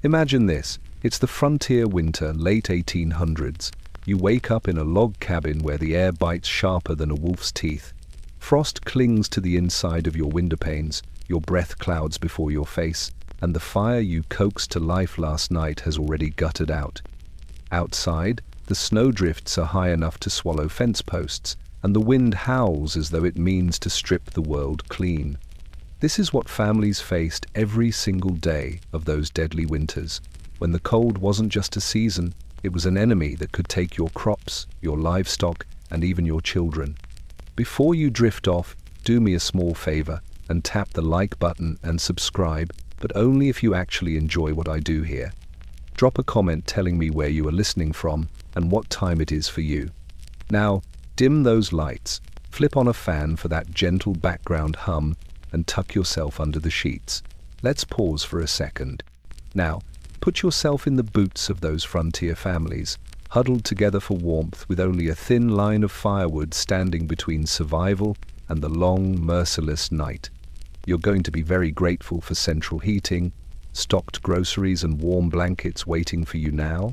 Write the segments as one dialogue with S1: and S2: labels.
S1: Imagine this. It's the frontier winter, late 1800s. You wake up in a log cabin where the air bites sharper than a wolf's teeth. Frost clings to the inside of your windowpanes, your breath clouds before your face, and the fire you coaxed to life last night has already guttered out. Outside, the snowdrifts are high enough to swallow fence posts, and the wind howls as though it means to strip the world clean. This is what families faced every single day of those deadly winters, when the cold wasn't just a season, it was an enemy that could take your crops, your livestock, and even your children. Before you drift off, do me a small favor and tap the like button and subscribe, but only if you actually enjoy what I do here. Drop a comment telling me where you are listening from and what time it is for you. Now, dim those lights, flip on a fan for that gentle background hum, and tuck yourself under the sheets. Let's pause for a second. Now, put yourself in the boots of those frontier families, huddled together for warmth with only a thin line of firewood standing between survival and the long, merciless night. You're going to be very grateful for central heating, stocked groceries and warm blankets waiting for you now.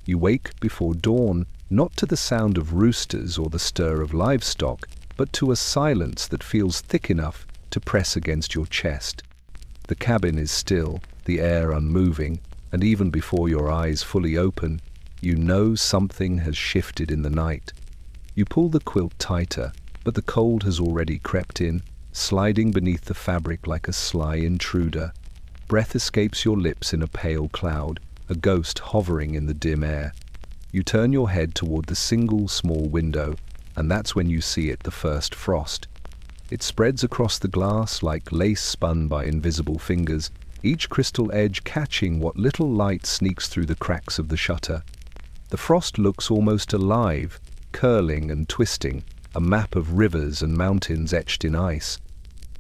S1: You wake before dawn, not to the sound of roosters or the stir of livestock, but to a silence that feels thick enough to press against your chest. The cabin is still, the air unmoving, and even before your eyes fully open, you know something has shifted in the night. You pull the quilt tighter, but the cold has already crept in, sliding beneath the fabric like a sly intruder. Breath escapes your lips in a pale cloud, a ghost hovering in the dim air. You turn your head toward the single small window, and that's when you see it, the first frost. It spreads across the glass like lace spun by invisible fingers, each crystal edge catching what little light sneaks through the cracks of the shutter. The frost looks almost alive, curling and twisting, a map of rivers and mountains etched in ice.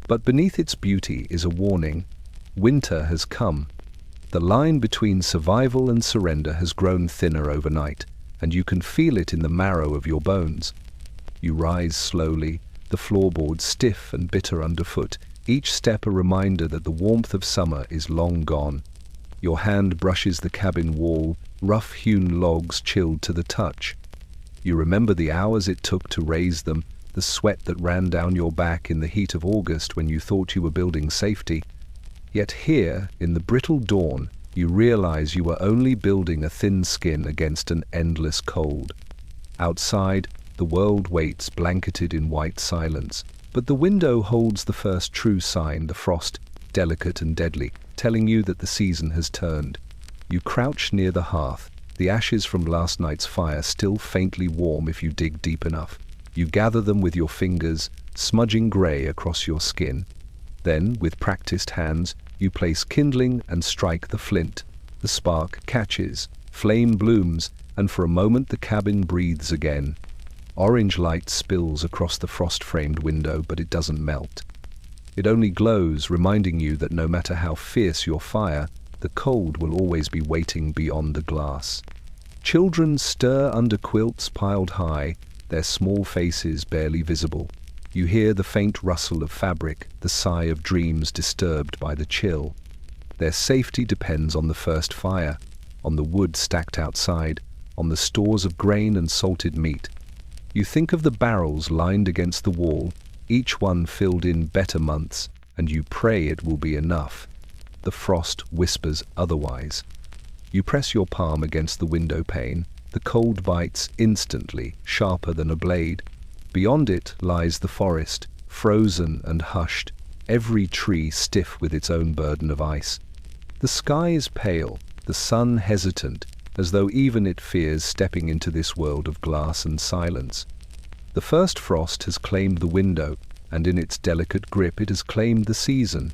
S1: But beneath its beauty is a warning. Winter has come. The line between survival and surrender has grown thinner overnight, and you can feel it in the marrow of your bones. You rise slowly, the floorboards stiff and bitter underfoot, each step a reminder that the warmth of summer is long gone. Your hand brushes the cabin wall, rough-hewn logs chilled to the touch. You remember the hours it took to raise them, the sweat that ran down your back in the heat of August when you thought you were building safety. Yet here, in the brittle dawn, you realize you were only building a thin skin against an endless cold. Outside, the world waits blanketed in white silence, but the window holds the first true sign, the frost, delicate and deadly, telling you that the season has turned. You crouch near the hearth, the ashes from last night's fire still faintly warm if you dig deep enough. You gather them with your fingers, smudging grey across your skin. Then, with practiced hands, you place kindling and strike the flint. The spark catches, flame blooms, and for a moment the cabin breathes again. Orange light spills across the frost-framed window, but it doesn't melt. It only glows, reminding you that no matter how fierce your fire, the cold will always be waiting beyond the glass. Children stir under quilts piled high, their small faces barely visible. You hear the faint rustle of fabric, the sigh of dreams disturbed by the chill. Their safety depends on the first fire, on the wood stacked outside, on the stores of grain and salted meat. You think of the barrels lined against the wall, each one filled in better months, and you pray it will be enough. The frost whispers otherwise. You press your palm against the window pane. The cold bites instantly, sharper than a blade. Beyond it lies the forest, frozen and hushed, every tree stiff with its own burden of ice. The sky is pale, the sun hesitant, as though even it fears stepping into this world of glass and silence. The first frost has claimed the window, and in its delicate grip it has claimed the season.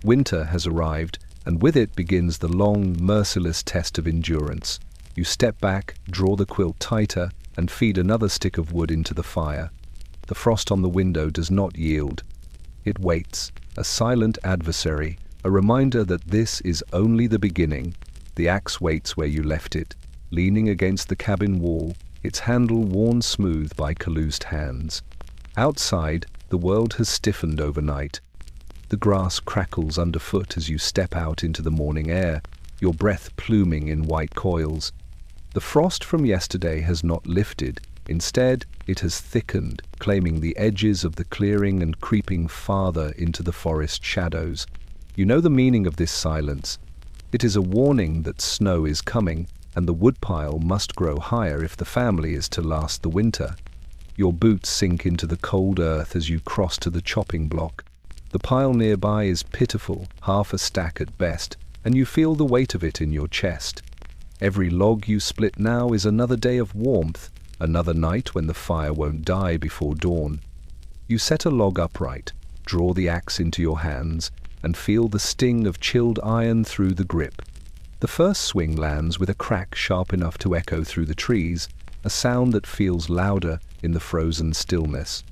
S1: Winter has arrived, and with it begins the long, merciless test of endurance. You step back, draw the quilt tighter, and feed another stick of wood into the fire. The frost on the window does not yield. It waits, a silent adversary, a reminder that this is only the beginning. The axe waits where you left it, leaning against the cabin wall, its handle worn smooth by calloused hands. Outside, the world has stiffened overnight. The The grass crackles underfoot as you step out into the morning air, your breath pluming in white coils. The frost from yesterday has not lifted. Instead, it has thickened, claiming the edges of the clearing and creeping farther into the forest shadows. You know the meaning of this silence. It is a warning that snow is coming, and the woodpile must grow higher if the family is to last the winter. Your boots sink into the cold earth as you cross to the chopping block. The pile nearby is pitiful, half a stack at best, and you feel the weight of it in your chest. Every log you split now is another day of warmth, another night when the fire won't die before dawn. You set a log upright, draw the axe into your hands, and feel the sting of chilled iron through the grip. The first swing lands with a crack sharp enough to echo through the trees, a sound that feels louder in the frozen stillness.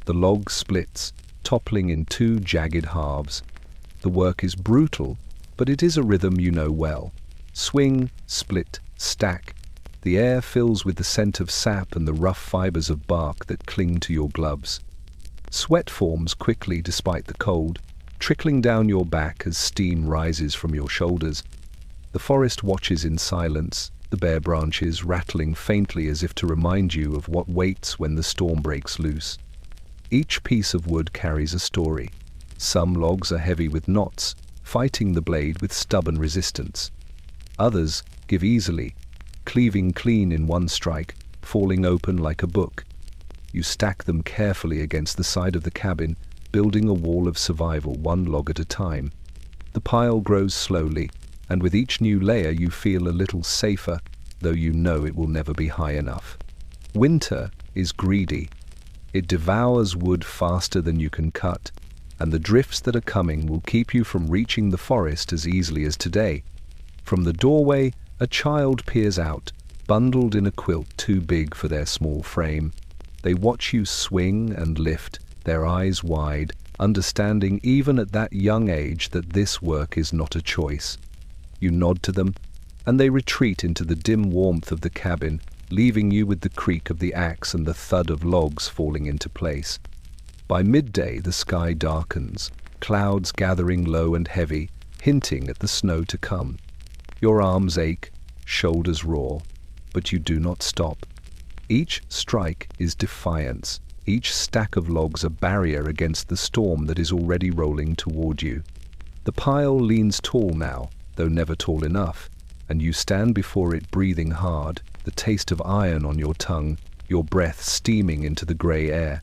S1: The log splits, toppling in two jagged halves. The work is brutal, but it is a rhythm you know well. Swing, split, stack. The air fills with the scent of sap and the rough fibers of bark that cling to your gloves. Sweat forms quickly despite the cold, trickling down your back as steam rises from your shoulders. The forest watches in silence, the bare branches rattling faintly as if to remind you of what waits when the storm breaks loose. Each piece of wood carries a story. Some logs are heavy with knots, fighting the blade with stubborn resistance. Others give easily, cleaving clean in one strike, falling open like a book. You stack them carefully against the side of the cabin, building a wall of survival one log at a time. The pile grows slowly, and with each new layer you feel a little safer, though you know it will never be high enough. Winter is greedy. It devours wood faster than you can cut, and the drifts that are coming will keep you from reaching the forest as easily as today. From the doorway, a child peers out, bundled in a quilt too big for their small frame. They watch you swing and lift, their eyes wide, understanding even at that young age that this work is not a choice. You nod to them, and they retreat into the dim warmth of the cabin, leaving you with the creak of the axe and the thud of logs falling into place. By midday the sky darkens, clouds gathering low and heavy, hinting at the snow to come. Your arms ache, shoulders roar, but you do not stop. Each strike is defiance, each stack of logs a barrier against the storm that is already rolling toward you. The pile leans tall now, though never tall enough, and you stand before it breathing hard, the taste of iron on your tongue, your breath steaming into the grey air.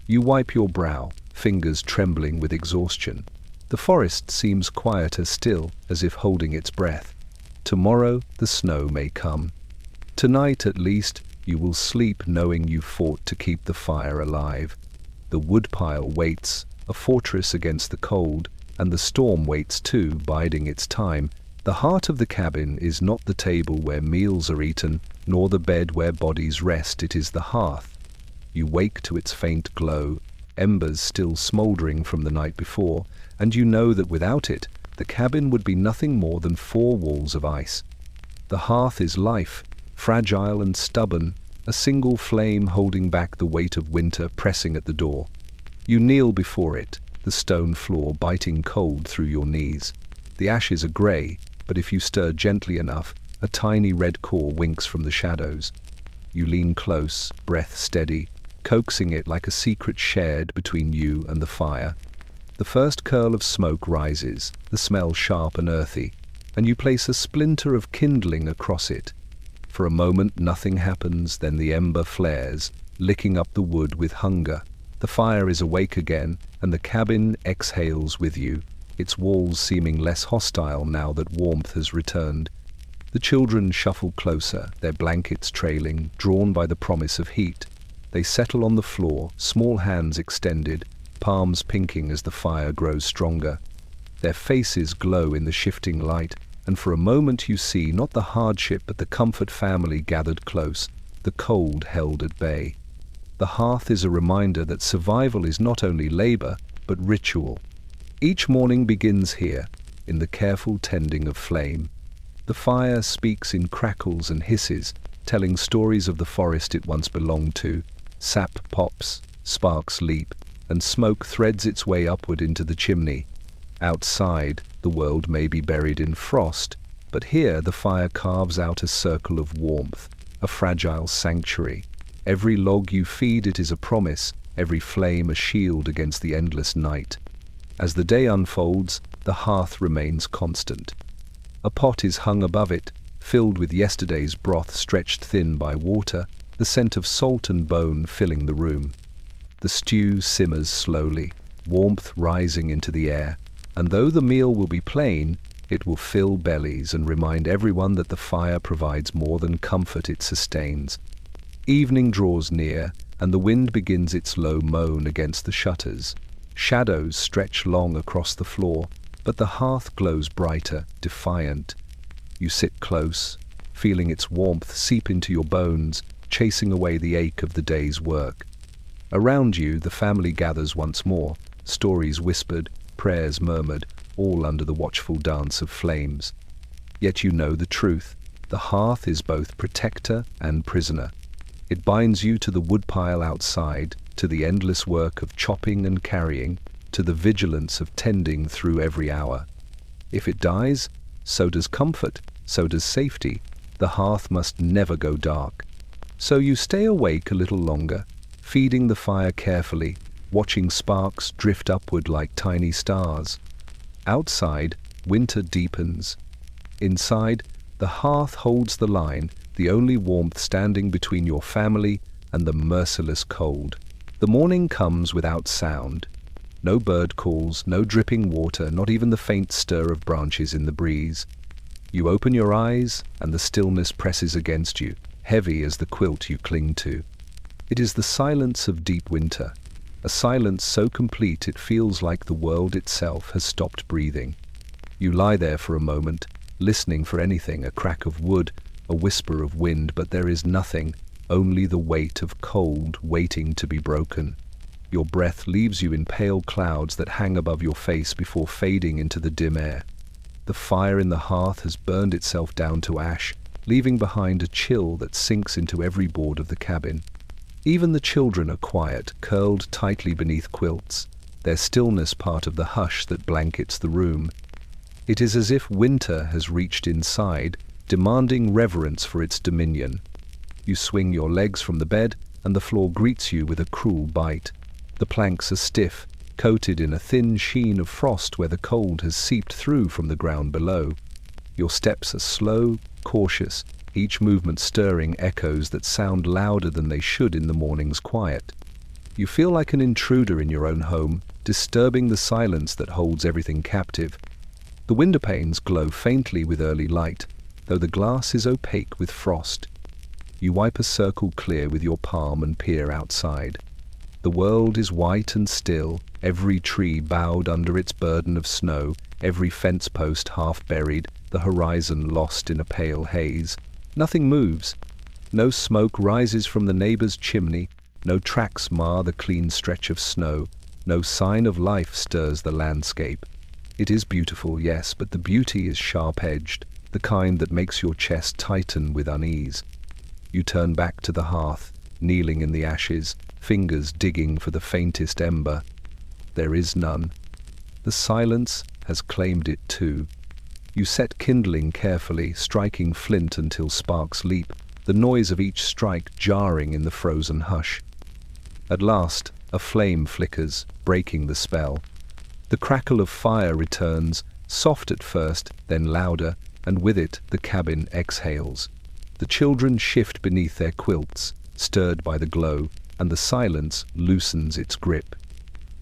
S1: You wipe your brow, fingers trembling with exhaustion. The forest seems quieter still, as if holding its breath. Tomorrow the snow may come. Tonight, at least, you will sleep knowing you fought to keep the fire alive. The woodpile waits, a fortress against the cold, and the storm waits too, biding its time. The heart of the cabin is not the table where meals are eaten, nor the bed where bodies rest. It is the hearth. You wake to its faint glow, embers still smouldering from the night before, and you know that without it, the cabin would be nothing more than four walls of ice. The hearth is life, fragile and stubborn, a single flame holding back the weight of winter pressing at the door. You kneel before it, the stone floor biting cold through your knees. The ashes are grey, but if you stir gently enough, a tiny red core winks from the shadows. You lean close, breath steady, coaxing it like a secret shared between you and the fire. The first curl of smoke rises, the smell sharp and earthy, and you place a splinter of kindling across it. For a moment nothing happens, then the ember flares, licking up the wood with hunger. The fire is awake again, and the cabin exhales with you, its walls seeming less hostile now that warmth has returned. The children shuffle closer, their blankets trailing, drawn by the promise of heat. They settle on the floor, small hands extended, palms pinking as the fire grows stronger. Their faces glow in the shifting light, and for a moment you see not the hardship but the comfort family gathered close, the cold held at bay. The hearth is a reminder that survival is not only labor, but ritual. Each morning begins here, in the careful tending of flame. The fire speaks in crackles and hisses, telling stories of the forest it once belonged to. Sap pops, sparks leap, and smoke threads its way upward into the chimney. Outside, the world may be buried in frost, but here the fire carves out a circle of warmth, a fragile sanctuary. Every log you feed it is a promise, every flame a shield against the endless night. As the day unfolds, the hearth remains constant. A pot is hung above it, filled with yesterday's broth stretched thin by water, the scent of salt and bone filling the room. The stew simmers slowly, warmth rising into the air, and though the meal will be plain, it will fill bellies and remind everyone that the fire provides more than comfort it sustains. Evening draws near, and the wind begins its low moan against the shutters. Shadows stretch long across the floor, but the hearth glows brighter, defiant. You sit close, feeling its warmth seep into your bones, chasing away the ache of the day's work. Around you, the family gathers once more, stories whispered, prayers murmured, all under the watchful dance of flames. Yet you know the truth. The hearth is both protector and prisoner. It binds you to the woodpile outside, to the endless work of chopping and carrying, to the vigilance of tending through every hour. If it dies, so does comfort, so does safety. The hearth must never go dark. So you stay awake a little longer, feeding the fire carefully, watching sparks drift upward like tiny stars. Outside, winter deepens. Inside, the hearth holds the line, the only warmth standing between your family and the merciless cold. The morning comes without sound. No bird calls, no dripping water, not even the faint stir of branches in the breeze. You open your eyes, and the stillness presses against you, heavy as the quilt you cling to. It is the silence of deep winter, a silence so complete it feels like the world itself has stopped breathing. You lie there for a moment, listening for anything, a crack of wood, a whisper of wind, but there is nothing, only the weight of cold waiting to be broken. Your breath leaves you in pale clouds that hang above your face before fading into the dim air. The fire in the hearth has burned itself down to ash, leaving behind a chill that sinks into every board of the cabin. Even the children are quiet, curled tightly beneath quilts, their stillness part of the hush that blankets the room. It is as if winter has reached inside, demanding reverence for its dominion. You swing your legs from the bed, and the floor greets you with a cruel bite. The planks are stiff, coated in a thin sheen of frost where the cold has seeped through from the ground below. Your steps are slow, cautious, each movement stirring echoes that sound louder than they should in the morning's quiet. You feel like an intruder in your own home, disturbing the silence that holds everything captive. The window panes glow faintly with early light, though the glass is opaque with frost. You wipe a circle clear with your palm and peer outside. The world is white and still, every tree bowed under its burden of snow, every fence post half buried, the horizon lost in a pale haze. Nothing moves. No smoke rises from the neighbor's chimney, no tracks mar the clean stretch of snow, no sign of life stirs the landscape. It is beautiful, yes, but the beauty is sharp-edged, the kind that makes your chest tighten with unease. You turn back to the hearth, kneeling in the ashes, fingers digging for the faintest ember. There is none. The silence has claimed it too. You set kindling carefully, striking flint until sparks leap, the noise of each strike jarring in the frozen hush. At last, a flame flickers, breaking the spell. The crackle of fire returns, soft at first, then louder, and with it the cabin exhales. The children shift beneath their quilts, stirred by the glow, and the silence loosens its grip.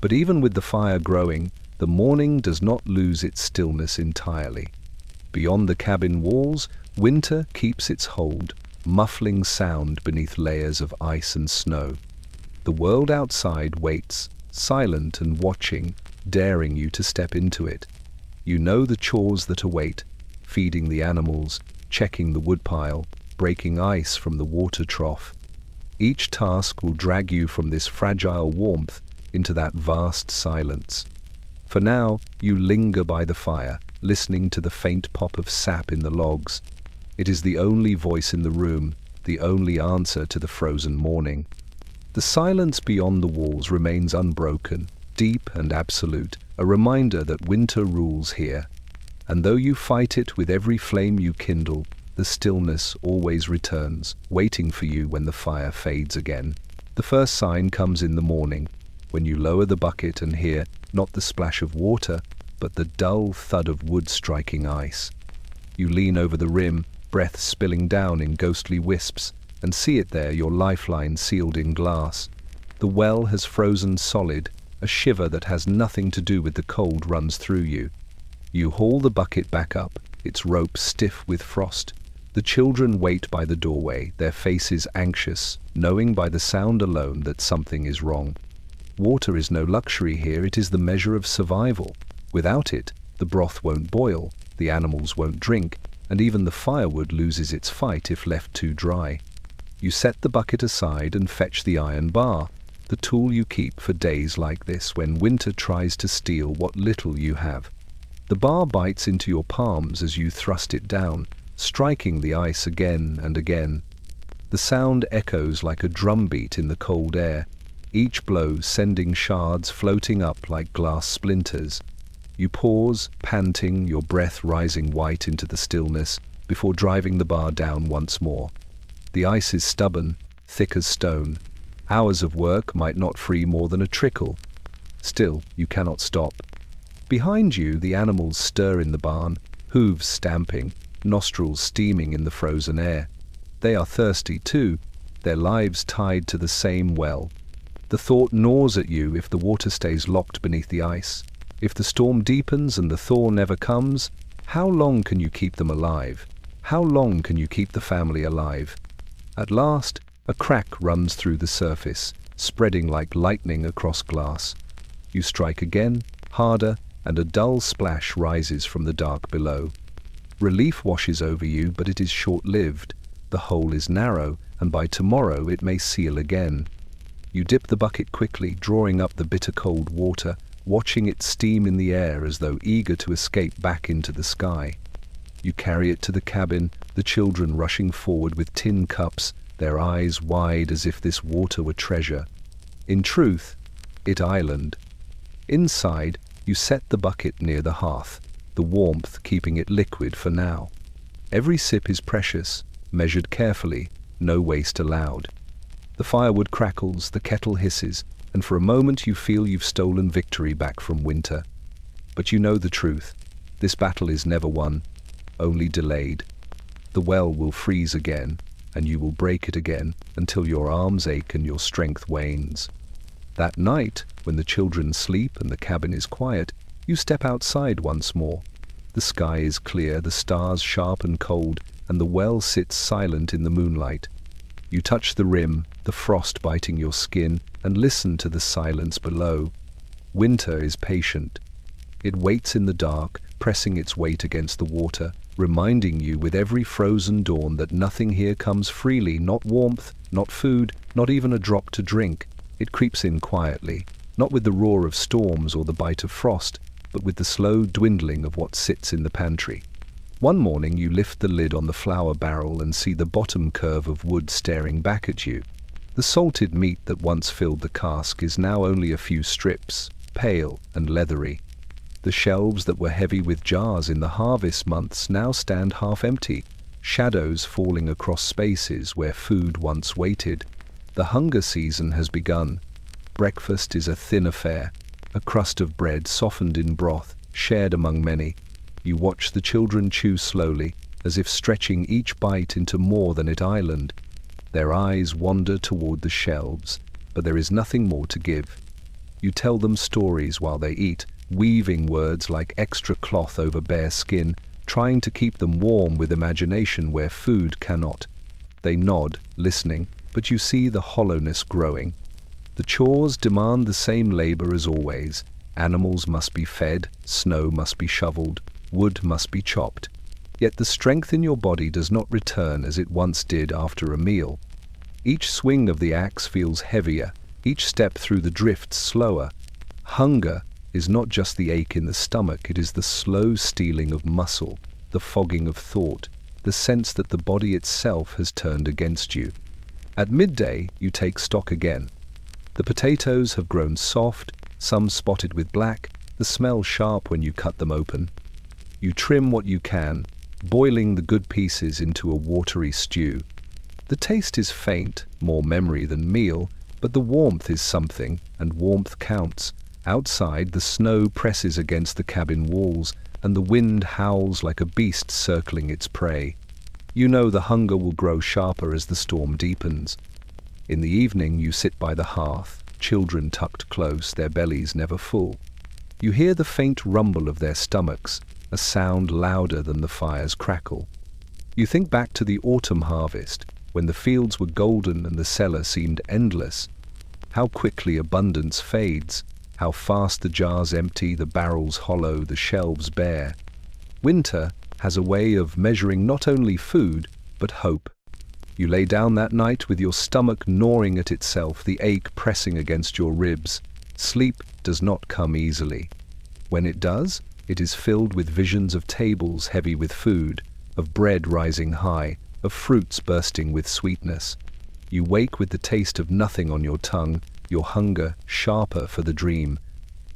S1: But even with the fire growing, the morning does not lose its stillness entirely. Beyond the cabin walls, winter keeps its hold, muffling sound beneath layers of ice and snow. The world outside waits, silent and watching, daring you to step into it. You know the chores that await, feeding the animals, checking the woodpile, breaking ice from the water trough. Each task will drag you from this fragile warmth into that vast silence. For now, you linger by the fire, listening to the faint pop of sap in the logs. It is the only voice in the room, the only answer to the frozen morning. The silence beyond the walls remains unbroken, deep and absolute, a reminder that winter rules here. And though you fight it with every flame you kindle, the stillness always returns, waiting for you when the fire fades again. The first sign comes in the morning, when you lower the bucket and hear not the splash of water, but the dull thud of wood striking ice. You lean over the rim, breath spilling down in ghostly wisps, and see it there, your lifeline sealed in glass. The well has frozen solid, a shiver that has nothing to do with the cold runs through you. You haul the bucket back up, its rope stiff with frost. The children wait by the doorway, their faces anxious, knowing by the sound alone that something is wrong. Water is no luxury here, it is the measure of survival. Without it, the broth won't boil, the animals won't drink, and even the firewood loses its fight if left too dry. You set the bucket aside and fetch the iron bar, the tool you keep for days like this when winter tries to steal what little you have. The bar bites into your palms as you thrust it down, striking the ice again and again. The sound echoes like a drumbeat in the cold air, each blow sending shards floating up like glass splinters. You pause, panting, your breath rising white into the stillness, before driving the bar down once more. The ice is stubborn, thick as stone. Hours of work might not free more than a trickle. Still, you cannot stop. Behind you, the animals stir in the barn, hooves stamping, nostrils steaming in the frozen air. They are thirsty too, their lives tied to the same well. The thought gnaws at you if the water stays locked beneath the ice. If the storm deepens and the thaw never comes, how long can you keep them alive? How long can you keep the family alive? At last, a crack runs through the surface, spreading like lightning across glass. You strike again, harder, and a dull splash rises from the dark below. Relief washes over you, but it is short-lived. The hole is narrow, and by tomorrow it may seal again. You dip the bucket quickly, drawing up the bitter cold water, watching it steam in the air as though eager to escape back into the sky. You carry it to the cabin, the children rushing forward with tin cups, their eyes wide as if this water were treasure. In truth, it island. Inside, you set the bucket near the hearth, the warmth keeping it liquid for now. Every sip is precious, measured carefully, no waste allowed. The firewood crackles, the kettle hisses, and for a moment you feel you've stolen victory back from winter. But you know the truth. This battle is never won, only delayed. The well will freeze again, and you will break it again until your arms ache and your strength wanes. That night, when the children sleep and the cabin is quiet, you step outside once more. The sky is clear, the stars sharp and cold, and the well sits silent in the moonlight. You touch the rim, the frost biting your skin, and listen to the silence below. Winter is patient. It waits in the dark, pressing its weight against the water, reminding you with every frozen dawn that nothing here comes freely, not warmth, not food, not even a drop to drink. It creeps in quietly, not with the roar of storms or the bite of frost, but with the slow dwindling of what sits in the pantry. One morning you lift the lid on the flour barrel and see the bottom curve of wood staring back at you. The salted meat that once filled the cask is now only a few strips, pale and leathery. The shelves that were heavy with jars in the harvest months now stand half empty, shadows falling across spaces where food once waited. The hunger season has begun. Breakfast is a thin affair, a crust of bread softened in broth, shared among many. You watch the children chew slowly, as if stretching each bite into more than it island. Their eyes wander toward the shelves, but there is nothing more to give. You tell them stories while they eat, weaving words like extra cloth over bare skin, trying to keep them warm with imagination where food cannot. They nod, listening, but you see the hollowness growing. The chores demand the same labor as always. Animals must be fed, snow must be shoveled, wood must be chopped. Yet the strength in your body does not return as it once did after a meal. Each swing of the axe feels heavier, each step through the drifts slower. Hunger is not just the ache in the stomach, it is the slow stealing of muscle, the fogging of thought, the sense that the body itself has turned against you. At midday, you take stock again. The potatoes have grown soft, some spotted with black, the smell sharp when you cut them open. You trim what you can, boiling the good pieces into a watery stew. The taste is faint, more memory than meal, but the warmth is something, and warmth counts. Outside, the snow presses against the cabin walls, and the wind howls like a beast circling its prey. You know the hunger will grow sharper as the storm deepens. In the evening, you sit by the hearth, children tucked close, their bellies never full. You hear the faint rumble of their stomachs, a sound louder than the fire's crackle. You think back to the autumn harvest, when the fields were golden and the cellar seemed endless. How quickly abundance fades, how fast the jars empty, the barrels hollow, the shelves bare. Winter has a way of measuring not only food, but hope. You lay down that night with your stomach gnawing at itself, the ache pressing against your ribs. Sleep does not come easily. When it does, it is filled with visions of tables heavy with food, of bread rising high, of fruits bursting with sweetness. You wake with the taste of nothing on your tongue, your hunger sharper for the dream.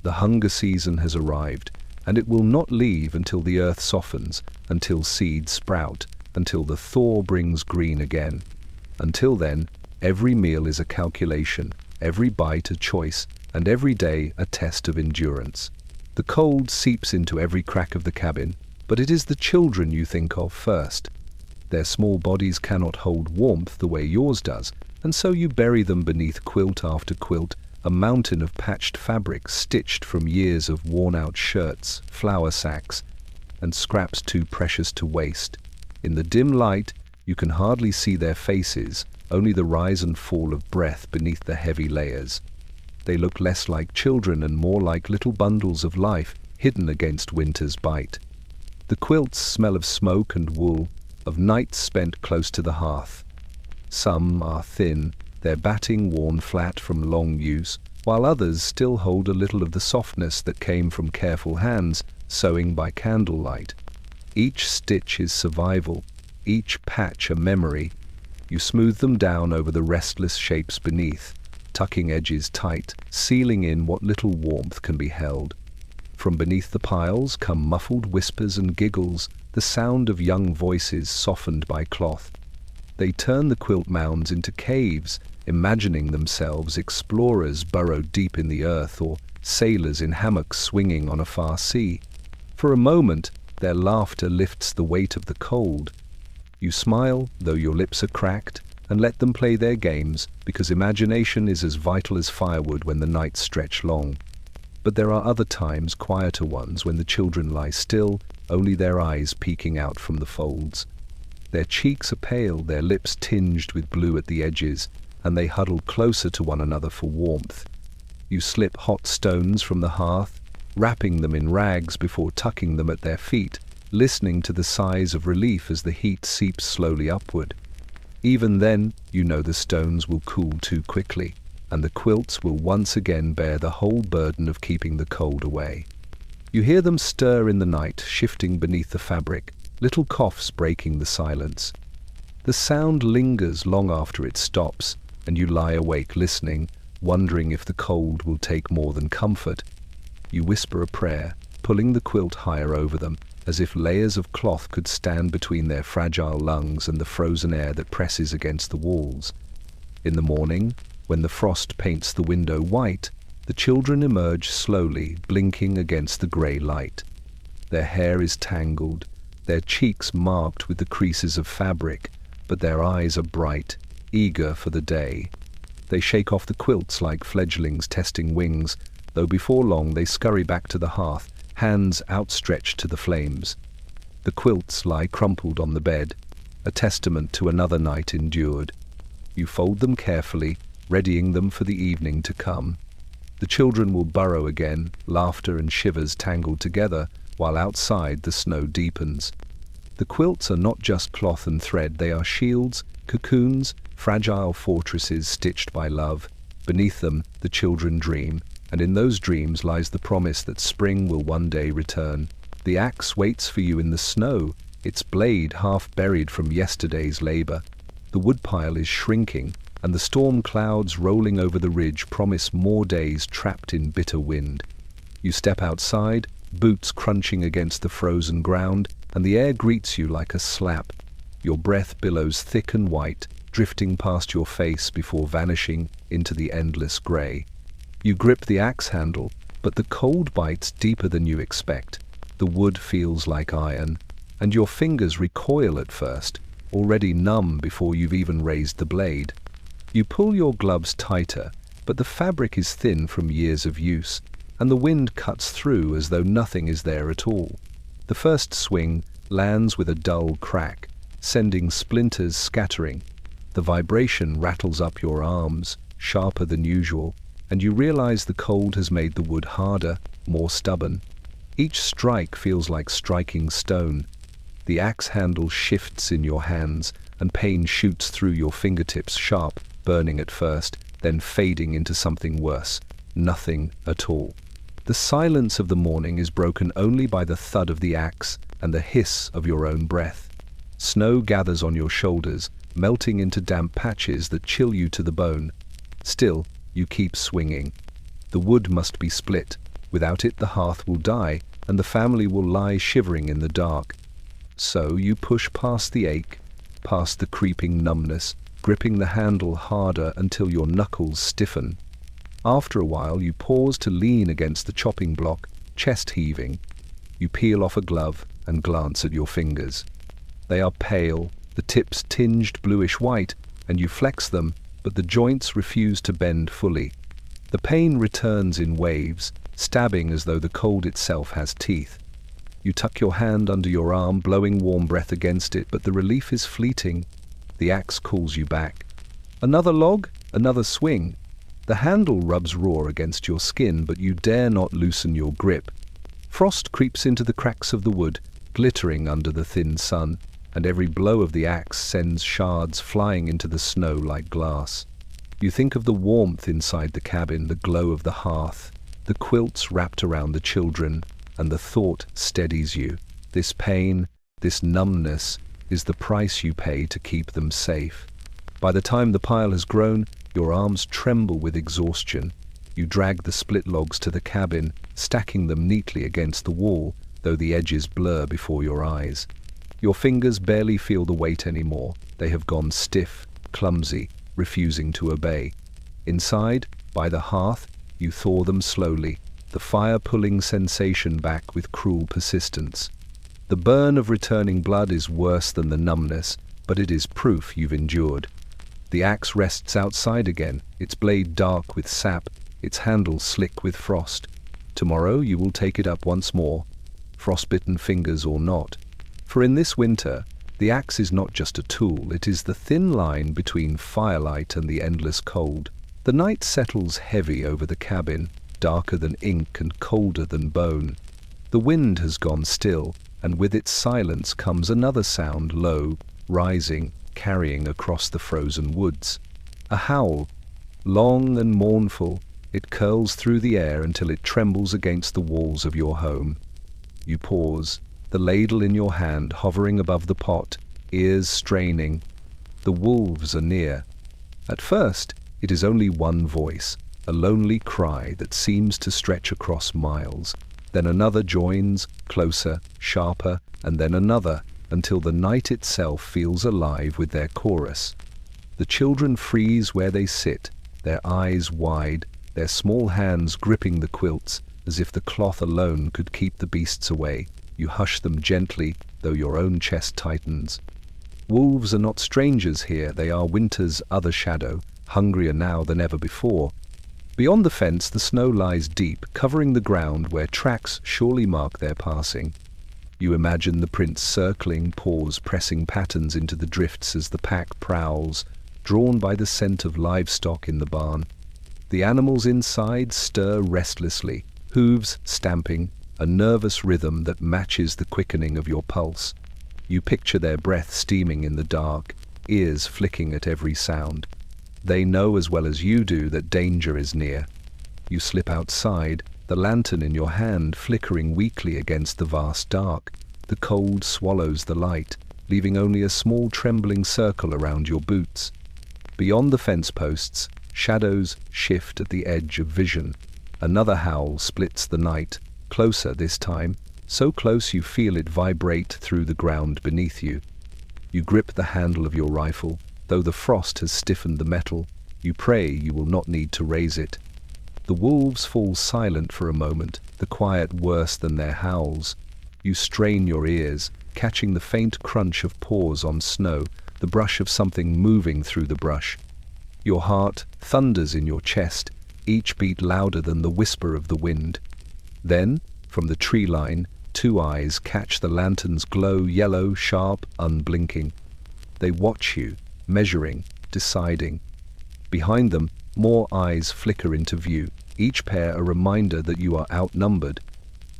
S1: The hunger season has arrived, and it will not leave until the earth softens, until seeds sprout, until the thaw brings green again. Until then, every meal is a calculation, every bite a choice, and every day a test of endurance. The cold seeps into every crack of the cabin, but it is the children you think of first. Their small bodies cannot hold warmth the way yours does, and so you bury them beneath quilt after quilt, a mountain of patched fabric stitched from years of worn-out shirts, flour sacks, and scraps too precious to waste. In the dim light, you can hardly see their faces, only the rise and fall of breath beneath the heavy layers. They look less like children and more like little bundles of life hidden against winter's bite. The quilts smell of smoke and wool, of nights spent close to the hearth. Some are thin, their batting worn flat from long use, while others still hold a little of the softness that came from careful hands sewing by candlelight. Each stitch is survival, each patch a memory. You smooth them down over the restless shapes beneath, tucking edges tight, sealing in what little warmth can be held. From beneath the piles come muffled whispers and giggles, the sound of young voices softened by cloth. They turn the quilt mounds into caves, imagining themselves explorers burrowed deep in the earth or sailors in hammocks swinging on a far sea. For a moment, their laughter lifts the weight of the cold. You smile, though your lips are cracked, and let them play their games, because imagination is as vital as firewood when the nights stretch long. But there are other times, quieter ones, when the children lie still, only their eyes peeking out from the folds. Their cheeks are pale, their lips tinged with blue at the edges, and they huddle closer to one another for warmth. You slip hot stones from the hearth, wrapping them in rags before tucking them at their feet, listening to the sighs of relief as the heat seeps slowly upward. Even then, you know the stones will cool too quickly, and the quilts will once again bear the whole burden of keeping the cold away. You hear them stir in the night, shifting beneath the fabric, little coughs breaking the silence. The sound lingers long after it stops, and you lie awake listening, wondering if the cold will take more than comfort. You whisper a prayer, pulling the quilt higher over them, as if layers of cloth could stand between their fragile lungs and the frozen air that presses against the walls. In the morning, when the frost paints the window white, the children emerge slowly, blinking against the grey light. Their hair is tangled, their cheeks marked with the creases of fabric, but their eyes are bright, eager for the day. They shake off the quilts like fledglings testing wings, though before long they scurry back to the hearth, hands outstretched to the flames. The quilts lie crumpled on the bed, a testament to another night endured. You fold them carefully, readying them for the evening to come. The children will burrow again, laughter and shivers tangled together, while outside the snow deepens. The quilts are not just cloth and thread, they are shields, cocoons, fragile fortresses stitched by love. Beneath them, the children dream, and in those dreams lies the promise that spring will one day return. The axe waits for you in the snow, its blade half buried from yesterday's labor. The woodpile is shrinking, and the storm clouds rolling over the ridge promise more days trapped in bitter wind. You step outside, boots crunching against the frozen ground, and the air greets you like a slap. Your breath billows thick and white, drifting past your face before vanishing into the endless grey. You grip the axe handle, but the cold bites deeper than you expect. The wood feels like iron, and your fingers recoil at first, already numb before you've even raised the blade. You pull your gloves tighter, but the fabric is thin from years of use, and the wind cuts through as though nothing is there at all. The first swing lands with a dull crack, sending splinters scattering. The vibration rattles up your arms, sharper than usual, and you realize the cold has made the wood harder, more stubborn. Each strike feels like striking stone. The axe handle shifts in your hands, and pain shoots through your fingertips, sharp, burning at first, then fading into something worse, nothing at all. The silence of the morning is broken only by the thud of the axe and the hiss of your own breath. Snow gathers on your shoulders, melting into damp patches that chill you to the bone. Still, you keep swinging. The wood must be split. Without it, the hearth will die, and the family will lie shivering in the dark. So you push past the ache, past the creeping numbness, gripping the handle harder until your knuckles stiffen. After a while, you pause to lean against the chopping block, chest heaving. You peel off a glove and glance at your fingers. They are pale, the tips tinged bluish-white, and you flex them, but the joints refuse to bend fully. The pain returns in waves, stabbing as though the cold itself has teeth. You tuck your hand under your arm, blowing warm breath against it, but the relief is fleeting. The axe calls you back. Another log, another swing. The handle rubs raw against your skin, but you dare not loosen your grip. Frost creeps into the cracks of the wood, glittering under the thin sun, and every blow of the axe sends shards flying into the snow like glass. You think of the warmth inside the cabin, the glow of the hearth, the quilts wrapped around the children, and the thought steadies you. This pain, this numbness, is the price you pay to keep them safe. By the time the pile has grown, your arms tremble with exhaustion. You drag the split logs to the cabin, stacking them neatly against the wall, though the edges blur before your eyes. Your fingers barely feel the weight anymore. They have gone stiff, clumsy, refusing to obey. Inside, by the hearth, you thaw them slowly, the fire-pulling sensation back with cruel persistence. The burn of returning blood is worse than the numbness, but it is proof you've endured. The axe rests outside again, its blade dark with sap, its handle slick with frost. Tomorrow you will take it up once more, frostbitten fingers or not. For in this winter, the axe is not just a tool, it is the thin line between firelight and the endless cold. The night settles heavy over the cabin, darker than ink and colder than bone. The wind has gone still, and with its silence comes another sound, low, rising, carrying across the frozen woods. A howl, long and mournful, it curls through the air until it trembles against the walls of your home. You pause, the ladle in your hand hovering above the pot, ears straining. The wolves are near. At first, it is only one voice, a lonely cry that seems to stretch across miles. Then another joins, closer, sharper, and then another, until the night itself feels alive with their chorus. The children freeze where they sit, their eyes wide, their small hands gripping the quilts, as if the cloth alone could keep the beasts away. You hush them gently, though your own chest tightens. Wolves are not strangers here, they are winter's other shadow, hungrier now than ever before. Beyond the fence the snow lies deep, covering the ground where tracks surely mark their passing. You imagine the prints circling, paws pressing patterns into the drifts as the pack prowls, drawn by the scent of livestock in the barn. The animals inside stir restlessly, hooves stamping, a nervous rhythm that matches the quickening of your pulse. You picture their breath steaming in the dark, ears flicking at every sound. They know as well as you do that danger is near. You slip outside, the lantern in your hand flickering weakly against the vast dark. The cold swallows the light, leaving only a small trembling circle around your boots. Beyond the fence posts, shadows shift at the edge of vision. Another howl splits the night, closer this time, so close you feel it vibrate through the ground beneath you. You grip the handle of your rifle, though the frost has stiffened the metal. You pray you will not need to raise it. The wolves fall silent for a moment, the quiet worse than their howls. You strain your ears, catching the faint crunch of paws on snow, the brush of something moving through the brush. Your heart thunders in your chest, each beat louder than the whisper of the wind. Then, from the tree line, two eyes catch the lantern's glow, yellow, sharp, unblinking. They watch you, measuring, deciding. Behind them, more eyes flicker into view, each pair a reminder that you are outnumbered.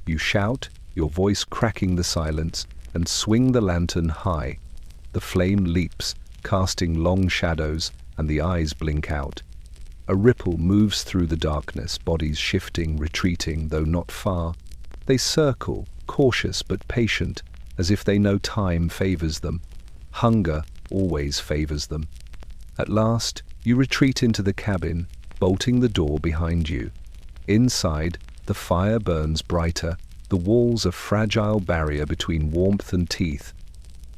S1: You shout, your voice cracking the silence, and swing the lantern high. The flame leaps, casting long shadows, and the eyes blink out. A ripple moves through the darkness, bodies shifting, retreating, though not far. They circle, cautious but patient, as if they know time favors them. Hunger always favors them. At last, you retreat into the cabin, bolting the door behind you. Inside, the fire burns brighter, the walls a fragile barrier between warmth and teeth.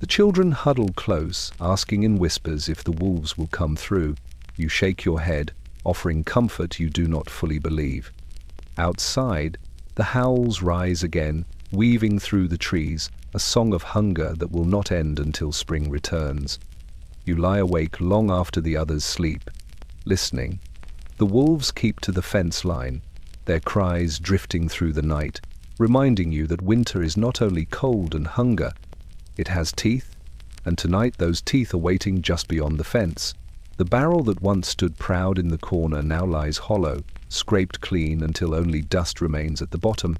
S1: The children huddle close, asking in whispers if the wolves will come through. You shake your head, offering comfort you do not fully believe. Outside, the howls rise again, weaving through the trees, a song of hunger that will not end until spring returns. You lie awake long after the others sleep, listening. The wolves keep to the fence line, their cries drifting through the night, reminding you that winter is not only cold and hunger, it has teeth, and tonight those teeth are waiting just beyond the fence. The barrel that once stood proud in the corner now lies hollow, scraped clean until only dust remains at the bottom.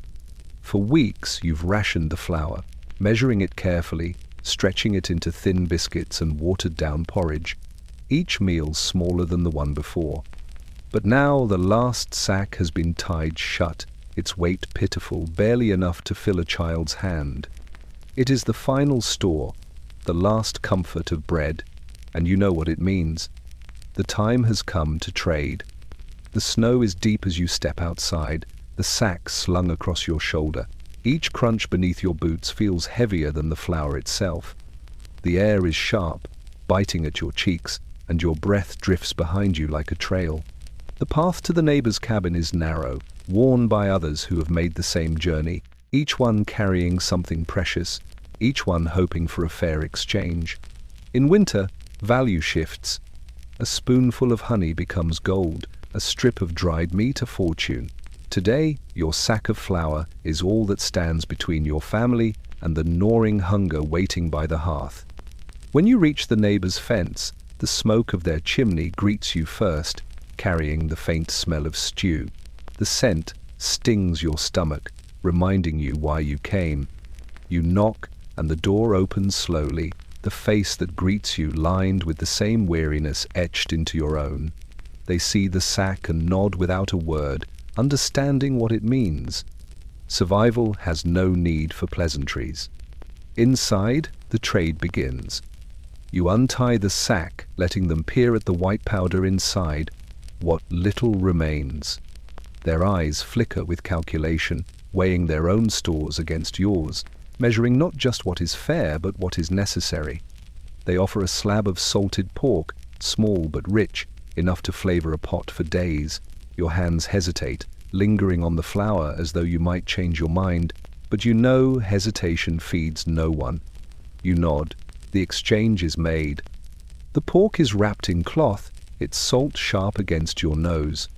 S1: For weeks you've rationed the flour, measuring it carefully, stretching it into thin biscuits and watered-down porridge, each meal smaller than the one before. But now the last sack has been tied shut, its weight pitiful, barely enough to fill a child's hand. It is the final store, the last comfort of bread, and you know what it means. The time has come to trade. The snow is deep as you step outside, the sack slung across your shoulder. Each crunch beneath your boots feels heavier than the flour itself. The air is sharp, biting at your cheeks, and your breath drifts behind you like a trail. The path to the neighbor's cabin is narrow, worn by others who have made the same journey, each one carrying something precious, each one hoping for a fair exchange. In winter, value shifts. A spoonful of honey becomes gold, a strip of dried meat a fortune. Today, your sack of flour is all that stands between your family and the gnawing hunger waiting by the hearth. When you reach the neighbor's fence, the smoke of their chimney greets you first, carrying the faint smell of stew. The scent stings your stomach, reminding you why you came. You knock, and the door opens slowly, the face that greets you lined with the same weariness etched into your own. They see the sack and nod without a word, understanding what it means. Survival has no need for pleasantries. Inside, the trade begins. You untie the sack, letting them peer at the white powder inside, what little remains. Their eyes flicker with calculation, weighing their own stores against yours, measuring not just what is fair but what is necessary. They offer a slab of salted pork, small but rich, enough to flavor a pot for days. Your hands hesitate, lingering on the flour as though you might change your mind, but you know hesitation feeds no one. You nod. The exchange is made. The pork is wrapped in cloth, its salt sharp against your nose.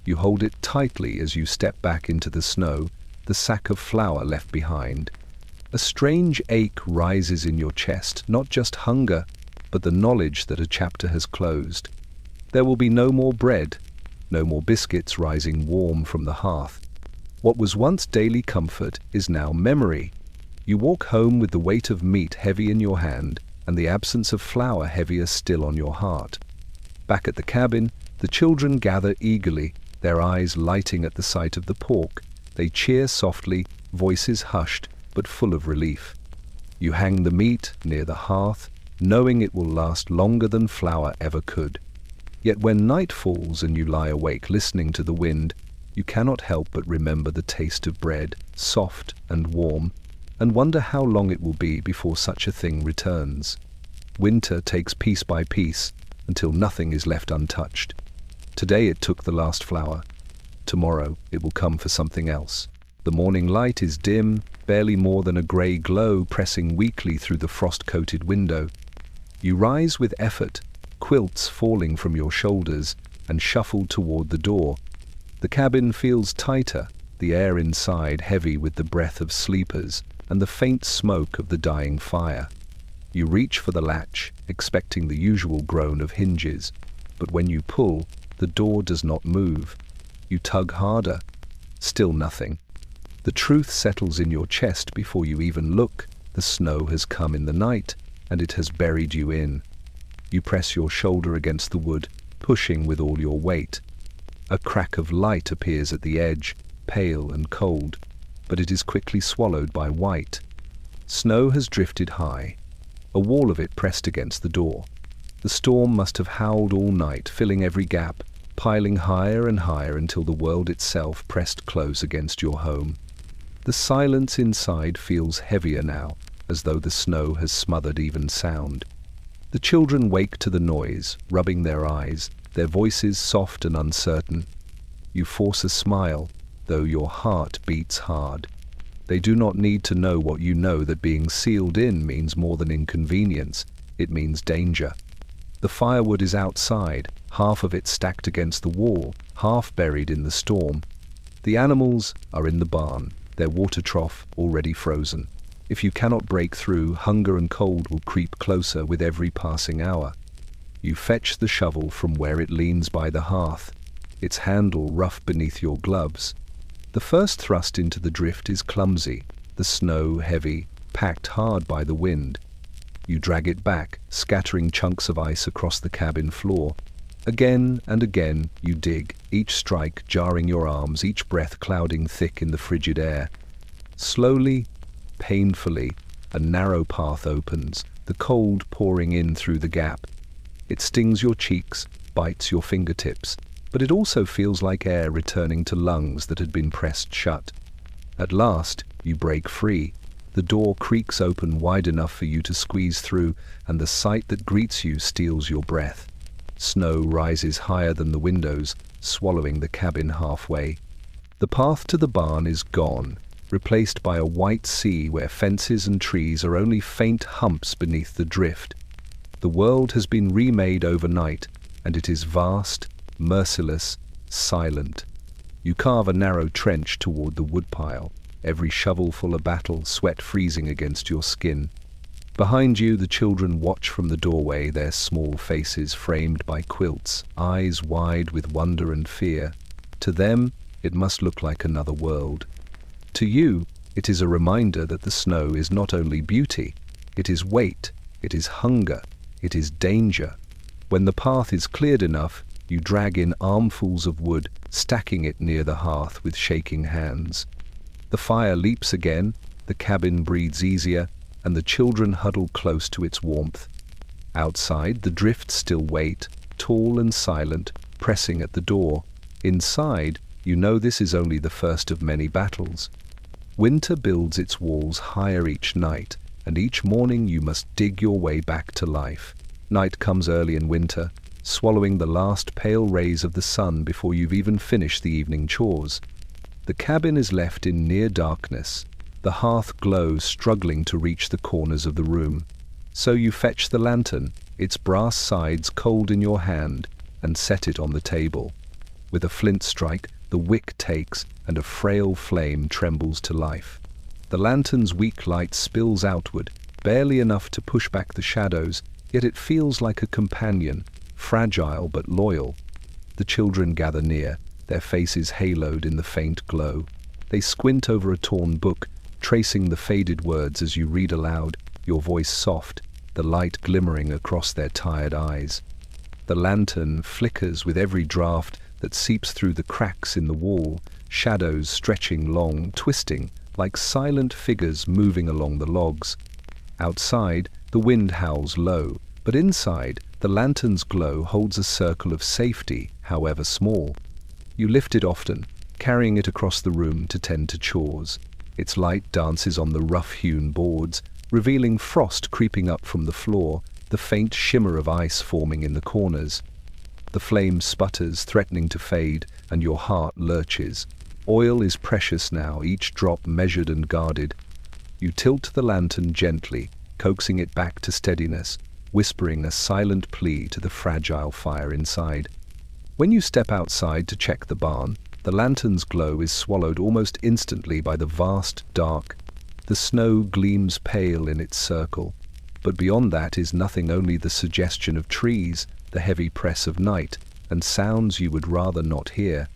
S1: You hold it tightly as you step back into the snow, the sack of flour left behind. A strange ache rises in your chest, not just hunger, but the knowledge that a chapter has closed. There will be no more bread, no more biscuits rising warm from the hearth. What was once daily comfort is now memory. You walk home with the weight of meat heavy in your hand and the absence of flour heavier still on your heart. Back at the cabin, the children gather eagerly, their eyes lighting at the sight of the pork. They cheer softly, voices hushed, but full of relief. You hang the meat near the hearth, knowing it will last longer than flour ever could. Yet when night falls and you lie awake listening to the wind, you cannot help but remember the taste of bread, soft and warm, and wonder how long it will be before such a thing returns. Winter takes piece by piece until nothing is left untouched. Today it took the last flower. Tomorrow it will come for something else. The morning light is dim, barely more than a grey glow pressing weakly through the frost-coated window. You rise with effort, quilts falling from your shoulders, and shuffle toward the door. The cabin feels tighter, the air inside heavy with the breath of sleepers and the faint smoke of the dying fire. You reach for the latch, expecting the usual groan of hinges, but when you pull, the door does not move. You tug harder. Still nothing. The truth settles in your chest before you even look. The snow has come in the night, and it has buried you in. You press your shoulder against the wood, pushing with all your weight. A crack of light appears at the edge, pale and cold, but it is quickly swallowed by white. Snow has drifted high, a wall of it pressed against the door. The storm must have howled all night, filling every gap, piling higher and higher until the world itself pressed close against your home. The silence inside feels heavier now, as though the snow has smothered even sound. The children wake to the noise, rubbing their eyes, their voices soft and uncertain. You force a smile, though your heart beats hard. They do not need to know what you know, that being sealed in means more than inconvenience, it means danger. The firewood is outside, half of it stacked against the wall, half buried in the storm. The animals are in the barn, their water trough already frozen. If you cannot break through, hunger and cold will creep closer with every passing hour. You fetch the shovel from where it leans by the hearth, its handle rough beneath your gloves. The first thrust into the drift is clumsy, the snow heavy, packed hard by the wind. You drag it back, scattering chunks of ice across the cabin floor. Again and again you dig, each strike jarring your arms, each breath clouding thick in the frigid air. Slowly, painfully, a narrow path opens, the cold pouring in through the gap. It stings your cheeks, bites your fingertips, but it also feels like air returning to lungs that had been pressed shut. At last, you break free. The door creaks open wide enough for you to squeeze through, and the sight that greets you steals your breath. Snow rises higher than the windows, swallowing the cabin halfway. The path to the barn is gone, replaced by a white sea where fences and trees are only faint humps beneath the drift. The world has been remade overnight, and it is vast, merciless, silent. You carve a narrow trench toward the woodpile, every shovelful a battle, sweat freezing against your skin. Behind you, the children watch from the doorway, their small faces framed by quilts, eyes wide with wonder and fear. To them, it must look like another world. To you, it is a reminder that the snow is not only beauty, it is weight, it is hunger, it is danger. When the path is cleared enough, you drag in armfuls of wood, stacking it near the hearth with shaking hands. The fire leaps again, the cabin breathes easier, and the children huddle close to its warmth. Outside, the drifts still wait, tall and silent, pressing at the door. Inside, you know this is only the first of many battles. Winter builds its walls higher each night, and each morning you must dig your way back to life. Night comes early in winter, swallowing the last pale rays of the sun before you've even finished the evening chores. The cabin is left in near darkness, the hearth glows struggling to reach the corners of the room. So you fetch the lantern, its brass sides cold in your hand, and set it on the table. With a flint strike, the wick takes, and a frail flame trembles to life. The lantern's weak light spills outward, barely enough to push back the shadows, yet it feels like a companion, fragile but loyal. The children gather near, their faces haloed in the faint glow. They squint over a torn book, tracing the faded words as you read aloud, your voice soft, the light glimmering across their tired eyes. The lantern flickers with every draught that seeps through the cracks in the wall, shadows stretching long, twisting, like silent figures moving along the logs. Outside, the wind howls low, But inside, the lantern's glow holds a circle of safety, however small. You lift it often, carrying it across the room to tend to chores. Its light dances on the rough-hewn boards, revealing frost creeping up from the floor, the faint shimmer of ice forming in the corners. The flame sputters, threatening to fade, and your heart lurches. Oil is precious now, each drop measured and guarded. You tilt the lantern gently, coaxing it back to steadiness, whispering a silent plea to the fragile fire inside. When you step outside to check the barn, the lantern's glow is swallowed almost instantly by the vast dark. The snow gleams pale in its circle, but beyond that is nothing, only the suggestion of trees, the heavy press of night, and sounds you would rather not hear.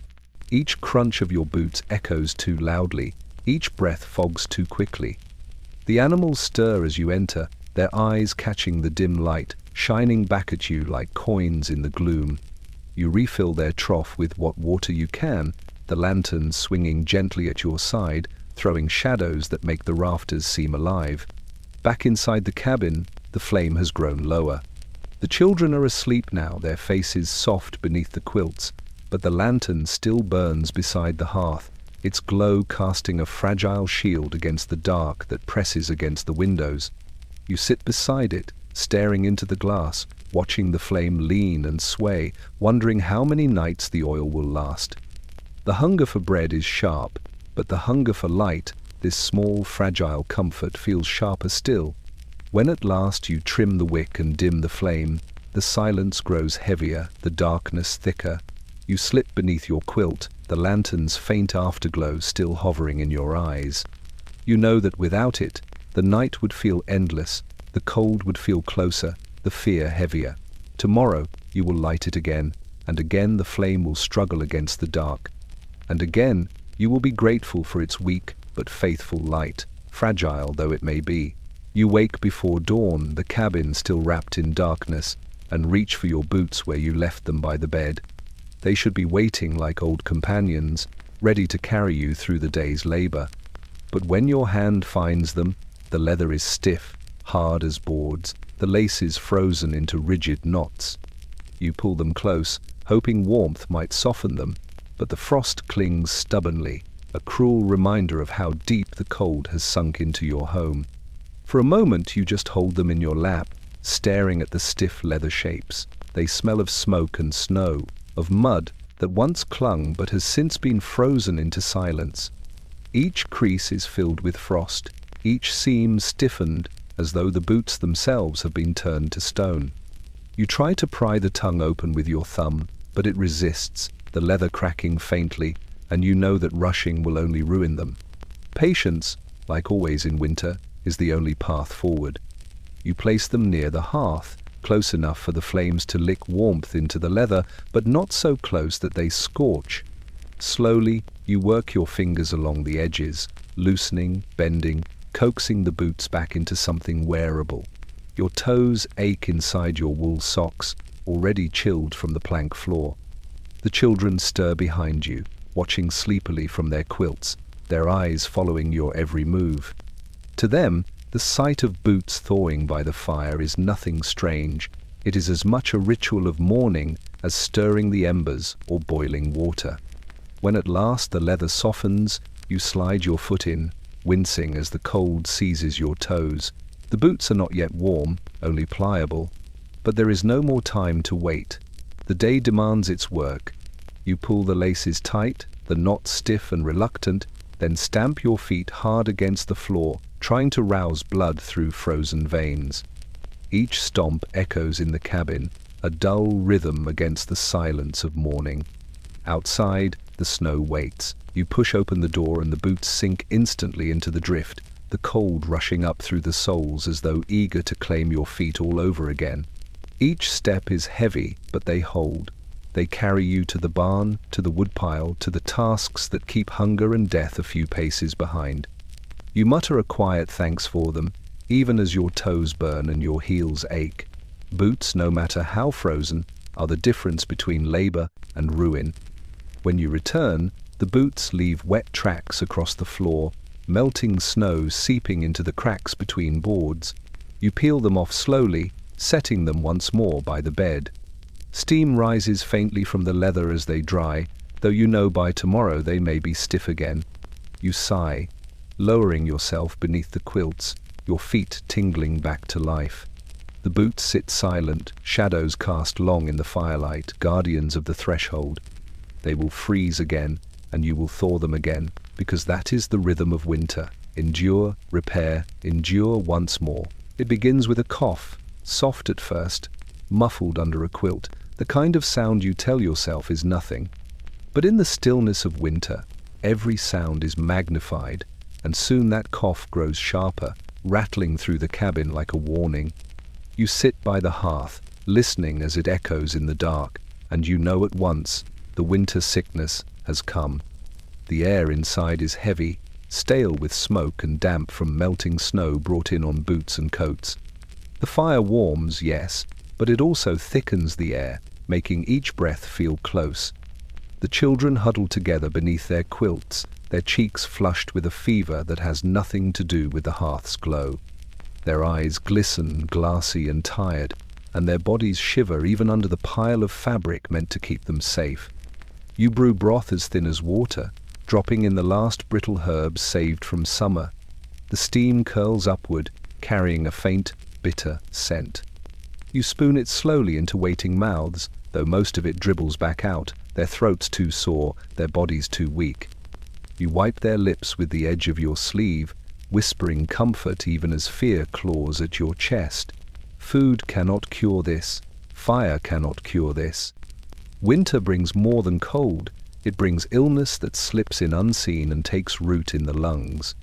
S1: Each crunch of your boots echoes too loudly, each breath fogs too quickly. The animals stir as you enter, their eyes catching the dim light, shining back at you like coins in the gloom. You refill their trough with what water you can, the lantern swinging gently at your side, throwing shadows that make the rafters seem alive. Back inside the cabin, the flame has grown lower. The children are asleep now, their faces soft beneath the quilts, but the lantern still burns beside the hearth, its glow casting a fragile shield against the dark that presses against the windows. You sit beside it, staring into the glass, watching the flame lean and sway, wondering how many nights the oil will last. The hunger for bread is sharp, but the hunger for light, this small, fragile comfort, feels sharper still. When at last you trim the wick and dim the flame, the silence grows heavier, the darkness thicker. You slip beneath your quilt, the lantern's faint afterglow still hovering in your eyes. You know that without it, the night would feel endless, the cold would feel closer, the fear heavier. Tomorrow you will light it again, and again the flame will struggle against the dark. And again you will be grateful for its weak but faithful light, fragile though it may be. You wake before dawn, the cabin still wrapped in darkness, and reach for your boots where you left them by the bed. They should be waiting like old companions, ready to carry you through the day's labor. But when your hand finds them, the leather is stiff, hard as boards, the laces frozen into rigid knots. You pull them close, hoping warmth might soften them, but the frost clings stubbornly, a cruel reminder of how deep the cold has sunk into your home. For a moment you just hold them in your lap, staring at the stiff leather shapes. They smell of smoke and snow, of mud that once clung but has since been frozen into silence. Each crease is filled with frost, each seam stiffened as though the boots themselves have been turned to stone. You try to pry the tongue open with your thumb, but it resists, the leather cracking faintly, and you know that rushing will only ruin them. Patience, like always in winter, is the only path forward. You place them near the hearth, close enough for the flames to lick warmth into the leather, but not so close that they scorch. Slowly, you work your fingers along the edges, loosening, bending, coaxing the boots back into something wearable. Your toes ache inside your wool socks, already chilled from the plank floor. The children stir behind you, watching sleepily from their quilts, their eyes following your every move. To them, the sight of boots thawing by the fire is nothing strange. It is as much a ritual of mourning as stirring the embers or boiling water. When at last the leather softens, you slide your foot in, wincing as the cold seizes your toes. The boots are not yet warm, only pliable. But there is no more time to wait. The day demands its work. You pull the laces tight, the knot stiff and reluctant, then stamp your feet hard against the floor, trying to rouse blood through frozen veins. Each stomp echoes in the cabin, a dull rhythm against the silence of morning. Outside, the snow waits. You push open the door and the boots sink instantly into the drift, the cold rushing up through the soles as though eager to claim your feet all over again. Each step is heavy, but they hold. They carry you to the barn, to the woodpile, to the tasks that keep hunger and death a few paces behind. You mutter a quiet thanks for them, even as your toes burn and your heels ache. Boots, no matter how frozen, are the difference between labor and ruin. When you return, the boots leave wet tracks across the floor, melting snow seeping into the cracks between boards. You peel them off slowly, setting them once more by the bed. Steam rises faintly from the leather as they dry, though you know by tomorrow they may be stiff again. You sigh, lowering yourself beneath the quilts, your feet tingling back to life. The boots sit silent, shadows cast long in the firelight, guardians of the threshold. They will freeze again, and you will thaw them again, because that is the rhythm of winter. Endure, repair, endure once more. It begins with a cough, soft at first, muffled under a quilt, the kind of sound you tell yourself is nothing. But in the stillness of winter, every sound is magnified, and soon that cough grows sharper, rattling through the cabin like a warning. You sit by the hearth, listening as it echoes in the dark, and you know at once the winter sickness has come. The air inside is heavy, stale with smoke and damp from melting snow brought in on boots and coats. The fire warms, yes, but it also thickens the air, making each breath feel close. The children huddle together beneath their quilts, their cheeks flushed with a fever that has nothing to do with the hearth's glow. Their eyes glisten, glassy and tired, and their bodies shiver even under the pile of fabric meant to keep them safe. You brew broth as thin as water, dropping in the last brittle herbs saved from summer. The steam curls upward, carrying a faint, bitter scent. You spoon it slowly into waiting mouths, though most of it dribbles back out, their throats too sore, their bodies too weak. You wipe their lips with the edge of your sleeve, whispering comfort even as fear claws at your chest. Food cannot cure this. Fire cannot cure this. Winter brings more than cold. It brings illness that slips in unseen and takes root in the lungs.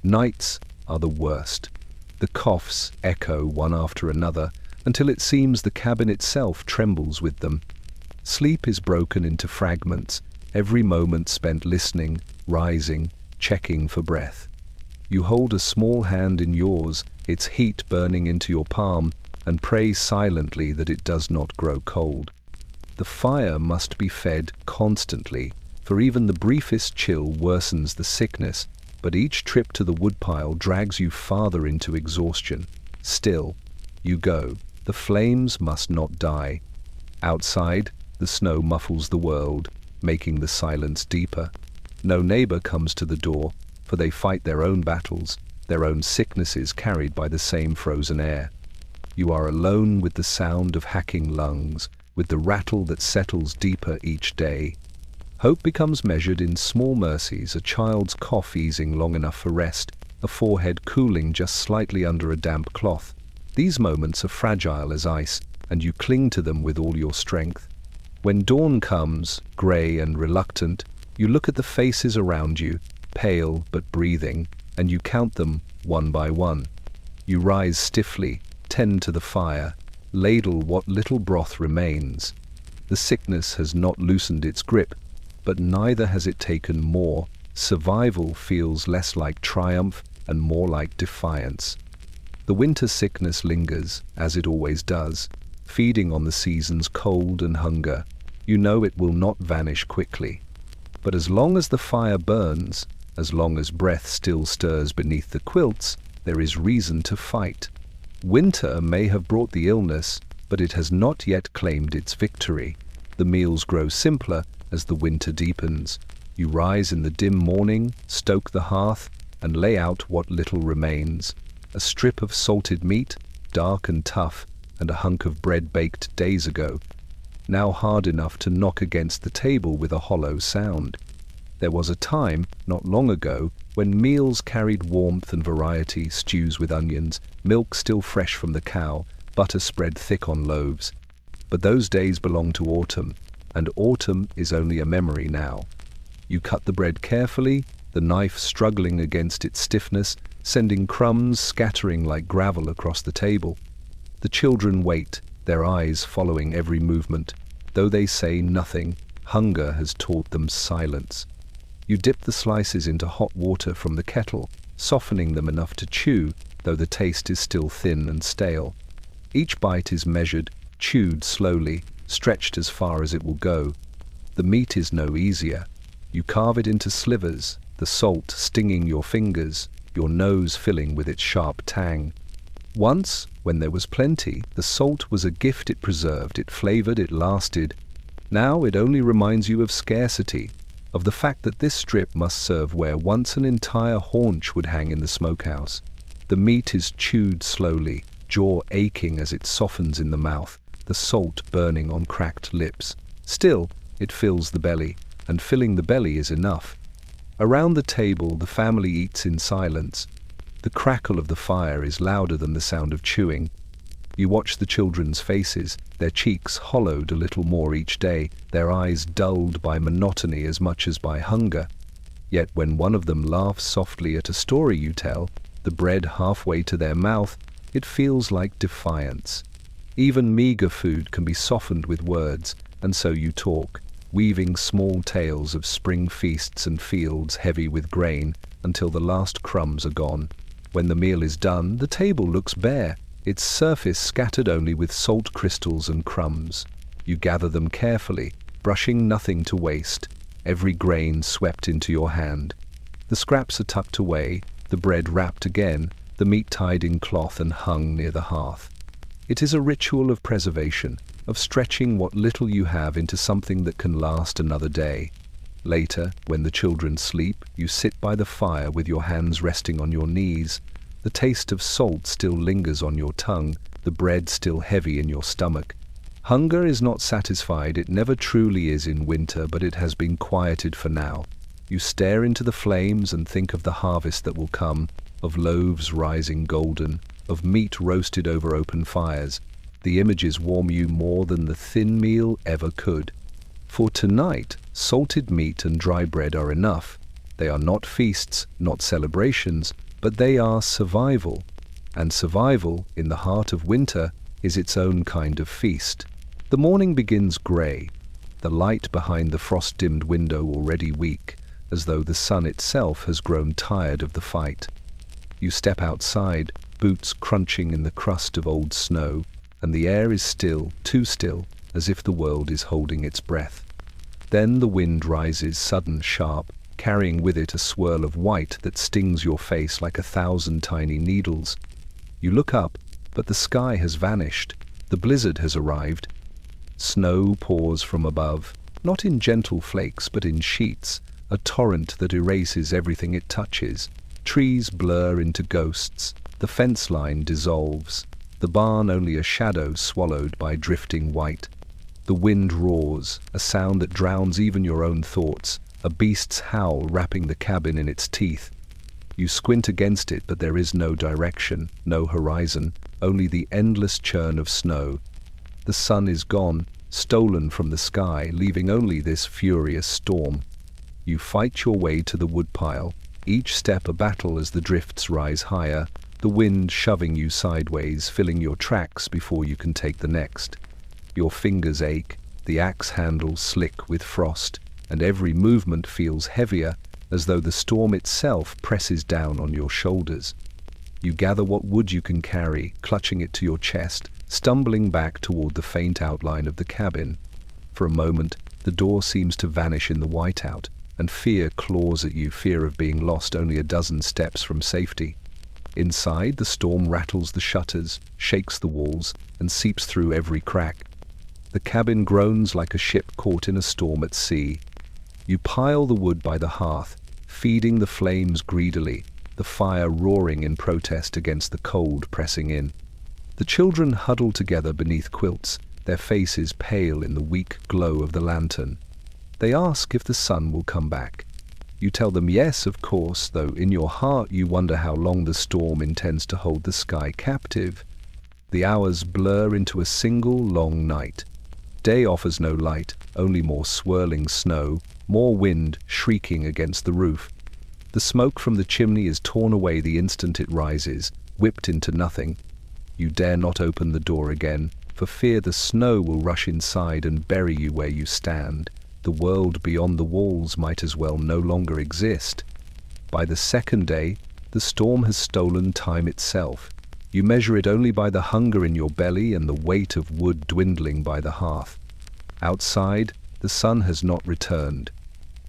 S1: Nights are the worst. The coughs echo one after another until it seems the cabin itself trembles with them. Sleep is broken into fragments, every moment spent listening, rising, checking for breath. You hold a small hand in yours, its heat burning into your palm, and pray silently that it does not grow cold. The fire must be fed constantly, for even the briefest chill worsens the sickness, but each trip to the woodpile drags you farther into exhaustion. Still, you go. The flames must not die. Outside, the snow muffles the world, making the silence deeper. No neighbor comes to the door, for they fight their own battles, their own sicknesses carried by the same frozen air. You are alone with the sound of hacking lungs, with the rattle that settles deeper each day. Hope becomes measured in small mercies, a child's cough easing long enough for rest, a forehead cooling just slightly under a damp cloth. These moments are fragile as ice, and you cling to them with all your strength. When dawn comes, grey and reluctant, you look at the faces around you, pale but breathing, and you count them one by one. You rise stiffly, tend to the fire, ladle what little broth remains. The sickness has not loosened its grip, but neither has it taken more. Survival feels less like triumph and more like defiance. The winter sickness lingers, as it always does, feeding on the season's cold and hunger. You know it will not vanish quickly. But as long as the fire burns, as long as breath still stirs beneath the quilts, there is reason to fight. Winter may have brought the illness, but it has not yet claimed its victory. The meals grow simpler as the winter deepens. You rise in the dim morning, stoke the hearth, and lay out what little remains. A strip of salted meat, dark and tough, and a hunk of bread baked days ago, now hard enough to knock against the table with a hollow sound. There was a time, not long ago, when meals carried warmth and variety, stews with onions, milk still fresh from the cow, butter spread thick on loaves. But those days belong to autumn, and autumn is only a memory now. You cut the bread carefully, the knife struggling against its stiffness, sending crumbs scattering like gravel across the table. The children wait, their eyes following every movement. Though they say nothing, hunger has taught them silence. You dip the slices into hot water from the kettle, softening them enough to chew, though the taste is still thin and stale. Each bite is measured, chewed slowly, stretched as far as it will go. The meat is no easier. You carve it into slivers, the salt stinging your fingers, your nose filling with its sharp tang. Once, when there was plenty, the salt was a gift. It preserved, it flavored, it lasted. Now it only reminds you of scarcity, of the fact that this strip must serve where once an entire haunch would hang in the smokehouse. The meat is chewed slowly, jaw aching as it softens in the mouth, the salt burning on cracked lips. Still, it fills the belly, and filling the belly is enough. Around the table, the family eats in silence. The crackle of the fire is louder than the sound of chewing. You watch the children's faces, their cheeks hollowed a little more each day, their eyes dulled by monotony as much as by hunger. Yet when one of them laughs softly at a story you tell, the bread halfway to their mouth, it feels like defiance. Even meager food can be softened with words, and so you talk, weaving small tales of spring feasts and fields heavy with grain until the last crumbs are gone. When the meal is done, the table looks bare, its surface scattered only with salt crystals and crumbs. You gather them carefully, brushing nothing to waste, every grain swept into your hand. The scraps are tucked away, the bread wrapped again, the meat tied in cloth and hung near the hearth. It is a ritual of preservation, of stretching what little you have into something that can last another day. Later, when the children sleep, you sit by the fire with your hands resting on your knees. The taste of salt still lingers on your tongue, the bread still heavy in your stomach. Hunger is not satisfied, it never truly is in winter, but it has been quieted for now. You stare into the flames and think of the harvest that will come, of loaves rising golden, of meat roasted over open fires. The images warm you more than the thin meal ever could. For tonight, salted meat and dry bread are enough. They are not feasts, not celebrations, but they are survival. And survival, in the heart of winter, is its own kind of feast. The morning begins grey, the light behind the frost-dimmed window already weak, as though the sun itself has grown tired of the fight. You step outside, boots crunching in the crust of old snow, and the air is still, too still, as if the world is holding its breath. Then the wind rises sudden, sharp, carrying with it a swirl of white that stings your face like 1,000 tiny needles. You look up, but the sky has vanished. The blizzard has arrived. Snow pours from above, not in gentle flakes but in sheets, a torrent that erases everything it touches. Trees blur into ghosts, the fence line dissolves, the barn only a shadow swallowed by drifting white. The wind roars, a sound that drowns even your own thoughts, a beast's howl wrapping the cabin in its teeth. You squint against it, but there is no direction, no horizon, only the endless churn of snow. The sun is gone, stolen from the sky, leaving only this furious storm. You fight your way to the woodpile, each step a battle as the drifts rise higher, the wind shoving you sideways, filling your tracks before you can take the next. Your fingers ache, the axe handle slick with frost, and every movement feels heavier, as though the storm itself presses down on your shoulders. You gather what wood you can carry, clutching it to your chest, stumbling back toward the faint outline of the cabin. For a moment, the door seems to vanish in the whiteout, and fear claws at you, fear of being lost only a dozen steps from safety. Inside, the storm rattles the shutters, shakes the walls, and seeps through every crack. The cabin groans like a ship caught in a storm at sea. You pile the wood by the hearth, feeding the flames greedily, the fire roaring in protest against the cold pressing in. The children huddle together beneath quilts, their faces pale in the weak glow of the lantern. They ask if the sun will come back. You tell them yes, of course, though in your heart you wonder how long the storm intends to hold the sky captive. The hours blur into a single long night. Day offers no light, only more swirling snow, more wind shrieking against the roof. The smoke from the chimney is torn away the instant it rises, whipped into nothing. You dare not open the door again, for fear the snow will rush inside and bury you where you stand. The world beyond the walls might as well no longer exist. By the second day, the storm has stolen time itself. You measure it only by the hunger in your belly and the weight of wood dwindling by the hearth. Outside, the sun has not returned.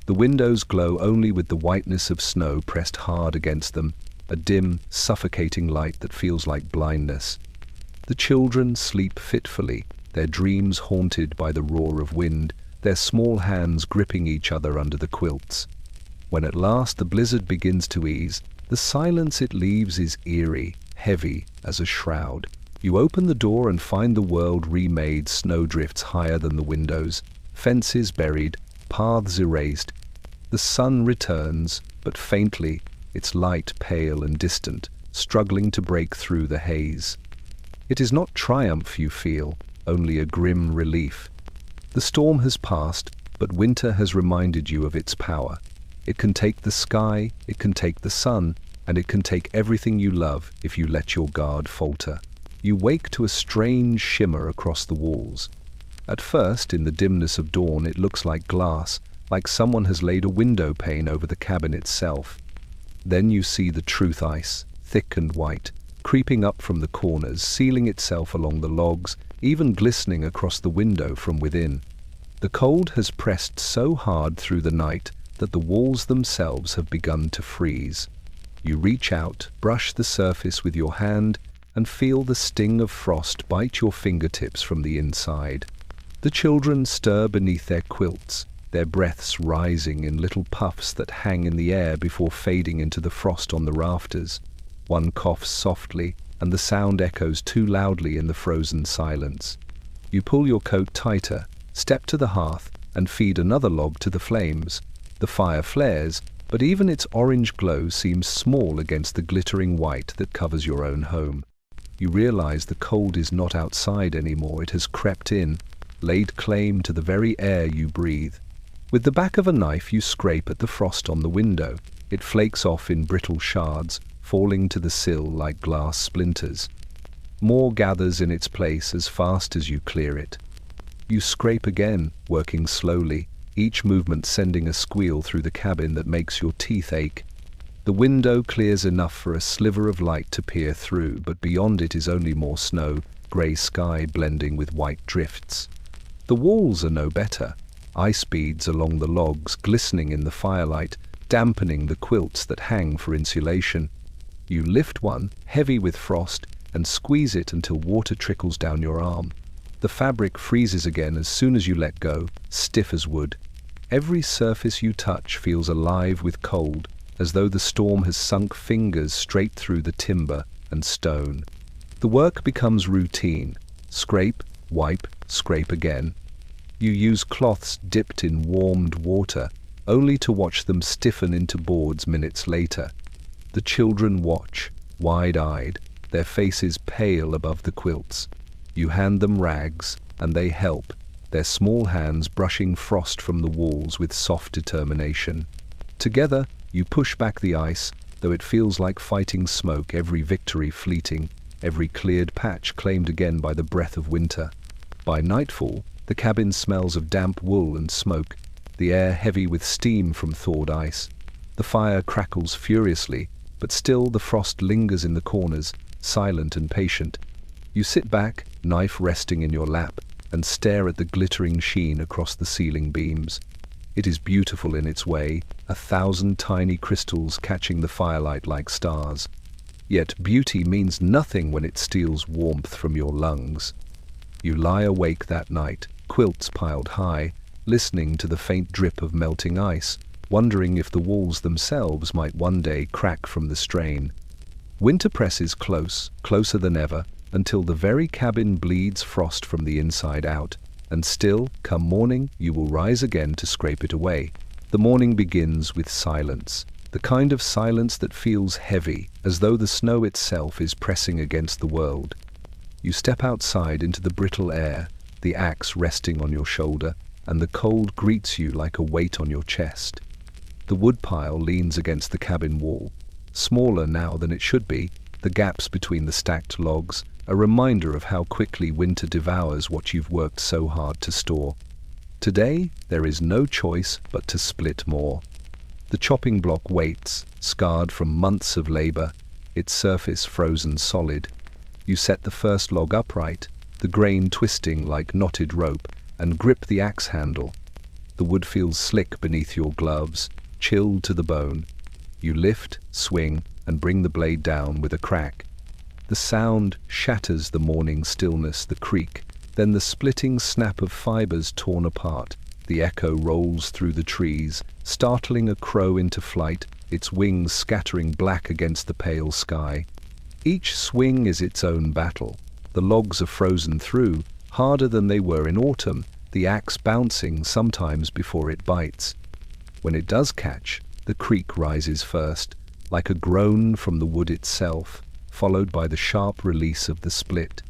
S1: The windows glow only with the whiteness of snow pressed hard against them, a dim, suffocating light that feels like blindness. The children sleep fitfully, their dreams haunted by the roar of wind, their small hands gripping each other under the quilts. When at last the blizzard begins to ease, the silence it leaves is eerie, heavy as a shroud. You open the door and find the world remade, snowdrifts higher than the windows, fences buried, paths erased. The sun returns, but faintly, its light pale and distant, struggling to break through the haze. It is not triumph you feel, only a grim relief. The storm has passed, but winter has reminded you of its power. It can take the sky, it can take the sun, and it can take everything you love if you let your guard falter. You wake to a strange shimmer across the walls. At first, in the dimness of dawn, it looks like glass, like someone has laid a window pane over the cabin itself. Then you see the truth ice, thick and white, creeping up from the corners, sealing itself along the logs, even glistening across the window from within. The cold has pressed so hard through the night that the walls themselves have begun to freeze. You reach out, brush the surface with your hand, and feel the sting of frost bite your fingertips from the inside. The children stir beneath their quilts, their breaths rising in little puffs that hang in the air before fading into the frost on the rafters. One coughs softly, and the sound echoes too loudly in the frozen silence. You pull your coat tighter, step to the hearth, and feed another log to the flames. The fire flares, but even its orange glow seems small against the glittering white that covers your own home. You realize the cold is not outside anymore, it has crept in, laid claim to the very air you breathe. With the back of a knife you scrape at the frost on the window. It flakes off in brittle shards, falling to the sill like glass splinters. More gathers in its place as fast as you clear it. You scrape again, working slowly, each movement sending a squeal through the cabin that makes your teeth ache. The window clears enough for a sliver of light to peer through, but beyond it is only more snow, grey sky blending with white drifts. The walls are no better, ice beads along the logs glistening in the firelight, dampening the quilts that hang for insulation. You lift one, heavy with frost, and squeeze it until water trickles down your arm. The fabric freezes again as soon as you let go, stiff as wood. Every surface you touch feels alive with cold, as though the storm has sunk fingers straight through the timber and stone. The work becomes routine. Scrape, wipe, scrape again. You use cloths dipped in warmed water, only to watch them stiffen into boards minutes later. The children watch, wide-eyed, their faces pale above the quilts. You hand them rags, and they help, their small hands brushing frost from the walls with soft determination. Together, you push back the ice, though it feels like fighting smoke, every victory fleeting, every cleared patch claimed again by the breath of winter. By nightfall, the cabin smells of damp wool and smoke, the air heavy with steam from thawed ice. The fire crackles furiously, but still the frost lingers in the corners, silent and patient. You sit back, knife resting in your lap, and stare at the glittering sheen across the ceiling beams. It is beautiful in its way, 1,000 tiny crystals catching the firelight like stars. Yet beauty means nothing when it steals warmth from your lungs. You lie awake that night, quilts piled high, listening to the faint drip of melting ice, wondering if the walls themselves might one day crack from the strain. Winter presses close, closer than ever, until the very cabin bleeds frost from the inside out. And still, come morning, you will rise again to scrape it away. The morning begins with silence, the kind of silence that feels heavy, as though the snow itself is pressing against the world. You step outside into the brittle air, the axe resting on your shoulder, and the cold greets you like a weight on your chest. The woodpile leans against the cabin wall, smaller now than it should be, the gaps between the stacked logs, a reminder of how quickly winter devours what you've worked so hard to store. Today, there is no choice but to split more. The chopping block waits, scarred from months of labor, its surface frozen solid. You set the first log upright, the grain twisting like knotted rope, and grip the axe handle. The wood feels slick beneath your gloves, chilled to the bone. You lift, swing, and bring the blade down with a crack. The sound shatters the morning stillness, the creak, then the splitting snap of fibers torn apart. The echo rolls through the trees, startling a crow into flight, its wings scattering black against the pale sky. Each swing is its own battle. The logs are frozen through, harder than they were in autumn, the axe bouncing sometimes before it bites. When it does catch, the creak rises first, like a groan from the wood itself, followed by the sharp release of the split.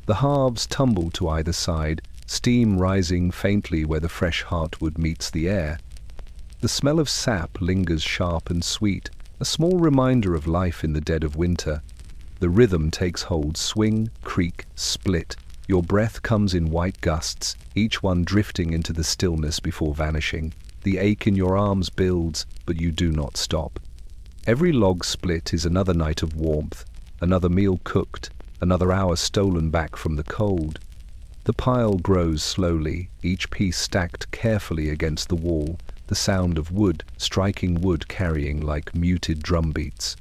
S1: The halves tumble to either side, steam rising faintly where the fresh heartwood meets the air. The smell of sap lingers sharp and sweet, a small reminder of life in the dead of winter. The rhythm takes hold, swing, creak, split. Your breath comes in white gusts, each one drifting into the stillness before vanishing. The ache in your arms builds, but you do not stop. Every log split is another night of warmth, another meal cooked, another hour stolen back from the cold. The pile grows slowly, each piece stacked carefully against the wall, the sound of wood striking wood carrying like muted drumbeats.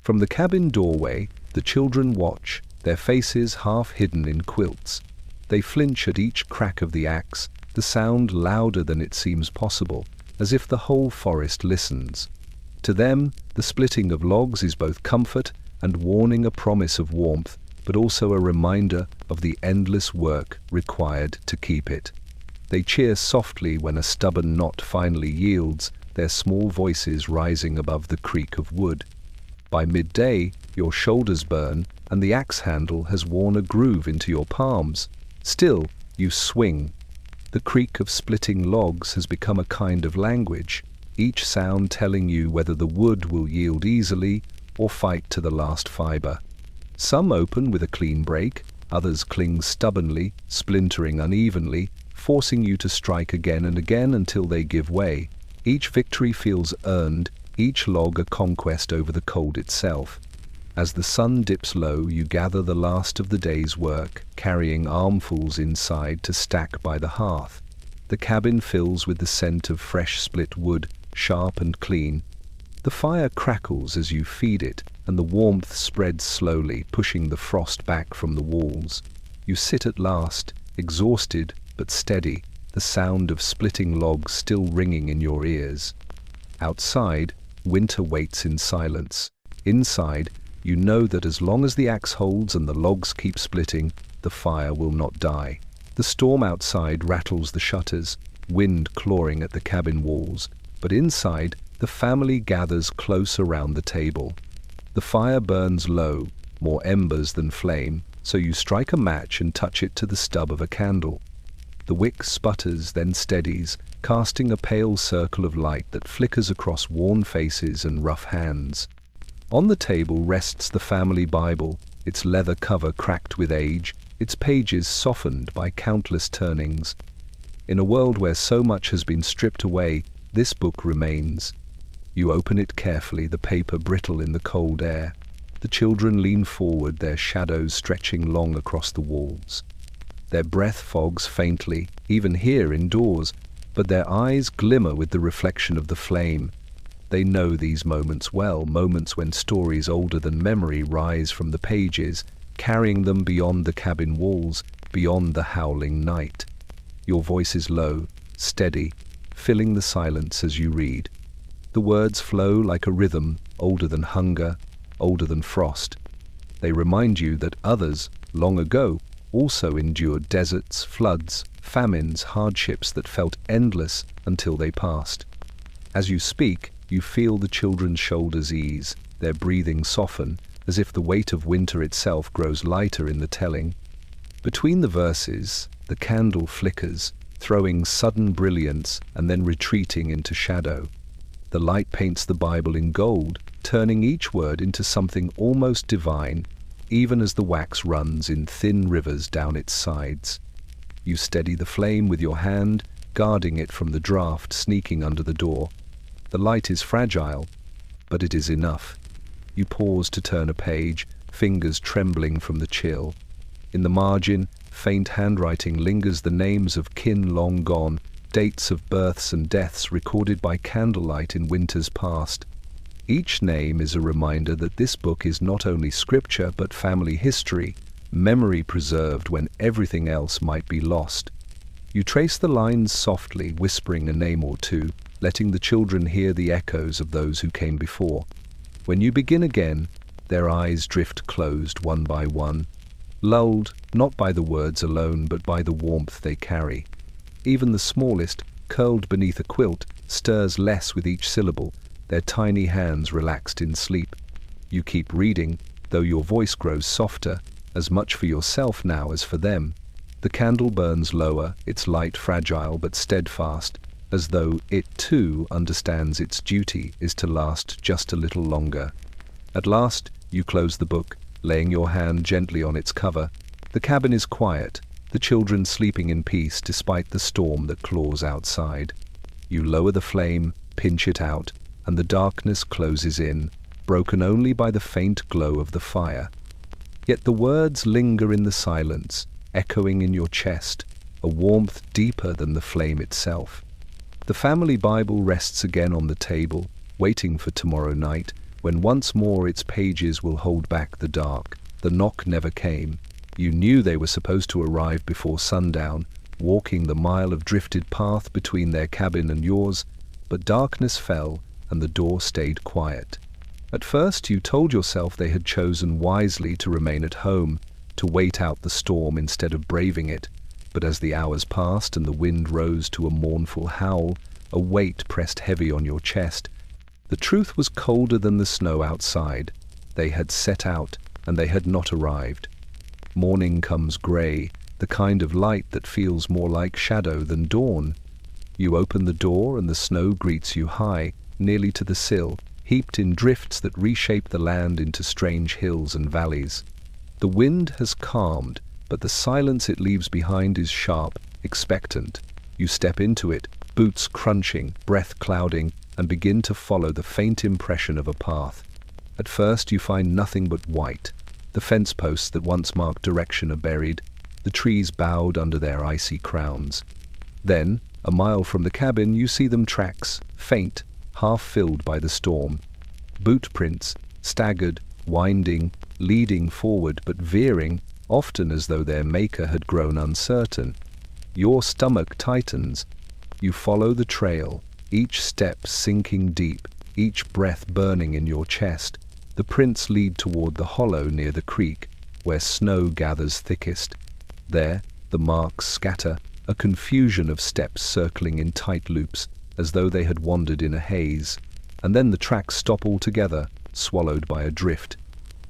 S1: From the cabin doorway, the children watch, their faces half hidden in quilts. They flinch at each crack of the axe, the sound louder than it seems possible, as if the whole forest listens. To them, the splitting of logs is both comfort and warning, a promise of warmth, but also a reminder of the endless work required to keep it. They cheer softly when a stubborn knot finally yields, their small voices rising above the creak of wood. By midday, your shoulders burn, and the axe handle has worn a groove into your palms. Still, you swing. The creak of splitting logs has become a kind of language, each sound telling you whether the wood will yield easily or fight to the last fiber. Some open with a clean break, others cling stubbornly, splintering unevenly, forcing you to strike again and again until they give way. Each victory feels earned, each log a conquest over the cold itself. As the sun dips low, you gather the last of the day's work, carrying armfuls inside to stack by the hearth. The cabin fills with the scent of fresh split wood, sharp and clean. The fire crackles as you feed it, and the warmth spreads slowly, pushing the frost back from the walls. You sit at last, exhausted but steady, the sound of splitting logs still ringing in your ears. Outside, winter waits in silence. Inside, you know that as long as the axe holds and the logs keep splitting, the fire will not die. The storm outside rattles the shutters, wind clawing at the cabin walls, but inside, the family gathers close around the table. The fire burns low, more embers than flame, so you strike a match and touch it to the stub of a candle. The wick sputters, then steadies, casting a pale circle of light that flickers across worn faces and rough hands. On the table rests the family Bible, its leather cover cracked with age, its pages softened by countless turnings. In a world where so much has been stripped away, this book remains. You open it carefully, the paper brittle in the cold air. The children lean forward, their shadows stretching long across the walls. Their breath fogs faintly, even here indoors, but their eyes glimmer with the reflection of the flame. They know these moments well, moments when stories older than memory rise from the pages, carrying them beyond the cabin walls, beyond the howling night. Your voice is low, steady, filling the silence as you read. The words flow like a rhythm, older than hunger, older than frost. They remind you that others, long ago, also endured deserts, floods, famines, hardships that felt endless until they passed. As you speak, you feel the children's shoulders ease, their breathing soften, as if the weight of winter itself grows lighter in the telling. Between the verses, the candle flickers, throwing sudden brilliance and then retreating into shadow. The light paints the Bible in gold, turning each word into something almost divine, even as the wax runs in thin rivers down its sides. You steady the flame with your hand, guarding it from the draught sneaking under the door. The light is fragile, but it is enough. You pause to turn a page, fingers trembling from the chill. In the margin, faint handwriting lingers, the names of kin long gone, dates of births and deaths recorded by candlelight in winters past. Each name is a reminder that this book is not only scripture but family history, memory preserved when everything else might be lost. You trace the lines softly, whispering a name or two, letting the children hear the echoes of those who came before. When you begin again, their eyes drift closed one by one, lulled not by the words alone but by the warmth they carry. Even the smallest, curled beneath a quilt, stirs less with each syllable, their tiny hands relaxed in sleep. You keep reading, though your voice grows softer, as much for yourself now as for them. The candle burns lower, its light fragile but steadfast, as though it too understands its duty is to last just a little longer. At last, you close the book, laying your hand gently on its cover. The cabin is quiet, the children sleeping in peace despite the storm that claws outside. You lower the flame, pinch it out, and the darkness closes in, broken only by the faint glow of the fire. Yet the words linger in the silence, echoing in your chest, a warmth deeper than the flame itself. The family Bible rests again on the table, waiting for tomorrow night, when once more its pages will hold back the dark. The knock never came. You knew they were supposed to arrive before sundown, walking the mile of drifted path between their cabin and yours, but darkness fell and the door stayed quiet. At first you told yourself they had chosen wisely to remain at home, to wait out the storm instead of braving it, but as the hours passed and the wind rose to a mournful howl, a weight pressed heavy on your chest. The truth was colder than the snow outside. They had set out, and they had not arrived. Morning comes grey, the kind of light that feels more like shadow than dawn. You open the door and the snow greets you high, nearly to the sill, heaped in drifts that reshape the land into strange hills and valleys. The wind has calmed, but the silence it leaves behind is sharp, expectant. You step into it, boots crunching, breath clouding, and begin to follow the faint impression of a path. At first you find nothing but white. The fence posts that once marked direction are buried, the trees bowed under their icy crowns. Then, a mile from the cabin, you see them tracks, faint, half filled by the storm. Boot prints, staggered, winding, leading forward but veering, often as though their maker had grown uncertain. Your stomach tightens. You follow the trail, each step sinking deep, each breath burning in your chest. The prints lead toward the hollow near the creek, where snow gathers thickest. There, the marks scatter, a confusion of steps circling in tight loops, as though they had wandered in a haze. And then the tracks stop altogether, swallowed by a drift.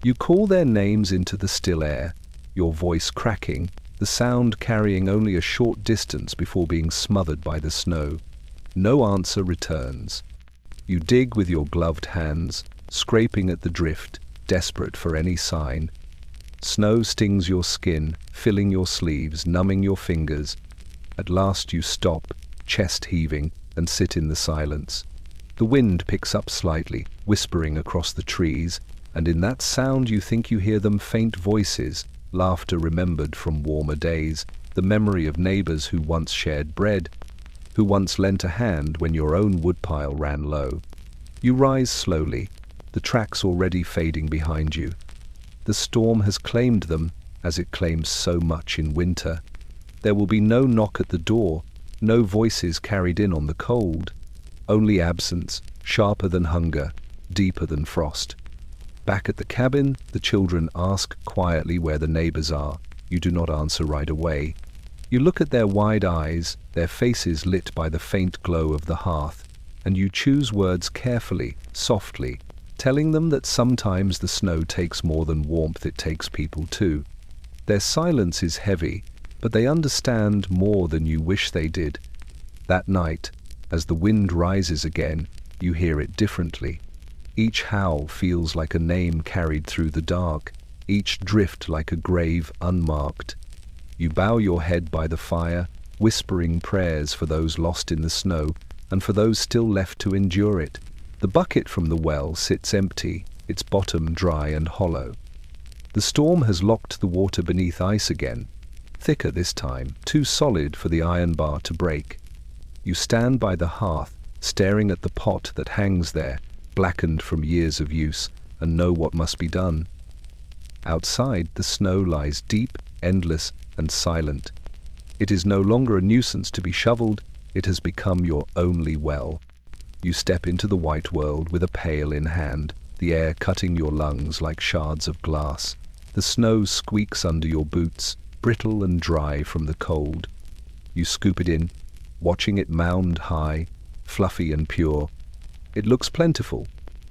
S1: You call their names into the still air, your voice cracking, the sound carrying only a short distance before being smothered by the snow. No answer returns. You dig with your gloved hands, scraping at the drift, desperate for any sign. Snow stings your skin, filling your sleeves, numbing your fingers. At last you stop, chest heaving, and sit in the silence. The wind picks up slightly, whispering across the trees, and in that sound you think you hear them faint voices, laughter remembered from warmer days, the memory of neighbors who once shared bread, who once lent a hand when your own woodpile ran low. You rise slowly, the tracks already fading behind you. The storm has claimed them, as it claims so much in winter. There will be no knock at the door, no voices carried in on the cold, only absence, sharper than hunger, deeper than frost. Back at the cabin, the children ask quietly where the neighbors are. You do not answer right away. You look at their wide eyes, their faces lit by the faint glow of the hearth, and you choose words carefully, softly, telling them that sometimes the snow takes more than warmth, it takes people too. Their silence is heavy, but they understand more than you wish they did. That night, as the wind rises again, you hear it differently. Each howl feels like a name carried through the dark, each drift like a grave unmarked. You bow your head by the fire, whispering prayers for those lost in the snow and for those still left to endure it. The bucket from the well sits empty, its bottom dry and hollow. The storm has locked the water beneath ice again, thicker this time, too solid for the iron bar to break. You stand by the hearth, staring at the pot that hangs there, blackened from years of use, and know what must be done. Outside, the snow lies deep, endless, and silent. It is no longer a nuisance to be shoveled, it has become your only well. You step into the white world with a pail in hand, the air cutting your lungs like shards of glass. The snow squeaks under your boots, brittle and dry from the cold. You scoop it in, watching it mound high, fluffy and pure. It looks plentiful,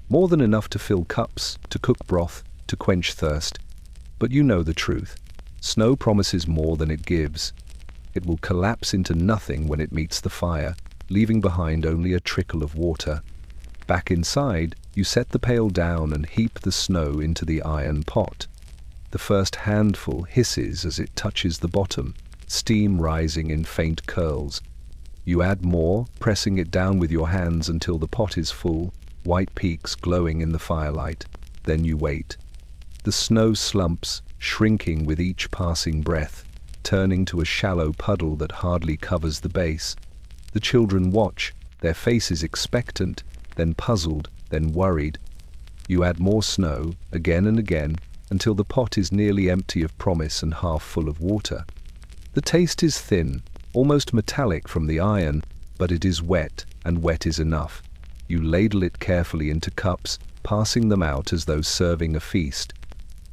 S1: more than enough to fill cups, to cook broth, to quench thirst. But you know the truth. Snow promises more than it gives. It will collapse into nothing when it meets the fire, leaving behind only a trickle of water. Back inside, you set the pail down and heap the snow into the iron pot. The first handful hisses as it touches the bottom, steam rising in faint curls. You add more, pressing it down with your hands until the pot is full, white peaks glowing in the firelight. Then you wait. The snow slumps, shrinking with each passing breath, turning to a shallow puddle that hardly covers the base. The children watch, their faces expectant, then puzzled, then worried. You add more snow, again and again, until the pot is nearly empty of promise and half full of water. The taste is thin, almost metallic from the iron, but it is wet, and wet is enough. You ladle it carefully into cups, passing them out as though serving a feast.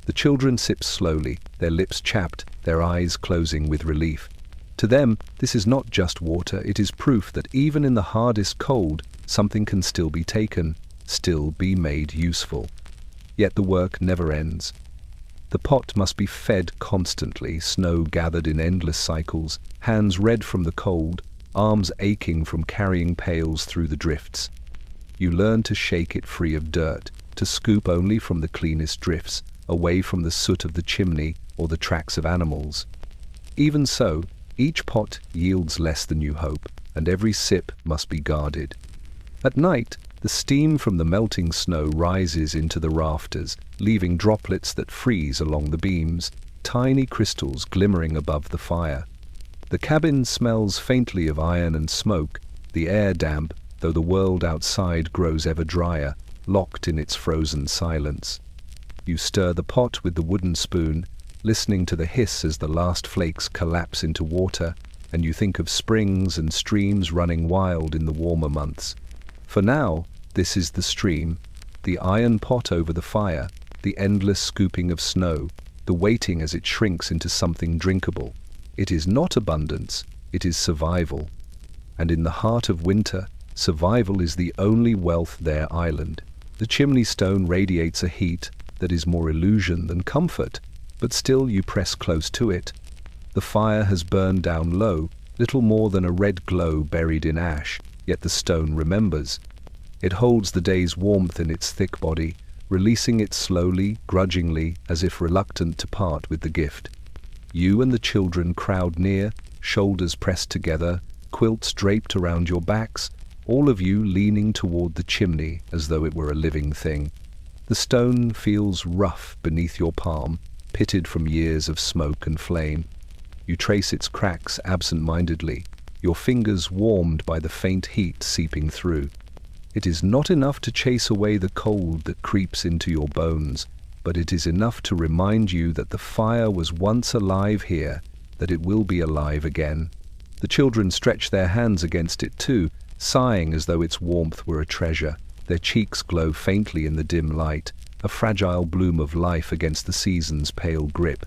S1: The children sip slowly, their lips chapped, their eyes closing with relief. To them, this is not just water, it is proof that even in the hardest cold, something can still be taken, still be made useful. Yet the work never ends. The pot must be fed constantly, snow gathered in endless cycles, hands red from the cold, arms aching from carrying pails through the drifts. You learn to shake it free of dirt, to scoop only from the cleanest drifts, away from the soot of the chimney or the tracks of animals. Even so, each pot yields less than you hope, and every sip must be guarded. At night, the steam from the melting snow rises into the rafters, leaving droplets that freeze along the beams, tiny crystals glimmering above the fire. The cabin smells faintly of iron and smoke, the air damp, though the world outside grows ever drier, locked in its frozen silence. You stir the pot with the wooden spoon, listening to the hiss as the last flakes collapse into water, and you think of springs and streams running wild in the warmer months. For now, this is the stream, the iron pot over the fire, the endless scooping of snow, the waiting as it shrinks into something drinkable. It is not abundance, it is survival. And in the heart of winter, survival is the only wealth their island. The chimney stone radiates a heat that is more illusion than comfort, but still you press close to it. The fire has burned down low, little more than a red glow buried in ash, yet the stone remembers. It holds the day's warmth in its thick body, releasing it slowly, grudgingly, as if reluctant to part with the gift. You and the children crowd near, shoulders pressed together, quilts draped around your backs, all of you leaning toward the chimney as though it were a living thing. The stone feels rough beneath your palm, pitted from years of smoke and flame. You trace its cracks absent-mindedly, your fingers warmed by the faint heat seeping through. It is not enough to chase away the cold that creeps into your bones, but it is enough to remind you that the fire was once alive here, that it will be alive again. The children stretch their hands against it too, sighing as though its warmth were a treasure. Their cheeks glow faintly in the dim light, a fragile bloom of life against the season's pale grip.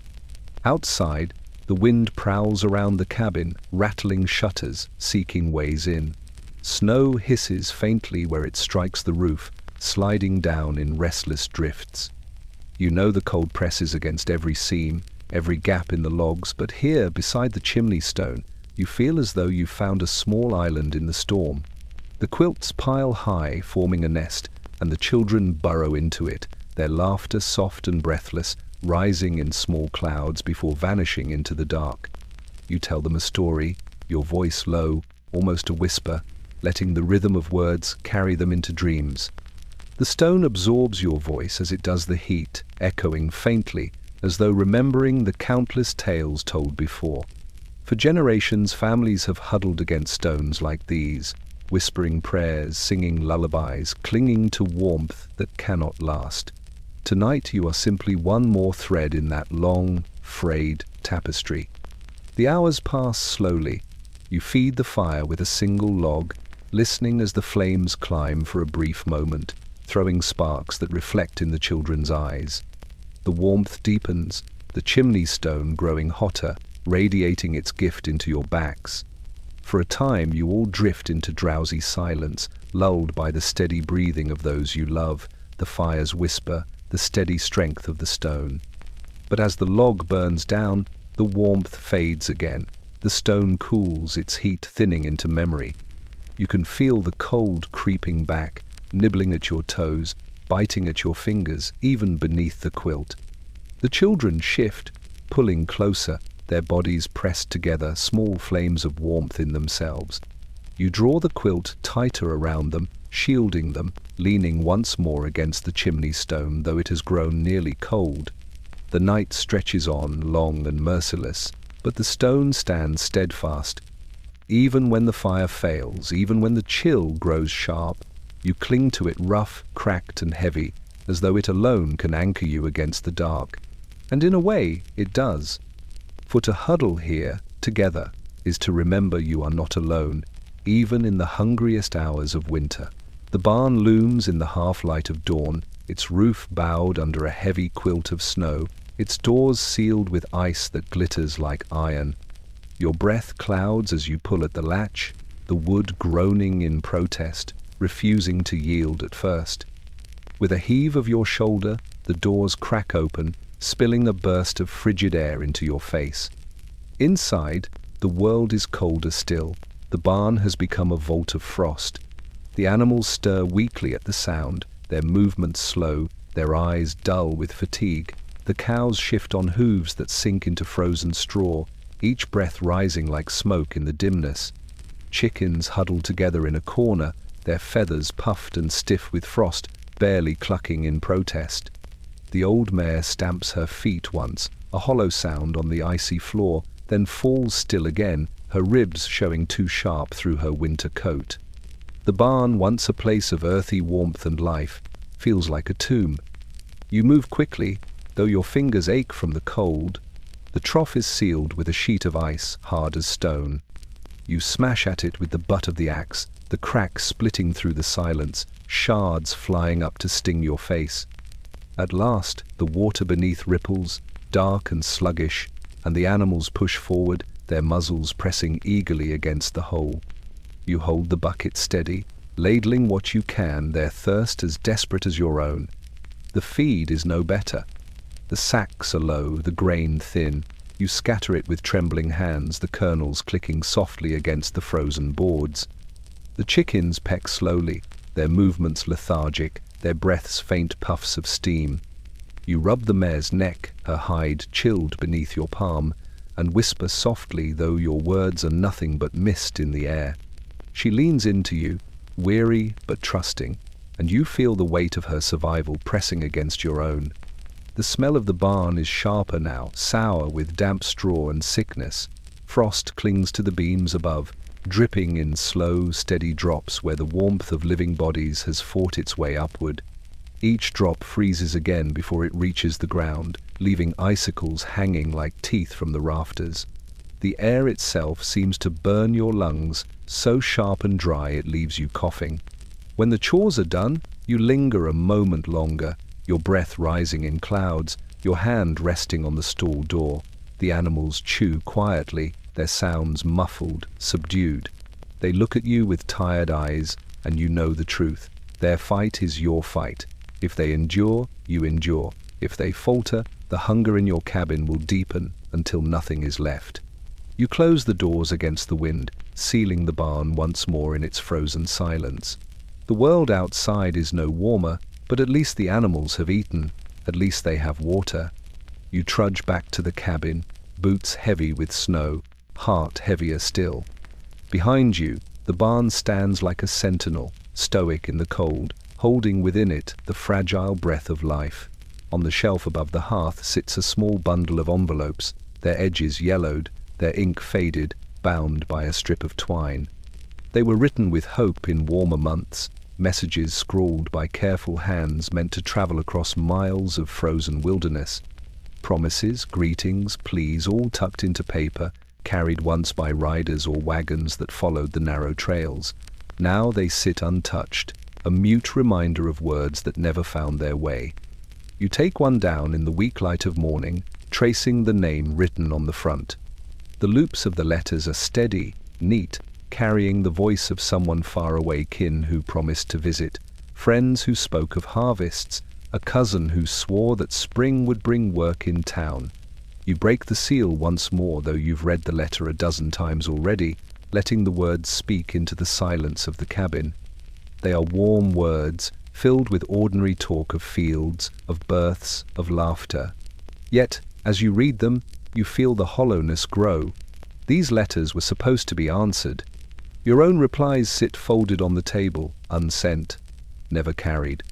S1: Outside, the wind prowls around the cabin, rattling shutters, seeking ways in. Snow hisses faintly where it strikes the roof, sliding down in restless drifts. You know the cold presses against every seam, every gap in the logs, but here, beside the chimney stone, you feel as though you found a small island in the storm. The quilts pile high, forming a nest, and the children burrow into it, their laughter soft and breathless, rising in small clouds before vanishing into the dark. You tell them a story, your voice low, almost a whisper, letting the rhythm of words carry them into dreams. The stone absorbs your voice as it does the heat, echoing faintly, as though remembering the countless tales told before. For generations, families have huddled against stones like these, whispering prayers, singing lullabies, clinging to warmth that cannot last. Tonight you are simply one more thread in that long, frayed tapestry. The hours pass slowly. You feed the fire with a single log, listening as the flames climb for a brief moment, throwing sparks that reflect in the children's eyes. The warmth deepens, the chimney stone growing hotter, radiating its gift into your backs. For a time you all drift into drowsy silence, lulled by the steady breathing of those you love, the fire's whisper, the steady strength of the stone. But as the log burns down, the warmth fades again. The stone cools, its heat thinning into memory. You can feel the cold creeping back, nibbling at your toes, biting at your fingers, even beneath the quilt. The children shift, pulling closer, their bodies pressed together, small flames of warmth in themselves. You draw the quilt tighter around them, shielding them, leaning once more against the chimney stone, though it has grown nearly cold. The night stretches on, long and merciless, but the stone stands steadfast. Even when the fire fails, even when the chill grows sharp, you cling to it rough, cracked and heavy, as though it alone can anchor you against the dark. And in a way, it does. For to huddle here, together, is to remember you are not alone, even in the hungriest hours of winter. The barn looms in the half-light of dawn, its roof bowed under a heavy quilt of snow, its doors sealed with ice that glitters like iron. Your breath clouds as you pull at the latch, the wood groaning in protest, refusing to yield at first. With a heave of your shoulder, the doors crack open, spilling a burst of frigid air into your face. Inside, the world is colder still. The barn has become a vault of frost. The animals stir weakly at the sound, their movements slow, their eyes dull with fatigue. The cows shift on hooves that sink into frozen straw, each breath rising like smoke in the dimness. Chickens huddle together in a corner, their feathers puffed and stiff with frost, barely clucking in protest. The old mare stamps her feet once, a hollow sound on the icy floor, then falls still again, her ribs showing too sharp through her winter coat. The barn, once a place of earthy warmth and life, feels like a tomb. You move quickly, though your fingers ache from the cold. The trough is sealed with a sheet of ice, hard as stone. You smash at it with the butt of the axe, the crack splitting through the silence, shards flying up to sting your face. At last, the water beneath ripples, dark and sluggish, and the animals push forward, their muzzles pressing eagerly against the hole. You hold the bucket steady, ladling what you can, their thirst as desperate as your own. The feed is no better. The sacks are low, the grain thin. You scatter it with trembling hands, the kernels clicking softly against the frozen boards. The chickens peck slowly, their movements lethargic, their breaths faint puffs of steam. You rub the mare's neck, her hide chilled beneath your palm, and whisper softly, though your words are nothing but mist in the air. She leans into you, weary but trusting, and you feel the weight of her survival pressing against your own. The smell of the barn is sharper now, sour with damp straw and sickness. Frost clings to the beams above, dripping in slow, steady drops where the warmth of living bodies has fought its way upward. Each drop freezes again before it reaches the ground, leaving icicles hanging like teeth from the rafters. The air itself seems to burn your lungs, so sharp and dry it leaves you coughing. When the chores are done, you linger a moment longer, your breath rising in clouds, your hand resting on the stall door. The animals chew quietly, their sounds muffled, subdued. They look at you with tired eyes, and you know the truth. Their fight is your fight. If they endure, you endure. If they falter, the hunger in your cabin will deepen until nothing is left. You close the doors against the wind, sealing the barn once more in its frozen silence. The world outside is no warmer, but at least the animals have eaten, at least they have water. You trudge back to the cabin, boots heavy with snow, heart heavier still. Behind you, the barn stands like a sentinel, stoic in the cold, holding within it the fragile breath of life. On the shelf above the hearth sits a small bundle of envelopes, their edges yellowed, their ink faded, bound by a strip of twine. They were written with hope in warmer months, messages scrawled by careful hands meant to travel across miles of frozen wilderness. Promises, greetings, pleas, all tucked into paper, carried once by riders or wagons that followed the narrow trails. Now they sit untouched, a mute reminder of words that never found their way. You take one down in the weak light of morning, tracing the name written on the front. The loops of the letters are steady, neat, carrying the voice of someone far away, kin who promised to visit, friends who spoke of harvests, a cousin who swore that spring would bring work in town. You break the seal once more, though you've read the letter a dozen times already, letting the words speak into the silence of the cabin. They are warm words, filled with ordinary talk of fields, of births, of laughter. Yet, as you read them, you feel the hollowness grow. These letters were supposed to be answered. Your own replies sit folded on the table, unsent, never carried.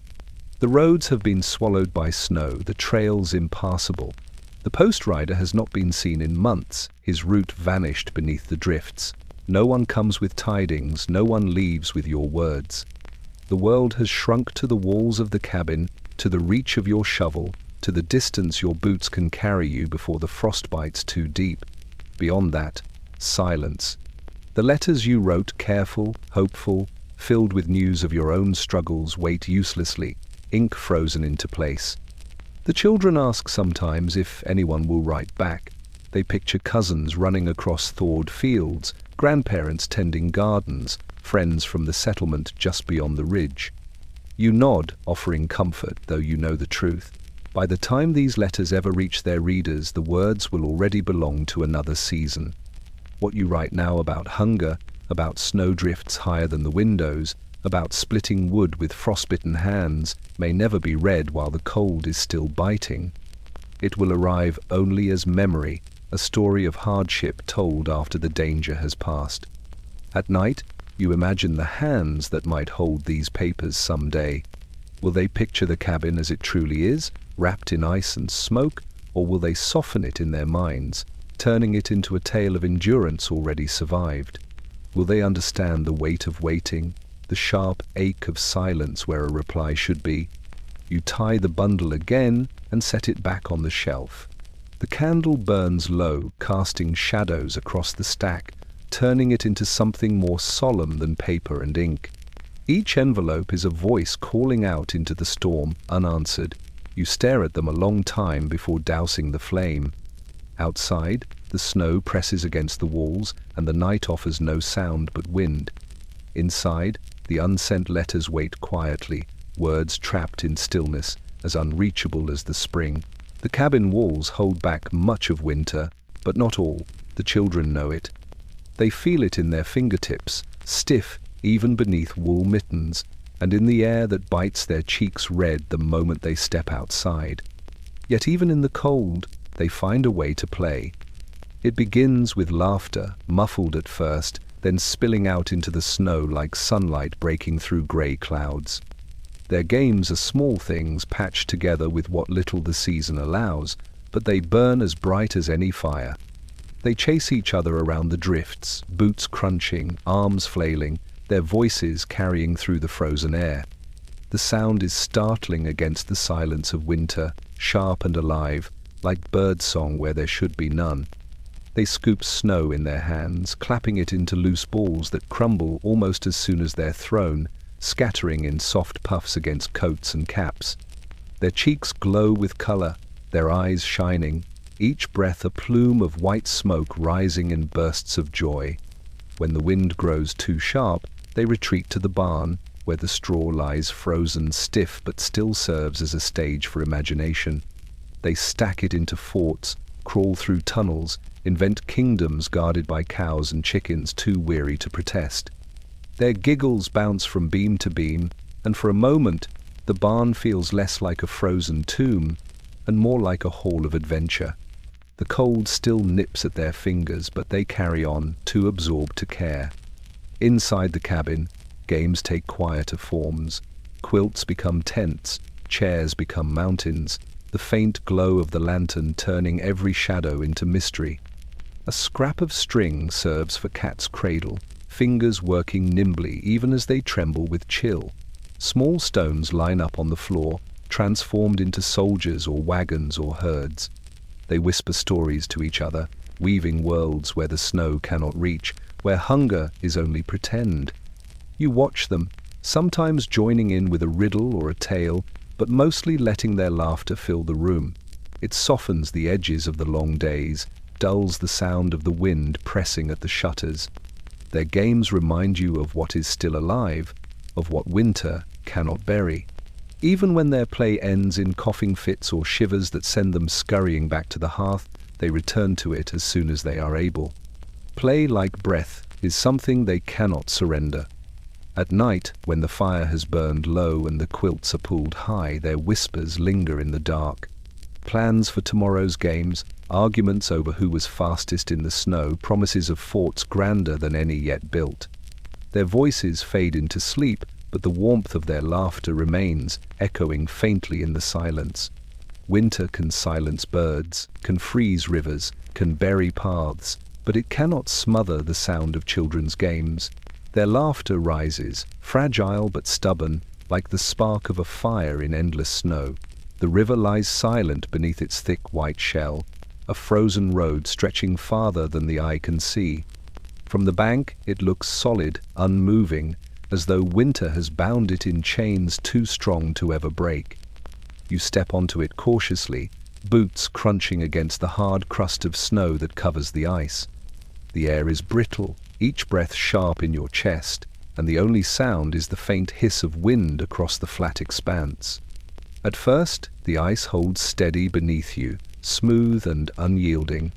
S1: The roads have been swallowed by snow, the trails impassable. The post rider has not been seen in months, his route vanished beneath the drifts. No one comes with tidings, no one leaves with your words. The world has shrunk to the walls of the cabin, to the reach of your shovel, to the distance your boots can carry you before the frostbite's too deep. Beyond that, silence. The letters you wrote, careful, hopeful, filled with news of your own struggles, wait uselessly, ink frozen into place. The children ask sometimes if anyone will write back. They picture cousins running across thawed fields, grandparents tending gardens, friends from the settlement just beyond the ridge. You nod, offering comfort, though you know the truth. By the time these letters ever reach their readers, the words will already belong to another season. What you write now about hunger, about snowdrifts higher than the windows, about splitting wood with frostbitten hands, may never be read while the cold is still biting. It will arrive only as memory, a story of hardship told after the danger has passed. At night, you imagine the hands that might hold these papers someday. Will they picture the cabin as it truly is, wrapped in ice and smoke, or will they soften it in their minds, turning it into a tale of endurance already survived? Will they understand the weight of waiting, the sharp ache of silence where a reply should be? You tie the bundle again and set it back on the shelf. The candle burns low, casting shadows across the stack, turning it into something more solemn than paper and ink. Each envelope is a voice calling out into the storm, unanswered. You stare at them a long time before dousing the flame. Outside, the snow presses against the walls, and the night offers no sound but wind. Inside, the unsent letters wait quietly, words trapped in stillness, as unreachable as the spring. The cabin walls hold back much of winter, but not all. The children know it. They feel it in their fingertips, stiff even beneath wool mittens, and in the air that bites their cheeks red the moment they step outside. Yet even in the cold, they find a way to play. It begins with laughter, muffled at first, then spilling out into the snow like sunlight breaking through grey clouds. Their games are small things patched together with what little the season allows, but they burn as bright as any fire. They chase each other around the drifts, boots crunching, arms flailing, their voices carrying through the frozen air. The sound is startling against the silence of winter, sharp and alive, like birdsong where there should be none. They scoop snow in their hands, clapping it into loose balls that crumble almost as soon as they're thrown, scattering in soft puffs against coats and caps. Their cheeks glow with color, their eyes shining, each breath a plume of white smoke rising in bursts of joy. When the wind grows too sharp, they retreat to the barn, where the straw lies frozen stiff but still serves as a stage for imagination. They stack it into forts, crawl through tunnels, invent kingdoms guarded by cows and chickens too weary to protest. Their giggles bounce from beam to beam, and for a moment, the barn feels less like a frozen tomb and more like a hall of adventure. The cold still nips at their fingers, but they carry on, too absorbed to care. Inside the cabin, games take quieter forms. Quilts become tents, chairs become mountains, the faint glow of the lantern turning every shadow into mystery. A scrap of string serves for cat's cradle, fingers working nimbly even as they tremble with chill. Small stones line up on the floor, transformed into soldiers or wagons or herds. They whisper stories to each other, weaving worlds where the snow cannot reach, where hunger is only pretend. You watch them, sometimes joining in with a riddle or a tale, but mostly letting their laughter fill the room. It softens the edges of the long days, dulls the sound of the wind pressing at the shutters. Their games remind you of what is still alive, of what winter cannot bury. Even when their play ends in coughing fits or shivers that send them scurrying back to the hearth, they return to it as soon as they are able. Play, like breath, is something they cannot surrender. At night, when the fire has burned low and the quilts are pulled high, their whispers linger in the dark. Plans for tomorrow's games, arguments over who was fastest in the snow, promises of forts grander than any yet built. Their voices fade into sleep, but the warmth of their laughter remains, echoing faintly in the silence. Winter can silence birds, can freeze rivers, can bury paths, but it cannot smother the sound of children's games. Their laughter rises, fragile but stubborn, like the spark of a fire in endless snow. The river lies silent beneath its thick white shell, a frozen road stretching farther than the eye can see. From the bank it looks solid, unmoving, as though winter has bound it in chains too strong to ever break. You step onto it cautiously, boots crunching against the hard crust of snow that covers the ice. The air is brittle, each breath sharp in your chest, and the only sound is the faint hiss of wind across the flat expanse. At first, the ice holds steady beneath you, smooth and unyielding.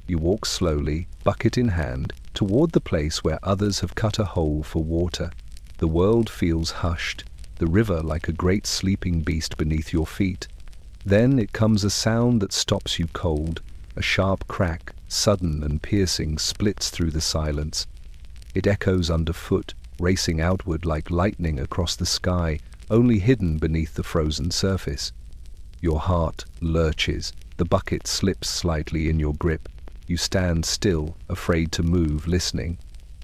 S1: You walk slowly, bucket in hand, toward the place where others have cut a hole for water. The world feels hushed, the river like a great sleeping beast beneath your feet. Then it comes a sound that stops you cold. A sharp crack, sudden and piercing, splits through the silence. It echoes underfoot, racing outward like lightning across the sky, only hidden beneath the frozen surface. Your heart lurches, the bucket slips slightly in your grip. You stand still, afraid to move, listening.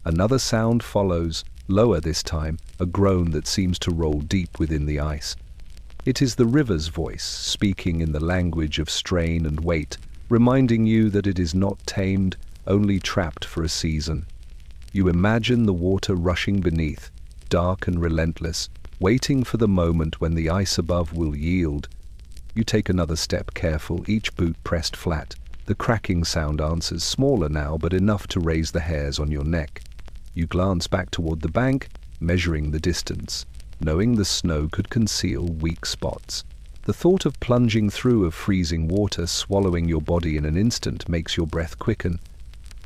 S1: Another sound follows, lower this time, a groan that seems to roll deep within the ice. It is the river's voice, speaking in the language of strain and weight, reminding you that it is not tamed, only trapped for a season. You imagine the water rushing beneath, dark and relentless, waiting for the moment when the ice above will yield. You take another step, careful, each boot pressed flat. The cracking sound answers, smaller now, but enough to raise the hairs on your neck. You glance back toward the bank, measuring the distance, knowing the snow could conceal weak spots. The thought of plunging through of freezing water, swallowing your body in an instant, makes your breath quicken.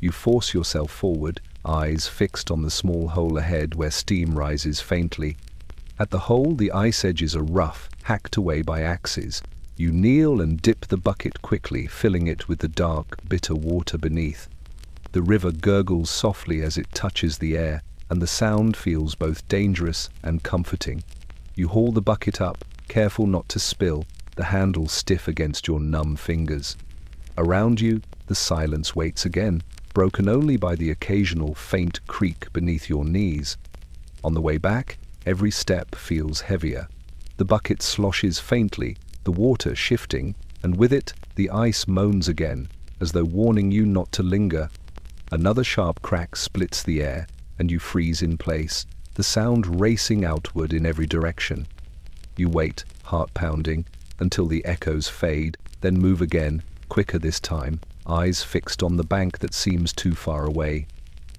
S1: You force yourself forward, eyes fixed on the small hole ahead where steam rises faintly. At the hole, the ice edges are rough, hacked away by axes. You kneel and dip the bucket quickly, filling it with the dark, bitter water beneath. The river gurgles softly as it touches the air, and the sound feels both dangerous and comforting. You haul the bucket up, careful not to spill, the handle stiff against your numb fingers. Around you, the silence waits again, broken only by the occasional faint creak beneath your knees. On the way back, every step feels heavier. The bucket sloshes faintly, the water shifting, and with it, the ice moans again, as though warning you not to linger. Another sharp crack splits the air, and you freeze in place, the sound racing outward in every direction. You wait, heart pounding, until the echoes fade, then move again, quicker this time, eyes fixed on the bank that seems too far away.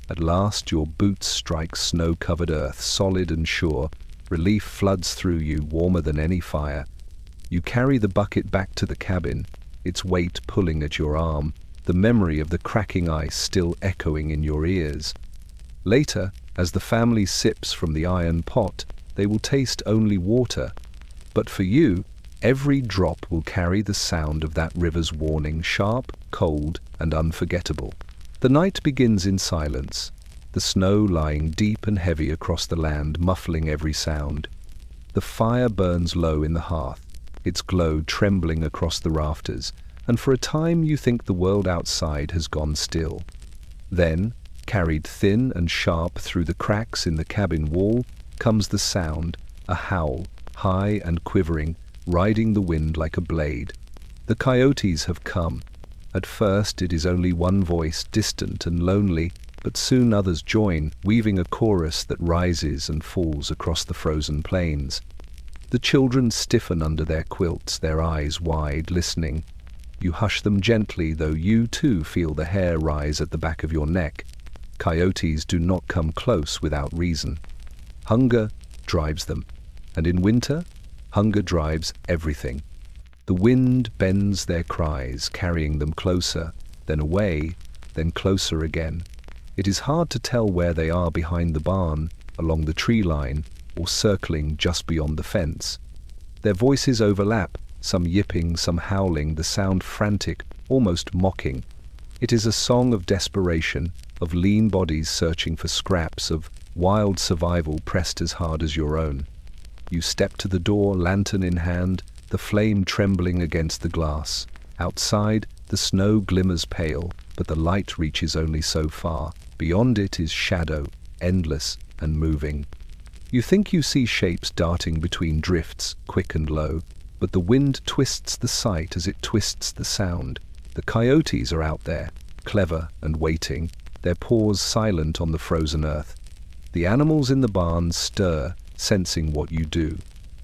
S1: At last your boots strike snow-covered earth, solid and sure. Relief floods through you, warmer than any fire. You carry the bucket back to the cabin, its weight pulling at your arm, the memory of the cracking ice still echoing in your ears. Later, as the family sips from the iron pot, they will taste only water. But for you, every drop will carry the sound of that river's warning, sharp, cold, and unforgettable. The night begins in silence, the snow lying deep and heavy across the land, muffling every sound. The fire burns low in the hearth, its glow trembling across the rafters, and for a time you think the world outside has gone still. Then, Carried thin and sharp through the cracks in the cabin wall comes the sound, a howl, high and quivering, riding the wind like a blade. The coyotes have come. At first it is only one voice, distant and lonely, but soon others join, weaving a chorus that rises and falls across the frozen plains. The children stiffen under their quilts, their eyes wide, listening. You hush them gently, though you too feel the hair rise at the back of your neck. Coyotes do not come close without reason. Hunger drives them, and in winter, hunger drives everything. The wind bends their cries, carrying them closer, then away, then closer again. It is hard to tell where they are behind the barn, along the tree line, or circling just beyond the fence. Their voices overlap, some yipping, some howling, the sound frantic, almost mocking. It is a song of desperation, of lean bodies searching for scraps, of wild survival pressed as hard as your own. You step to the door, lantern in hand, the flame trembling against the glass. Outside, the snow glimmers pale, but the light reaches only so far. Beyond it is shadow, endless and moving. You think you see shapes darting between drifts, quick and low, but the wind twists the sight as it twists the sound. The coyotes are out there, clever and waiting, their paws silent on the frozen earth. The animals in the barn stir, sensing what you do.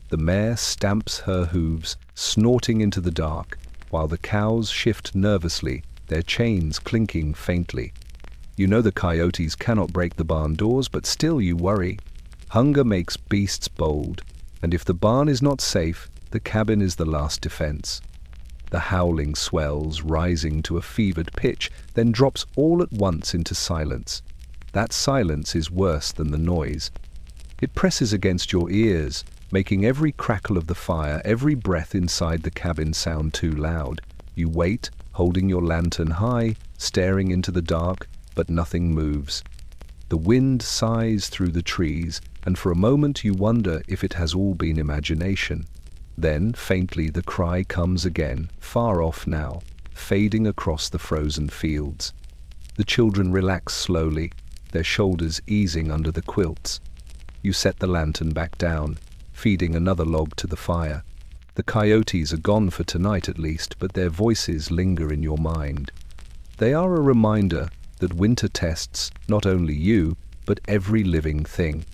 S1: The mare stamps her hooves, snorting into the dark, while the cows shift nervously, their chains clinking faintly. You know the coyotes cannot break the barn doors, but still you worry. Hunger makes beasts bold, and if the barn is not safe, the cabin is the last defense. The howling swells, rising to a fevered pitch, then drops all at once into silence. That silence is worse than the noise. It presses against your ears, making every crackle of the fire, every breath inside the cabin sound too loud. You wait, holding your lantern high, staring into the dark, but nothing moves. The wind sighs through the trees, and for a moment you wonder if it has all been imagination. Then, faintly, the cry comes again, far off now, fading across the frozen fields. The children relax slowly, their shoulders easing under the quilts. You set the lantern back down, feeding another log to the fire. The coyotes are gone for tonight at least, but their voices linger in your mind. They are a reminder that winter tests not only you, but every living thing.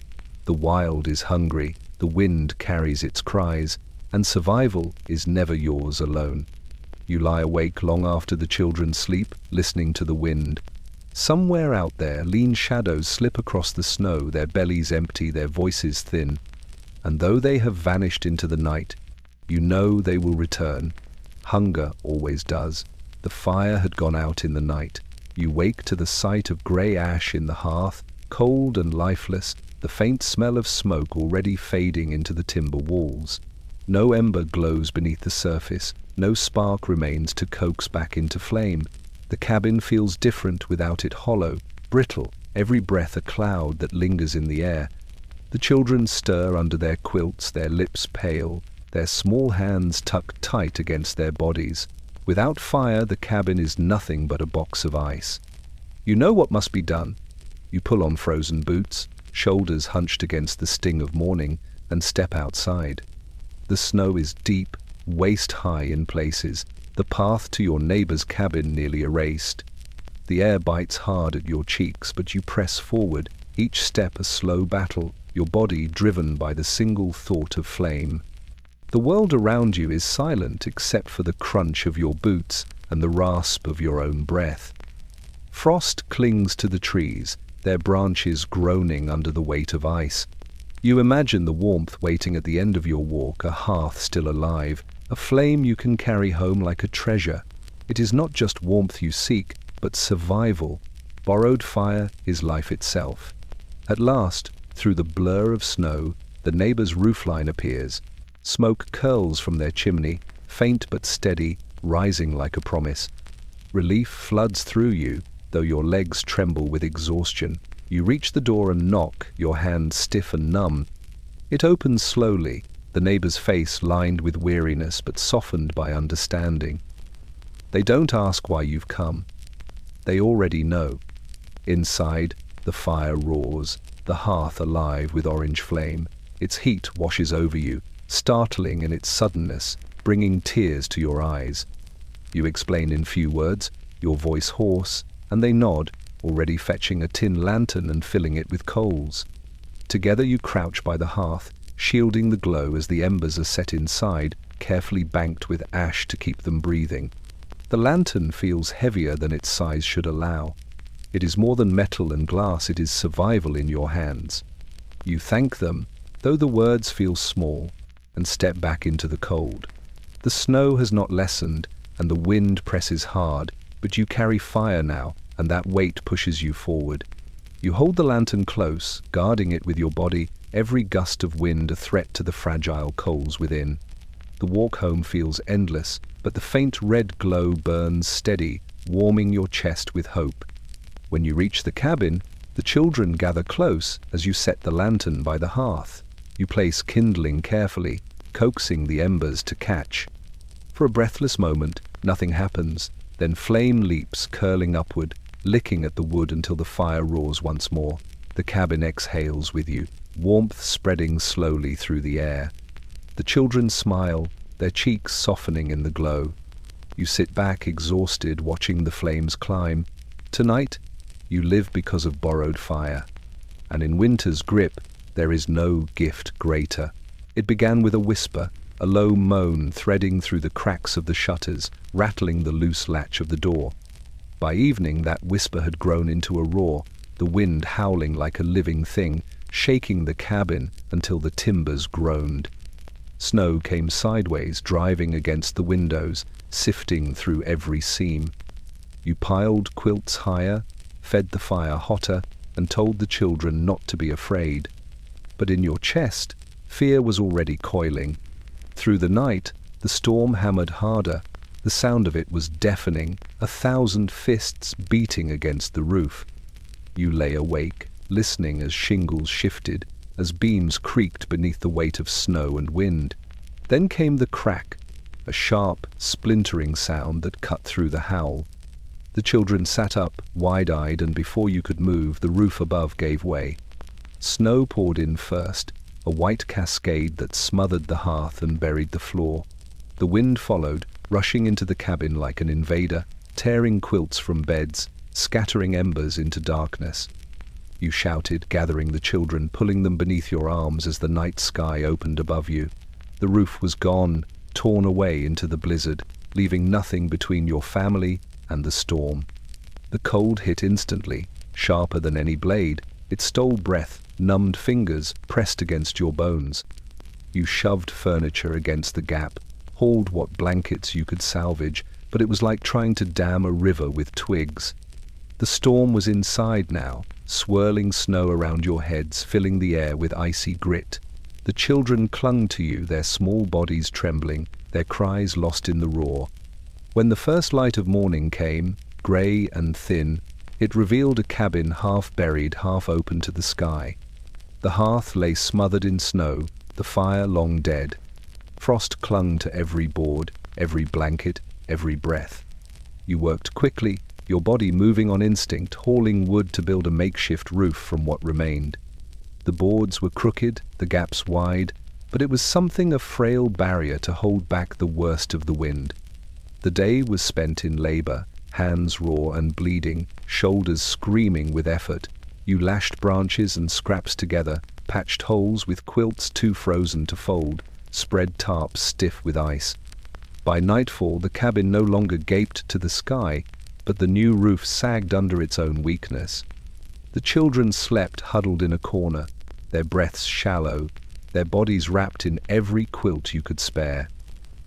S1: The wild is hungry, the wind carries its cries, and survival is never yours alone. You lie awake long after the children sleep, listening to the wind. Somewhere out there, lean shadows slip across the snow, their bellies empty, their voices thin. And though they have vanished into the night, you know they will return. Hunger always does. The fire had gone out in the night. You wake to the sight of grey ash in the hearth, cold and lifeless, the faint smell of smoke already fading into the timber walls. No ember glows beneath the surface, no spark remains to coax back into flame. The cabin feels different without it, hollow, brittle, every breath a cloud that lingers in the air. The children stir under their quilts, their lips pale, their small hands tucked tight against their bodies. Without fire, the cabin is nothing but a box of ice. You know what must be done. You pull on frozen boots, shoulders hunched against the sting of morning, and step outside. The snow is deep, waist-high in places, the path to your neighbor's cabin nearly erased. The air bites hard at your cheeks, but you press forward, each step a slow battle, your body driven by the single thought of flame. The world around you is silent except for the crunch of your boots and the rasp of your own breath. Frost clings to the trees, their branches groaning under the weight of ice. You imagine the warmth waiting at the end of your walk, a hearth still alive, a flame you can carry home like a treasure. It is not just warmth you seek, but survival. Borrowed fire is life itself. At last, through the blur of snow, the neighbor's roofline appears. Smoke curls from their chimney, faint but steady, rising like a promise. Relief floods through you, though your legs tremble with exhaustion. You reach the door and knock, your hands stiff and numb. It opens slowly, the neighbor's face lined with weariness but softened by understanding. They don't ask why you've come. They already know. Inside, the fire roars, the hearth alive with orange flame. Its heat washes over you, startling in its suddenness, bringing tears to your eyes. You explain in few words, your voice hoarse, and they nod, already fetching a tin lantern and filling it with coals. Together you crouch by the hearth, shielding the glow as the embers are set inside, carefully banked with ash to keep them breathing. The lantern feels heavier than its size should allow. It is more than metal and glass, it is survival in your hands. You thank them, though the words feel small, and step back into the cold. The snow has not lessened, and the wind presses hard, but you carry fire now, and that weight pushes you forward. You hold the lantern close, guarding it with your body, every gust of wind a threat to the fragile coals within. The walk home feels endless, but the faint red glow burns steady, warming your chest with hope. When you reach the cabin, the children gather close as you set the lantern by the hearth. You place kindling carefully, coaxing the embers to catch. For a breathless moment, nothing happens, then flame leaps, curling upward, licking at the wood until the fire roars once more. The cabin exhales with you, warmth spreading slowly through the air. The children smile, their cheeks softening in the glow. You sit back exhausted, watching the flames climb. Tonight, you live because of borrowed fire. And in winter's grip, there is no gift greater. It began with a whisper, a low moan threading through the cracks of the shutters, rattling the loose latch of the door. By evening, that whisper had grown into a roar, the wind howling like a living thing, shaking the cabin until the timbers groaned. Snow came sideways, driving against the windows, sifting through every seam. You piled quilts higher, fed the fire hotter, and told the children not to be afraid. But in your chest, fear was already coiling. Through the night, the storm hammered harder. The sound of it was deafening, 1,000 fists beating against the roof. You lay awake, listening as shingles shifted, as beams creaked beneath the weight of snow and wind. Then came the crack, a sharp, splintering sound that cut through the howl. The children sat up, wide-eyed, and before you could move, the roof above gave way. Snow poured in first, a white cascade that smothered the hearth and buried the floor. The wind followed, rushing into the cabin like an invader, tearing quilts from beds, scattering embers into darkness. You shouted, gathering the children, pulling them beneath your arms as the night sky opened above you. The roof was gone, torn away into the blizzard, leaving nothing between your family and the storm. The cold hit instantly, sharper than any blade. It stole breath, numbed fingers, pressed against your bones. You shoved furniture against the gap, hauled what blankets you could salvage, but it was like trying to dam a river with twigs. The storm was inside now, swirling snow around your heads, filling the air with icy grit. The children clung to you, their small bodies trembling, their cries lost in the roar. When the first light of morning came, grey and thin, it revealed a cabin half buried, half open to the sky. The hearth lay smothered in snow, the fire long dead. Frost clung to every board, every blanket, every breath. You worked quickly, your body moving on instinct, hauling wood to build a makeshift roof from what remained. The boards were crooked, the gaps wide, but it was something a frail barrier to hold back the worst of the wind. The day was spent in labor, hands raw and bleeding, shoulders screaming with effort. You lashed branches and scraps together, patched holes with quilts too frozen to fold, spread tarps stiff with ice. By nightfall, the cabin no longer gaped to the sky, but the new roof sagged under its own weakness. The children slept huddled in a corner, their breaths shallow, their bodies wrapped in every quilt you could spare.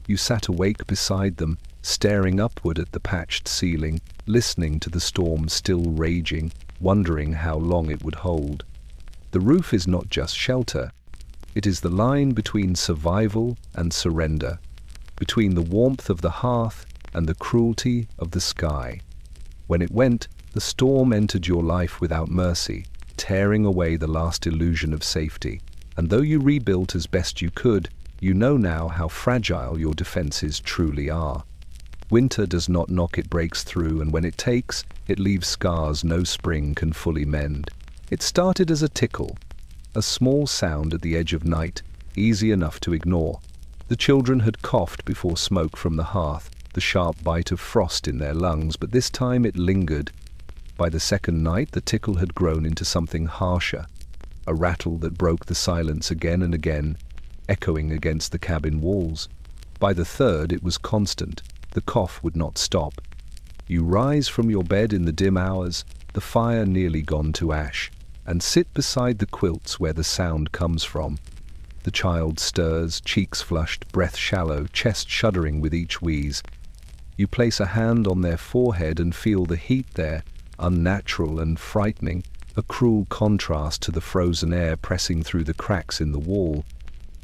S1: You sat awake beside them, staring upward at the patched ceiling, listening to the storm still raging, wondering how long it would hold. The roof is not just shelter. It is the line between survival and surrender, between the warmth of the hearth and the cruelty of the sky. When it went, the storm entered your life without mercy, tearing away the last illusion of safety. And though you rebuilt as best you could, you know now how fragile your defenses truly are. Winter does not knock, it breaks through, and when it takes, it leaves scars no spring can fully mend. It started as a tickle, a small sound at the edge of night, easy enough to ignore. The children had coughed before smoke from the hearth, the sharp bite of frost in their lungs, but this time it lingered. By the second night, the tickle had grown into something harsher, a rattle that broke the silence again and again, echoing against the cabin walls. By the third, it was constant. The cough would not stop. You rise from your bed in the dim hours, the fire nearly gone to ash, and sit beside the quilts where the sound comes from. The child stirs, cheeks flushed, breath shallow, chest shuddering with each wheeze. You place a hand on their forehead and feel the heat there, unnatural and frightening, a cruel contrast to the frozen air pressing through the cracks in the wall.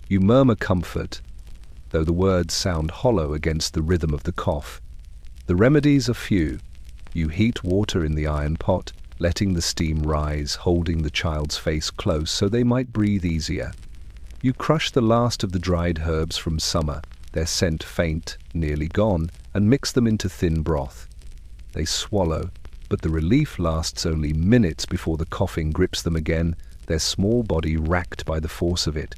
S1: You murmur comfort, though the words sound hollow against the rhythm of the cough. The remedies are few. You heat water in the iron pot, letting the steam rise, holding the child's face close so they might breathe easier. You crush the last of the dried herbs from summer, their scent faint, nearly gone, and mix them into thin broth. They swallow, but the relief lasts only minutes before the coughing grips them again, their small body racked by the force of it.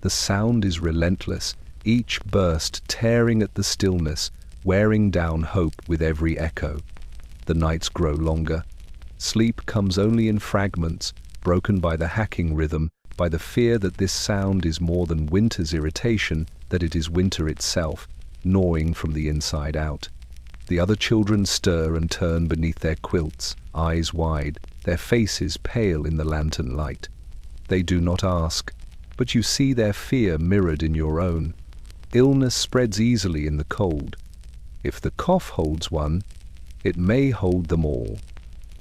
S1: The sound is relentless, each burst tearing at the stillness, wearing down hope with every echo. The nights grow longer. Sleep comes only in fragments, broken by the hacking rhythm, by the fear that this sound is more than winter's irritation, that it is winter itself, gnawing from the inside out. The other children stir and turn beneath their quilts, eyes wide, their faces pale in the lantern light. They do not ask, but you see their fear mirrored in your own. Illness spreads easily in the cold. If the cough holds one, it may hold them all.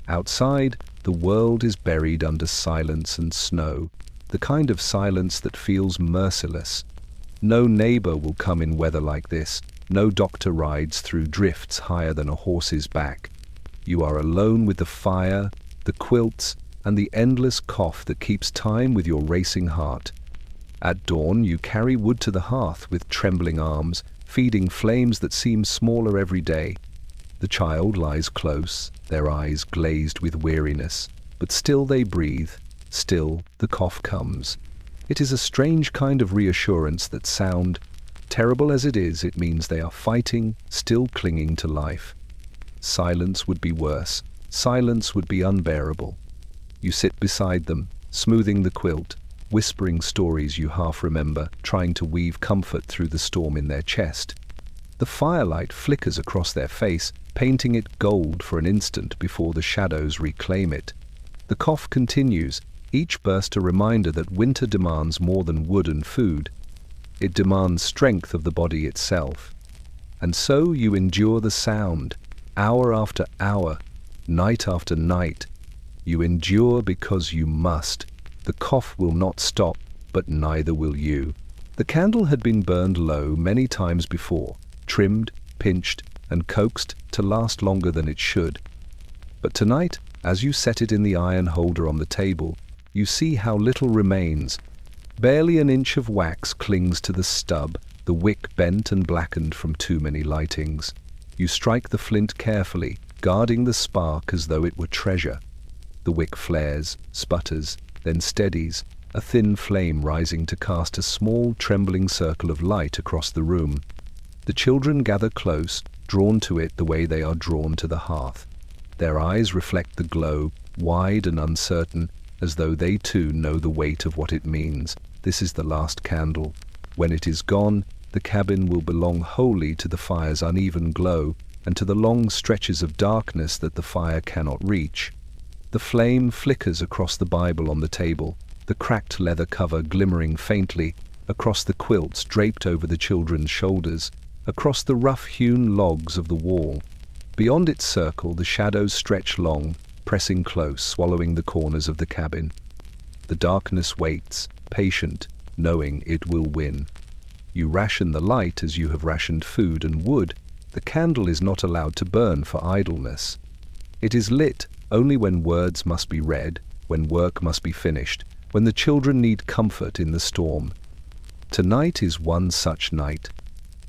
S1: Outside, the world is buried under silence and snow, the kind of silence that feels merciless. No neighbor will come in weather like this. No doctor rides through drifts higher than a horse's back. You are alone with the fire, the quilts, and the endless cough that keeps time with your racing heart. At dawn, you carry wood to the hearth with trembling arms, feeding flames that seem smaller every day. The child lies close, their eyes glazed with weariness, but still they breathe, still the cough comes. It is a strange kind of reassurance that sound, terrible as it is, it means they are fighting, still clinging to life. Silence would be worse. Silence would be unbearable. You sit beside them, smoothing the quilt, whispering stories you half remember, trying to weave comfort through the storm in their chest. The firelight flickers across their face, painting it gold for an instant before the shadows reclaim it. The cough continues, each burst a reminder that winter demands more than wood and food. It demands strength of the body itself. And so you endure the sound, hour after hour, night after night. You endure because you must. The cough will not stop, but neither will you. The candle had been burned low many times before, trimmed, pinched, and coaxed to last longer than it should. But tonight, as you set it in the iron holder on the table, you see how little remains. Barely an inch of wax clings to the stub, the wick bent and blackened from too many lightings. You strike the flint carefully, guarding the spark as though it were treasure. The wick flares, sputters, then steadies, a thin flame rising to cast a small, trembling circle of light across the room. The children gather close, drawn to it the way they are drawn to the hearth. Their eyes reflect the glow, wide and uncertain, as though they too know the weight of what it means. This is the last candle. When it is gone, the cabin will belong wholly to the fire's uneven glow and to the long stretches of darkness that the fire cannot reach. The flame flickers across the Bible on the table, the cracked leather cover glimmering faintly, across the quilts draped over the children's shoulders, across the rough-hewn logs of the wall. Beyond its circle, the shadows stretch long, pressing close, swallowing the corners of the cabin. The darkness waits, patient, knowing it will win. You ration the light as you have rationed food and wood. The candle is not allowed to burn for idleness. It is lit only when words must be read, when work must be finished, when the children need comfort in the storm. Tonight is one such night.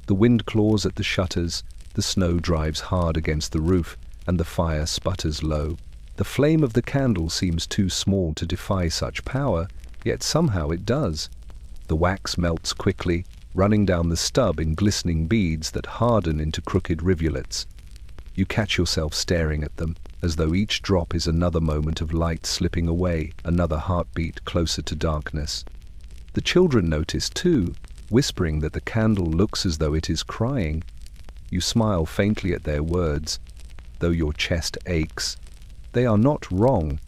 S1: The wind claws at the shutters, The snow drives hard against the roof, and the fire sputters low. The flame of the candle seems too small to defy such power, yet somehow it does. The wax melts quickly, running down the stub in glistening beads that harden into crooked rivulets. You catch yourself staring at them, as though each drop is another moment of light slipping away, another heartbeat closer to darkness. The children notice too, whispering that the candle looks as though it is crying. You smile faintly at their words, though your chest aches. They are not wrong.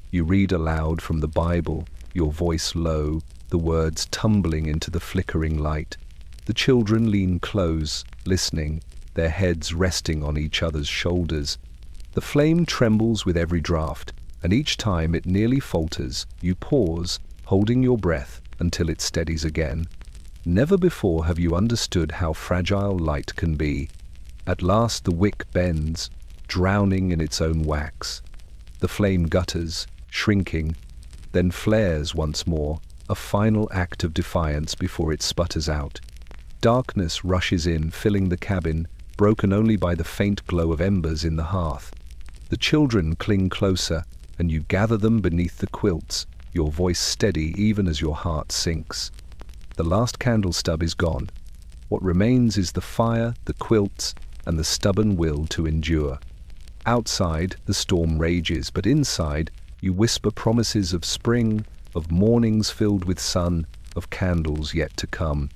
S1: You read aloud from the Bible, your voice low, the words tumbling into the flickering light. The children lean close, listening, their heads resting on each other's shoulders. The flame trembles with every draught, and each time it nearly falters, you pause, holding your breath until it steadies again. Never before have you understood how fragile light can be. At last the wick bends, drowning in its own wax. The flame gutters, shrinking, then flares once more, a final act of defiance before it sputters out. Darkness rushes in, filling the cabin, broken only by the faint glow of embers in the hearth. The children cling closer, and you gather them beneath the quilts, your voice steady even as your heart sinks. The last candle stub is gone. What remains is the fire, the quilts, and the stubborn will to endure. Outside, the storm rages, but inside, you whisper promises of spring, of mornings filled with sun, of candles yet to come.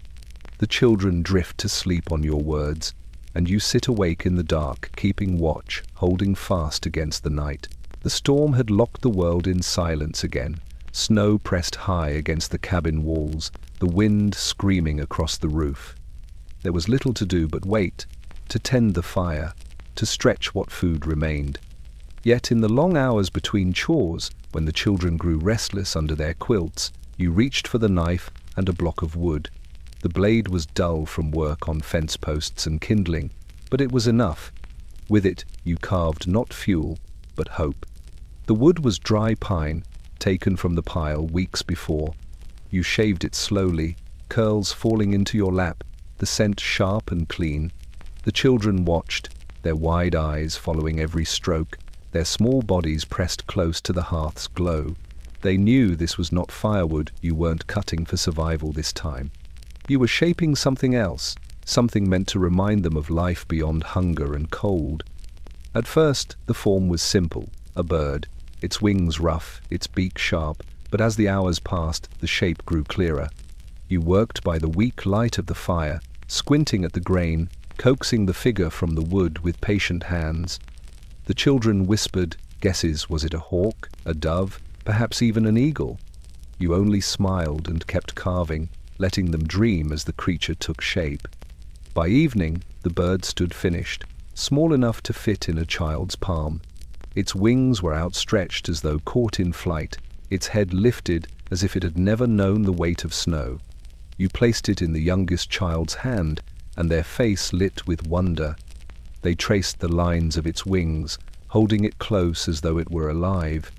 S1: The children drift to sleep on your words, and you sit awake in the dark, keeping watch, holding fast against the night. The storm had locked the world in silence again. Snow pressed high against the cabin walls, the wind screaming across the roof. There was little to do but wait, to tend the fire, to stretch what food remained. Yet in the long hours between chores, when the children grew restless under their quilts, you reached for the knife and a block of wood. The blade was dull from work on fence posts and kindling, but it was enough. With it, you carved not fuel, but hope. The wood was dry pine, taken from the pile weeks before. You shaved it slowly, curls falling into your lap, the scent sharp and clean. The children watched, their wide eyes following every stroke, their small bodies pressed close to the hearth's glow. They knew this was not firewood you weren't cutting for survival this time. You were shaping something else, something meant to remind them of life beyond hunger and cold. At first, the form was simple, a bird, its wings rough, its beak sharp, but as the hours passed, the shape grew clearer. You worked by the weak light of the fire, squinting at the grain, coaxing the figure from the wood with patient hands. The children whispered guesses. Was it a hawk, a dove, perhaps even an eagle? You only smiled and kept carving, letting them dream as the creature took shape. By evening, the bird stood finished, small enough to fit in a child's palm. Its wings were outstretched as though caught in flight, its head lifted as if it had never known the weight of snow. You placed it in the youngest child's hand, and their face lit with wonder. They traced the lines of its wings, holding it close as though it were alive.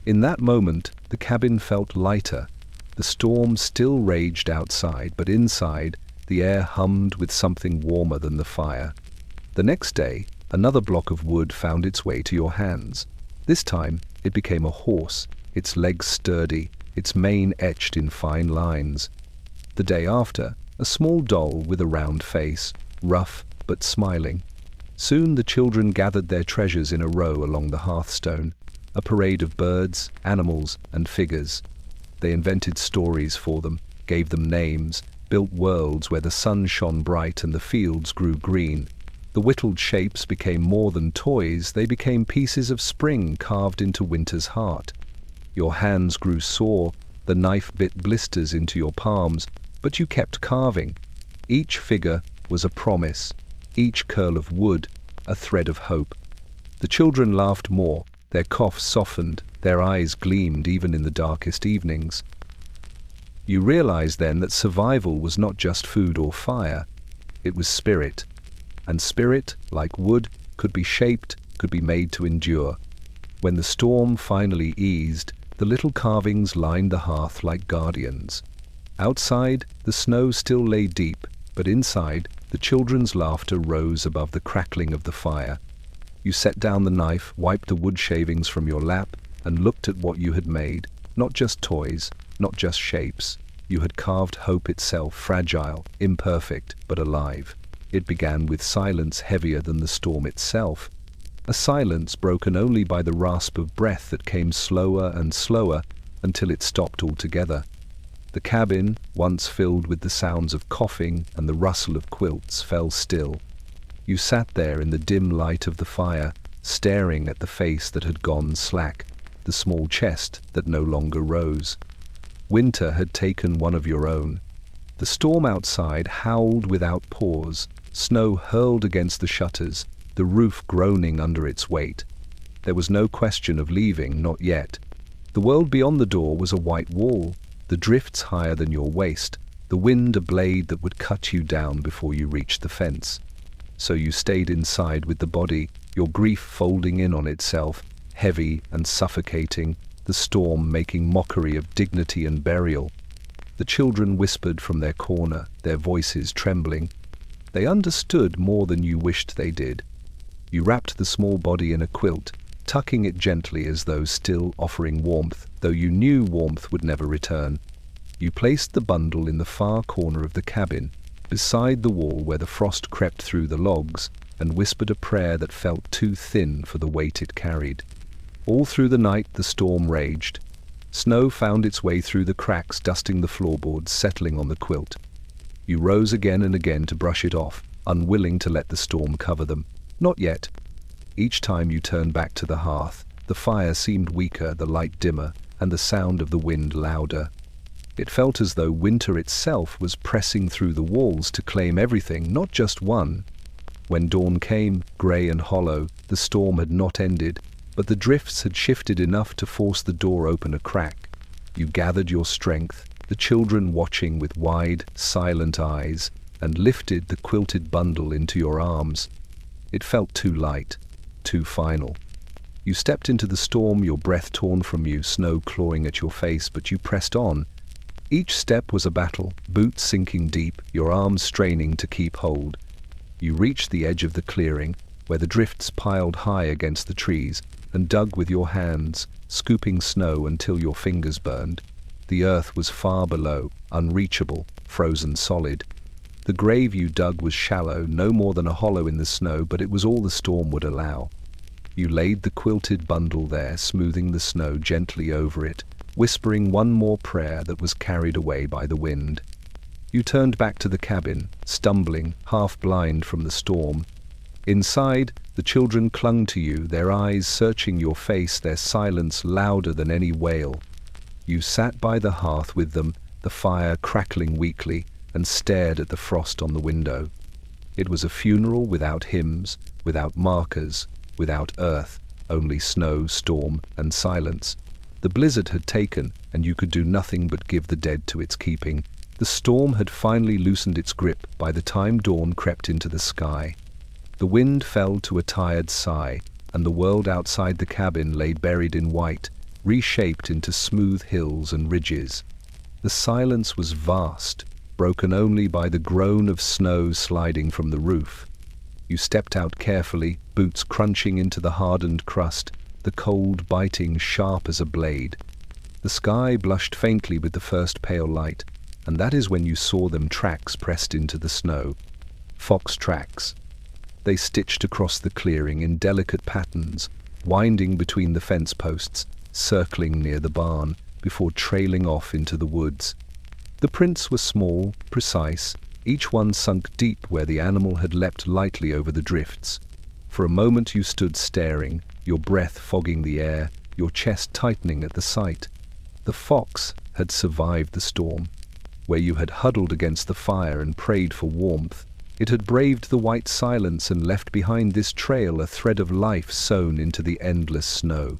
S1: In that moment, the cabin felt lighter. The storm still raged outside, but inside, the air hummed with something warmer than the fire. The next day, another block of wood found its way to your hands. This time, it became a horse, its legs sturdy, its mane etched in fine lines. The day after, a small doll with a round face, rough but smiling. Soon the children gathered their treasures in a row along the hearthstone, a parade of birds, animals, and figures. They invented stories for them, gave them names, built worlds where the sun shone bright and the fields grew green. The whittled shapes became more than toys, they became pieces of spring carved into winter's heart. Your hands grew sore, the knife bit blisters into your palms, but you kept carving. Each figure was a promise, each curl of wood a thread of hope. The children laughed more, their coughs softened, their eyes gleamed even in the darkest evenings. You realized then that survival was not just food or fire, it was spirit. And spirit, like wood, could be shaped, could be made to endure. When the storm finally eased, the little carvings lined the hearth like guardians. Outside, the snow still lay deep, but inside, The children's laughter rose above the crackling of the fire. You set down the knife, wiped the wood shavings from your lap, and looked at what you had made. Not just toys, not just shapes. You had carved hope itself, fragile, imperfect, but alive. It began with silence heavier than the storm itself, a silence broken only by the rasp of breath that came slower and slower until it stopped altogether. The cabin, once filled with the sounds of coughing and the rustle of quilts, fell still. You sat there in the dim light of the fire, staring at the face that had gone slack, the small chest that no longer rose. Winter had taken one of your own. The storm outside howled without pause, snow hurled against the shutters, the roof groaning under its weight. There was no question of leaving, not yet. The world beyond the door was a white wall, the drifts higher than your waist, the wind a blade that would cut you down before you reached the fence. So you stayed inside with the body, your grief folding in on itself, heavy and suffocating, the storm making mockery of dignity and burial. The children whispered from their corner, their voices trembling. They understood more than you wished they did. You wrapped the small body in a quilt, tucking it gently as though still offering warmth, though you knew warmth would never return. You placed the bundle in the far corner of the cabin, beside the wall where the frost crept through the logs, and whispered a prayer that felt too thin for the weight it carried. All through the night the storm raged. Snow found its way through the cracks, dusting the floorboards, settling on the quilt. You rose again and again to brush it off, unwilling to let the storm cover them. Not yet. Each time you turned back to the hearth, the fire seemed weaker, the light dimmer, and the sound of the wind louder. It felt as though winter itself was pressing through the walls to claim everything, not just one. When dawn came, grey and hollow, the storm had not ended, but the drifts had shifted enough to force the door open a crack. You gathered your strength, the children watching with wide, silent eyes, and lifted the quilted bundle into your arms. It felt too light, too final. You stepped into the storm, your breath torn from you, snow clawing at your face, but you pressed on. Each step was a battle, boots sinking deep, your arms straining to keep hold. You reached the edge of the clearing, where the drifts piled high against the trees, and dug with your hands, scooping snow until your fingers burned. The earth was far below, unreachable, frozen solid. The grave you dug was shallow, no more than a hollow in the snow, but it was all the storm would allow. You laid the quilted bundle there, smoothing the snow gently over it, whispering one more prayer that was carried away by the wind. You turned back to the cabin, stumbling, half blind from the storm. Inside, the children clung to you, their eyes searching your face, their silence louder than any wail. You sat by the hearth with them, the fire crackling weakly, and stared at the frost on the window. It was a funeral without hymns, without markers, without earth, only snow, storm, and silence. The blizzard had taken, and you could do nothing but give the dead to its keeping. The storm had finally loosened its grip by the time dawn crept into the sky. The wind fell to a tired sigh, and the world outside the cabin lay buried in white, reshaped into smooth hills and ridges. The silence was vast, broken only by the groan of snow sliding from the roof. You stepped out carefully, boots crunching into the hardened crust, the cold biting sharp as a blade. The sky blushed faintly with the first pale light, and that is when you saw them, tracks pressed into the snow. Fox tracks. They stitched across the clearing in delicate patterns, winding between the fence posts, circling near the barn, before trailing off into the woods. The prints were small, precise, each one sunk deep where the animal had leapt lightly over the drifts. For a moment you stood staring, your breath fogging the air, your chest tightening at the sight. The fox had survived the storm. Where you had huddled against the fire and prayed for warmth, it had braved the white silence and left behind this trail a thread of life sewn into the endless snow.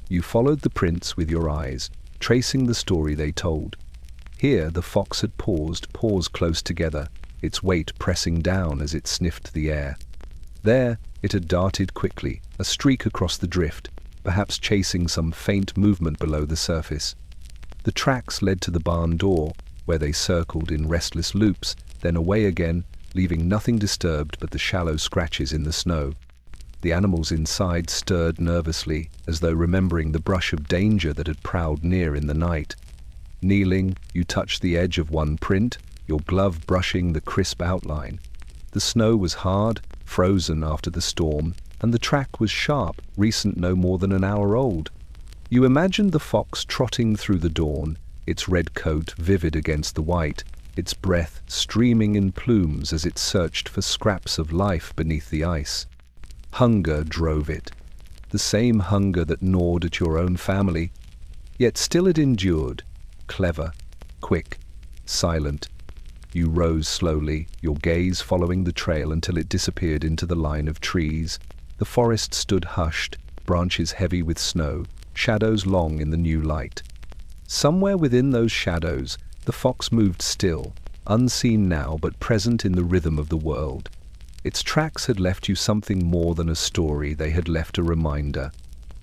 S1: You followed the prints with your eyes, tracing the story they told. Here the fox had paused close together, its weight pressing down as it sniffed the air. There it had darted quickly, a streak across the drift, perhaps chasing some faint movement below the surface. The tracks led to the barn door, where they circled in restless loops, then away again, leaving nothing disturbed but the shallow scratches in the snow. The animals inside stirred nervously, as though remembering the brush of danger that had prowled near in the night. Kneeling, you touched the edge of one print, your glove brushing the crisp outline. The snow was hard, frozen after the storm, and the track was sharp, recent no more than an hour old. You imagined the fox trotting through the dawn, its red coat vivid against the white, its breath streaming in plumes as it searched for scraps of life beneath the ice. Hunger drove it, the same hunger that gnawed at your own family, yet still it endured, clever, quick, silent. You rose slowly, your gaze following the trail until it disappeared into the line of trees. The forest stood hushed, branches heavy with snow, shadows long in the new light. Somewhere within those shadows, the fox moved still, unseen now but present in the rhythm of the world. Its tracks had left you something more than a story, they had left a reminder.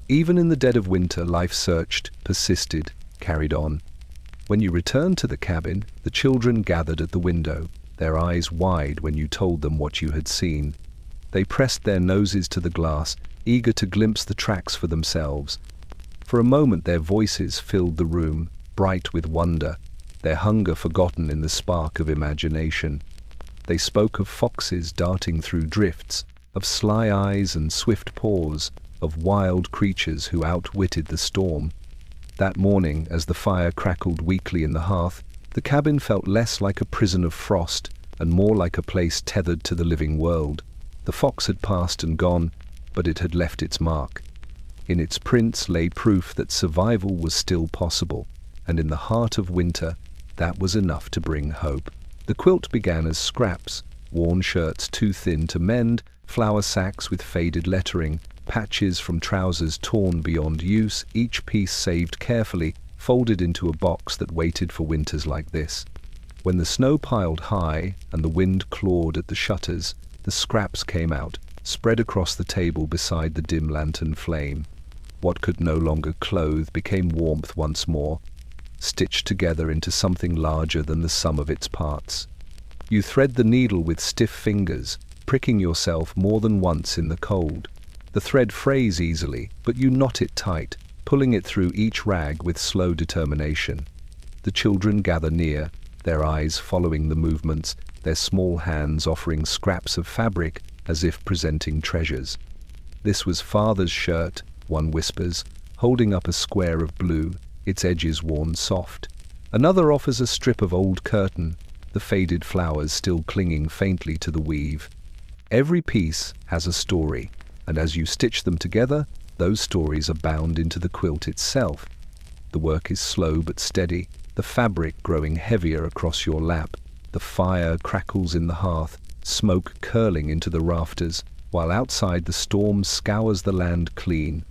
S1: Even in the dead of winter, life searched, persisted, carried on. When you returned to the cabin, the children gathered at the window, their eyes wide when you told them what you had seen. They pressed their noses to the glass, eager to glimpse the tracks for themselves. For a moment their voices filled the room, bright with wonder, their hunger forgotten in the spark of imagination. They spoke of foxes darting through drifts, of sly eyes and swift paws, of wild creatures who outwitted the storm. That morning, as the fire crackled weakly in the hearth, the cabin felt less like a prison of frost and more like a place tethered to the living world. The fox had passed and gone, but it had left its mark. In its prints lay proof that survival was still possible, and in the heart of winter, that was enough to bring hope. The quilt began as scraps, worn shirts too thin to mend, flour sacks with faded lettering, patches from trousers torn beyond use, each piece saved carefully, folded into a box that waited for winters like this. When the snow piled high and the wind clawed at the shutters, the scraps came out, spread across the table beside the dim lantern flame. What could no longer clothe became warmth once more, stitched together into something larger than the sum of its parts. You thread the needle with stiff fingers, pricking yourself more than once in the cold. The thread frays easily, but you knot it tight, pulling it through each rag with slow determination. The children gather near, their eyes following the movements, their small hands offering scraps of fabric as if presenting treasures. "This was Father's shirt," one whispers, holding up a square of blue, its edges worn soft. Another offers a strip of old curtain, the faded flowers still clinging faintly to the weave. Every piece has a story, and as you stitch them together, those stories are bound into the quilt itself. The work is slow but steady, the fabric growing heavier across your lap. The fire crackles in the hearth, smoke curling into the rafters, while outside the storm scours the land clean.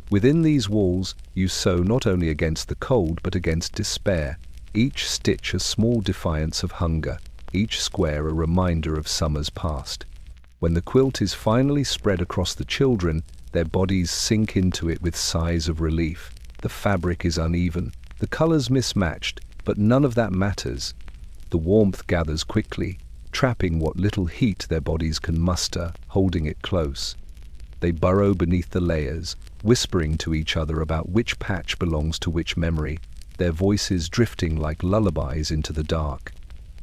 S1: Within these walls, you sew not only against the cold but against despair, each stitch a small defiance of hunger, each square a reminder of summers past. When the quilt is finally spread across the children, their bodies sink into it with sighs of relief. The fabric is uneven, the colors mismatched, but none of that matters. The warmth gathers quickly, trapping what little heat their bodies can muster, holding it close. They burrow beneath the layers, whispering to each other about which patch belongs to which memory, their voices drifting like lullabies into the dark.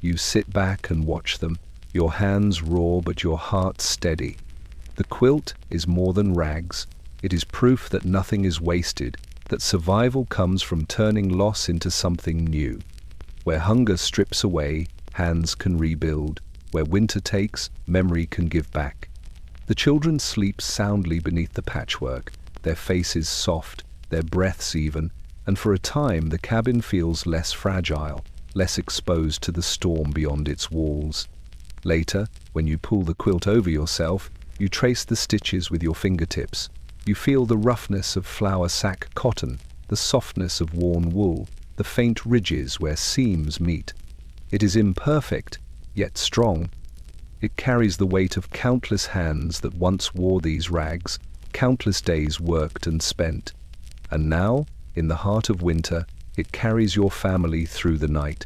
S1: You sit back and watch them, your hands raw but your heart steady. The quilt is more than rags. It is proof that nothing is wasted, that survival comes from turning loss into something new. Where hunger strips away, hands can rebuild. Where winter takes, memory can give back. The children sleep soundly beneath the patchwork, their faces soft, their breaths even, and for a time the cabin feels less fragile, less exposed to the storm beyond its walls. Later, when you pull the quilt over yourself, you trace the stitches with your fingertips. You feel the roughness of flour sack cotton, the softness of worn wool, the faint ridges where seams meet. It is imperfect, yet strong. It carries the weight of countless hands that once wore these rags, countless days worked and spent. And now, in the heart of winter, it carries your family through the night.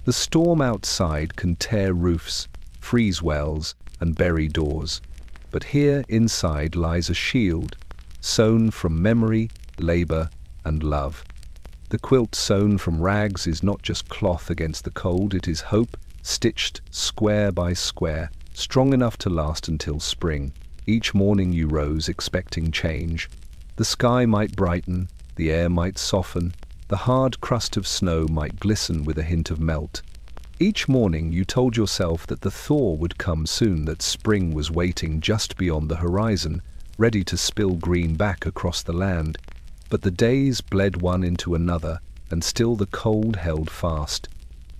S1: The storm outside can tear roofs, freeze wells, and bury doors. But here inside lies a shield, sewn from memory, labor, and love. The quilt sewn from rags is not just cloth against the cold, it is hope, stitched square by square, strong enough to last until spring. Each morning you rose expecting change. The sky might brighten, the air might soften, the hard crust of snow might glisten with a hint of melt. Each morning you told yourself that the thaw would come soon, that spring was waiting just beyond the horizon, ready to spill green back across the land. But the days bled one into another, and still the cold held fast.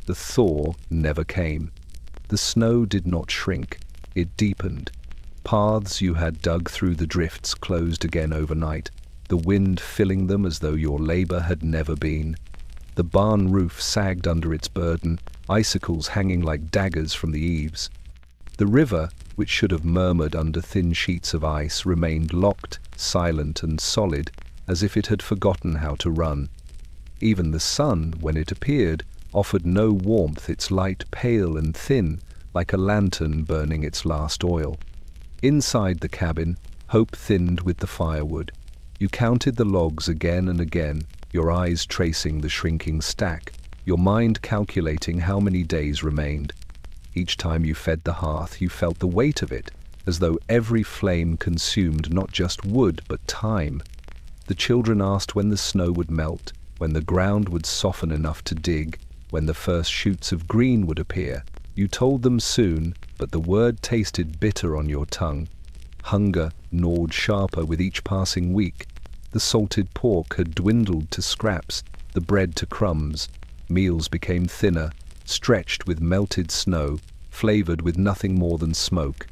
S1: The thaw never came. The snow did not shrink, it deepened. Paths you had dug through the drifts closed again overnight, the wind filling them as though your labor had never been. The barn roof sagged under its burden, icicles hanging like daggers from the eaves. The river, which should have murmured under thin sheets of ice, remained locked, silent and solid, as if it had forgotten how to run. Even the sun, when it appeared, offered no warmth, its light pale and thin, like a lantern burning its last oil. Inside the cabin, hope thinned with the firewood. You counted the logs again and again, your eyes tracing the shrinking stack, your mind calculating how many days remained. Each time you fed the hearth, you felt the weight of it, as though every flame consumed not just wood, but time. The children asked when the snow would melt, when the ground would soften enough to dig, when the first shoots of green would appear. You told them soon, but the word tasted bitter on your tongue. Hunger gnawed sharper with each passing week. The salted pork had dwindled to scraps, the bread to crumbs. Meals became thinner, stretched with melted snow, flavored with nothing more than smoke.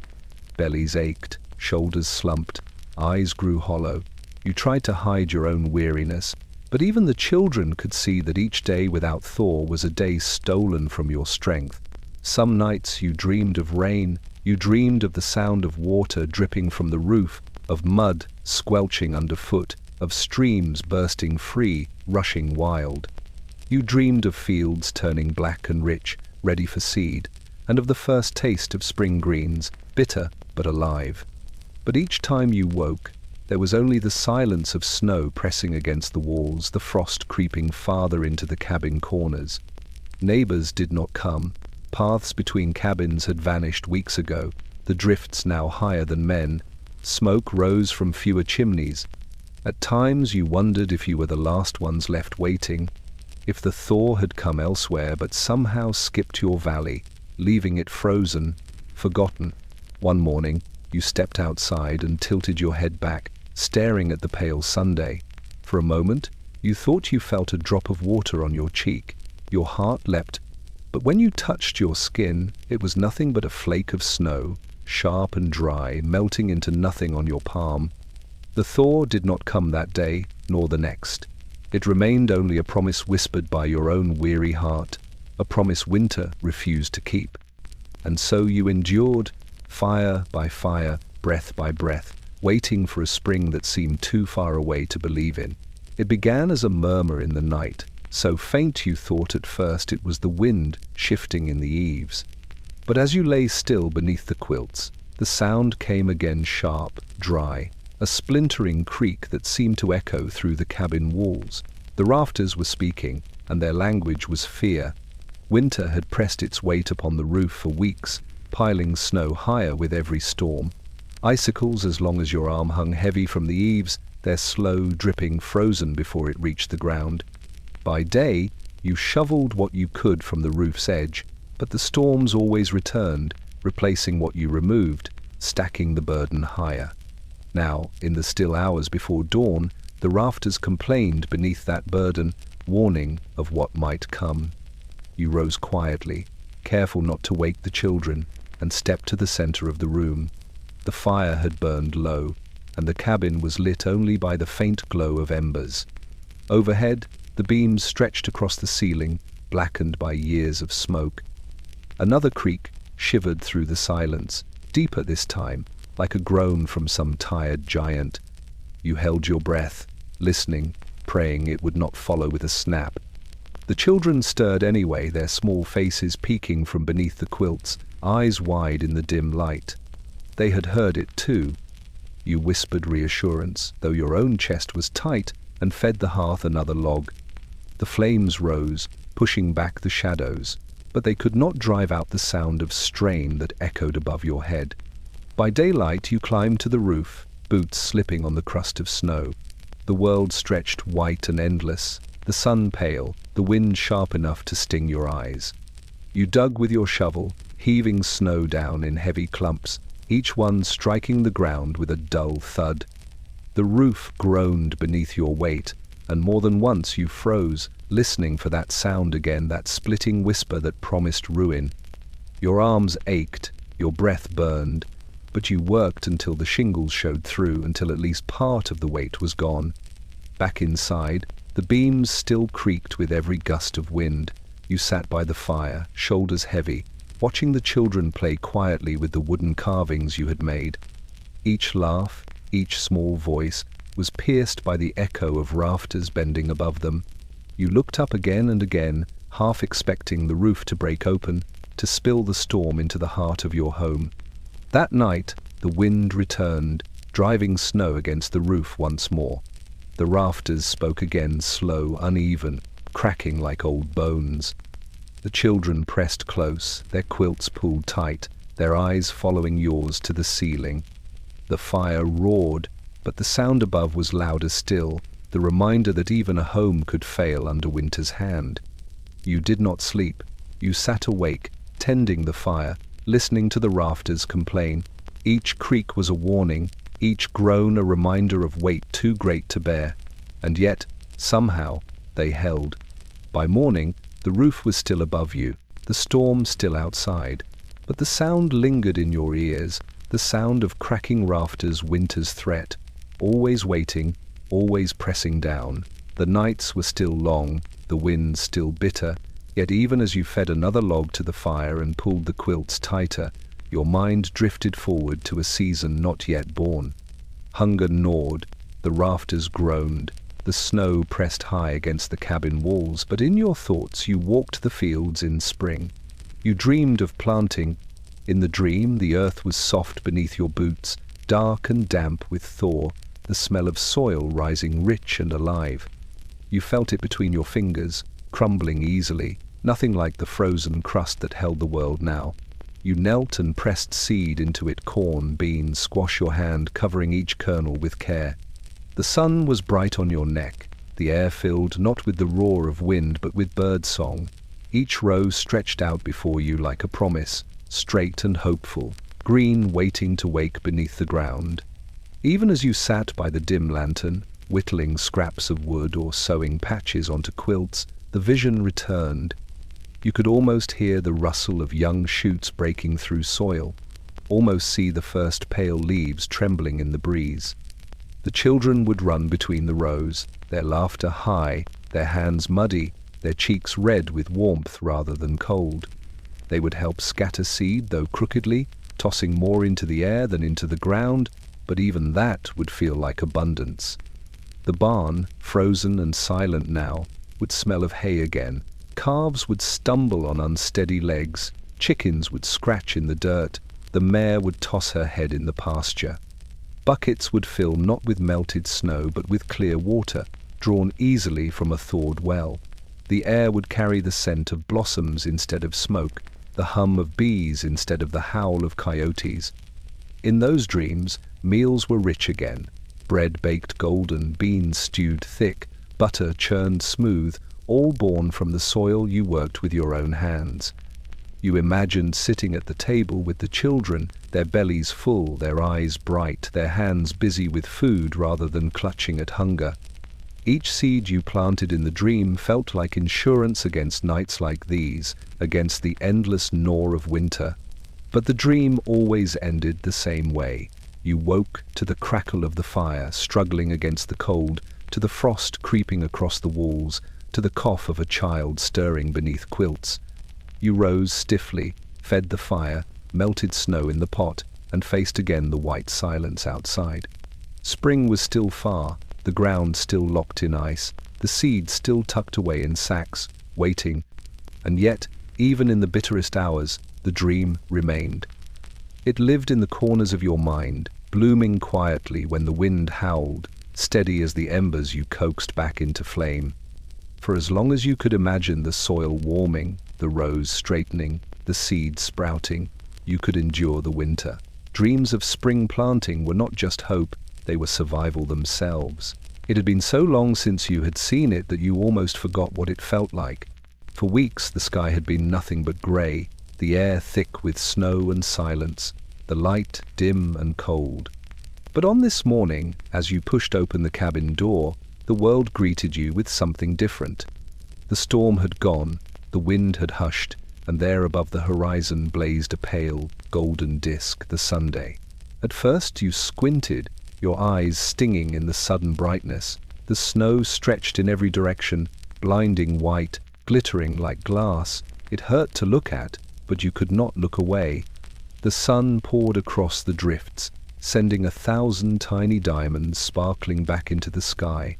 S1: Bellies ached, shoulders slumped, eyes grew hollow. You tried to hide your own weariness, but even the children could see that each day without thaw was a day stolen from your strength. Some nights you dreamed of rain, you dreamed of the sound of water dripping from the roof, of mud squelching underfoot, of streams bursting free, rushing wild. You dreamed of fields turning black and rich, ready for seed, and of the first taste of spring greens, bitter but alive. But each time you woke, there was only the silence of snow pressing against the walls, the frost creeping farther into the cabin corners. Neighbors did not come. Paths between cabins had vanished weeks ago, the drifts now higher than men. Smoke rose from fewer chimneys. At times you wondered if you were the last ones left waiting, if the thaw had come elsewhere but somehow skipped your valley, leaving it frozen, forgotten. One morning, you stepped outside and tilted your head back, staring at the pale Sunday. For a moment, you thought you felt a drop of water on your cheek. Your heart leapt. But when you touched your skin, it was nothing but a flake of snow, sharp and dry, melting into nothing on your palm. The thaw did not come that day, nor the next. It remained only a promise whispered by your own weary heart, a promise winter refused to keep. And so you endured, fire by fire, breath by breath, waiting for a spring that seemed too far away to believe in. It began as a murmur in the night, so faint you thought at first it was the wind shifting in the eaves. But as you lay still beneath the quilts, the sound came again, sharp, dry, a splintering creak that seemed to echo through the cabin walls. The rafters were speaking, and their language was fear. Winter had pressed its weight upon the roof for weeks, piling snow higher with every storm. Icicles as long as your arm hung heavy from the eaves, their slow dripping frozen before it reached the ground. By day, you shoveled what you could from the roof's edge, but the storms always returned, replacing what you removed, stacking the burden higher. Now, in the still hours before dawn, the rafters complained beneath that burden, warning of what might come. You rose quietly, careful not to wake the children, and stepped to the center of the room. The fire had burned low, and the cabin was lit only by the faint glow of embers. Overhead, the beams stretched across the ceiling, blackened by years of smoke. Another creak shivered through the silence, deeper this time, like a groan from some tired giant. You held your breath, listening, praying it would not follow with a snap. The children stirred anyway, their small faces peeking from beneath the quilts, eyes wide in the dim light. They had heard it too. You whispered reassurance, though your own chest was tight, and fed the hearth another log. The flames rose, pushing back the shadows, but they could not drive out the sound of strain that echoed above your head. By daylight you climbed to the roof, boots slipping on the crust of snow. The world stretched white and endless, the sun pale, the wind sharp enough to sting your eyes. You dug with your shovel, heaving snow down in heavy clumps, each one striking the ground with a dull thud. The roof groaned beneath your weight, and more than once you froze, listening for that sound again, that splitting whisper that promised ruin. Your arms ached, your breath burned, but you worked until the shingles showed through, until at least part of the weight was gone. Back inside, the beams still creaked with every gust of wind. You sat by the fire, shoulders heavy, watching the children play quietly with the wooden carvings you had made. Each laugh, each small voice, was pierced by the echo of rafters bending above them. You looked up again and again, half expecting the roof to break open, to spill the storm into the heart of your home. That night, the wind returned, driving snow against the roof once more. The rafters spoke again, slow, uneven, cracking like old bones. The children pressed close, their quilts pulled tight, their eyes following yours to the ceiling. The fire roared, but the sound above was louder still, the reminder that even a home could fail under winter's hand. You did not sleep. You sat awake, tending the fire, listening to the rafters complain. Each creak was a warning, each groan a reminder of weight too great to bear. And yet, somehow, they held. By morning, the roof was still above you, the storm still outside, but the sound lingered in your ears, the sound of cracking rafters, winter's threat, always waiting, always pressing down. The nights were still long, the wind still bitter, yet even as you fed another log to the fire and pulled the quilts tighter, your mind drifted forward to a season not yet born. Hunger gnawed, the rafters groaned, the snow pressed high against the cabin walls, but in your thoughts you walked the fields in spring. You dreamed of planting. In the dream, the earth was soft beneath your boots, dark and damp with thaw, the smell of soil rising rich and alive. You felt it between your fingers, crumbling easily, nothing like the frozen crust that held the world now. You knelt and pressed seed into it, corn, beans, squash, your hand covering each kernel with care. The sun was bright on your neck, the air filled not with the roar of wind but with bird song. Each row stretched out before you like a promise, straight and hopeful, green waiting to wake beneath the ground. Even as you sat by the dim lantern, whittling scraps of wood or sewing patches onto quilts, the vision returned. You could almost hear the rustle of young shoots breaking through soil, almost see the first pale leaves trembling in the breeze. The children would run between the rows, their laughter high, their hands muddy, their cheeks red with warmth rather than cold. They would help scatter seed, though crookedly, tossing more into the air than into the ground, but even that would feel like abundance. The barn, frozen and silent now, would smell of hay again. Calves would stumble on unsteady legs, chickens would scratch in the dirt, the mare would toss her head in the pasture. Buckets would fill not with melted snow but with clear water, drawn easily from a thawed well. The air would carry the scent of blossoms instead of smoke, the hum of bees instead of the howl of coyotes. In those dreams, meals were rich again, bread baked golden, beans stewed thick, butter churned smooth, all born from the soil you worked with your own hands. You imagined sitting at the table with the children, their bellies full, their eyes bright, their hands busy with food rather than clutching at hunger. Each seed you planted in the dream felt like insurance against nights like these, against the endless gnaw of winter. But the dream always ended the same way. You woke to the crackle of the fire, struggling against the cold, to the frost creeping across the walls, to the cough of a child stirring beneath quilts. You rose stiffly, fed the fire, melted snow in the pot, and faced again the white silence outside. Spring was still far, the ground still locked in ice, the seeds still tucked away in sacks, waiting. And yet, even in the bitterest hours, the dream remained. It lived in the corners of your mind, blooming quietly when the wind howled, steady as the embers you coaxed back into flame. For as long as you could imagine the soil warming, the rows straightening, the seeds sprouting, you could endure the winter. Dreams of spring planting were not just hope, they were survival themselves. It had been so long since you had seen it that you almost forgot what it felt like. For weeks the sky had been nothing but grey, the air thick with snow and silence, the light dim and cold. But on this morning, as you pushed open the cabin door, the world greeted you with something different. The storm had gone, the wind had hushed, and there above the horizon blazed a pale, golden disk, the Sunday. At first you squinted, your eyes stinging in the sudden brightness. The snow stretched in every direction, blinding white, glittering like glass. It hurt to look at, but you could not look away. The sun poured across the drifts, sending 1,000 tiny diamonds sparkling back into the sky.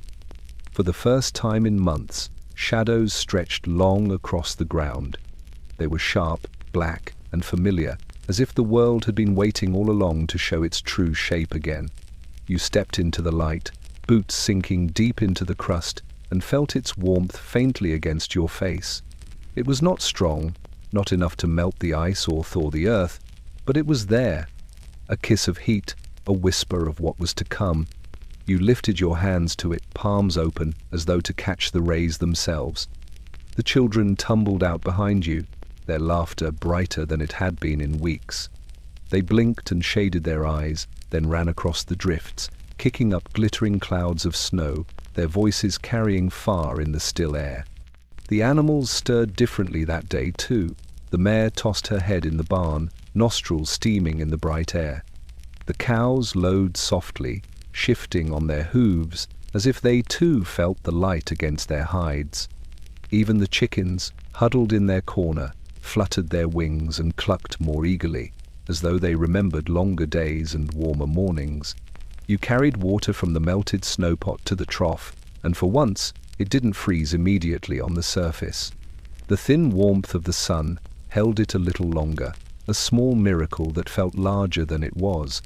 S1: For the first time in months, shadows stretched long across the ground. They were sharp, black, and familiar, as if the world had been waiting all along to show its true shape again. You stepped into the light, boots sinking deep into the crust, and felt its warmth faintly against your face. It was not strong, not enough to melt the ice or thaw the earth, but it was there. A kiss of heat, a whisper of what was to come. You lifted your hands to it, palms open, as though to catch the rays themselves. The children tumbled out behind you, their laughter brighter than it had been in weeks. They blinked and shaded their eyes, then ran across the drifts, kicking up glittering clouds of snow, their voices carrying far in the still air. The animals stirred differently that day too. The mare tossed her head in the barn, nostrils steaming in the bright air. The cows lowed softly, shifting on their hooves, as if they too felt the light against their hides. Even the chickens, huddled in their corner, fluttered their wings and clucked more eagerly, as though they remembered longer days and warmer mornings. You carried water from the melted snowpot to the trough, and for once it didn't freeze immediately on the surface. The thin warmth of the sun held it a little longer, a small miracle that felt larger than it was.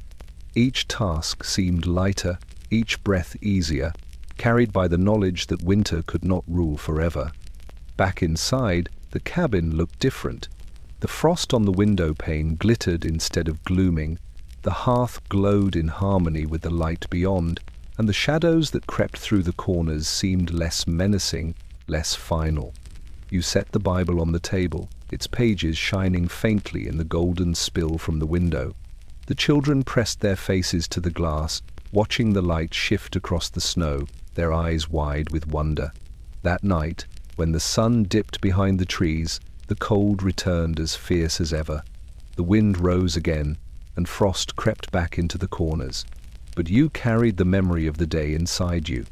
S1: Each task seemed lighter, each breath easier, carried by the knowledge that winter could not rule forever. Back inside, the cabin looked different. The frost on the window pane glittered instead of glooming, the hearth glowed in harmony with the light beyond, and the shadows that crept through the corners seemed less menacing, less final. You set the Bible on the table, its pages shining faintly in the golden spill from the window. The children pressed their faces to the glass, watching the light shift across the snow, their eyes wide with wonder. That night, when the sun dipped behind the trees, the cold returned as fierce as ever. The wind rose again, and frost crept back into the corners. But you carried the memory of the day inside you.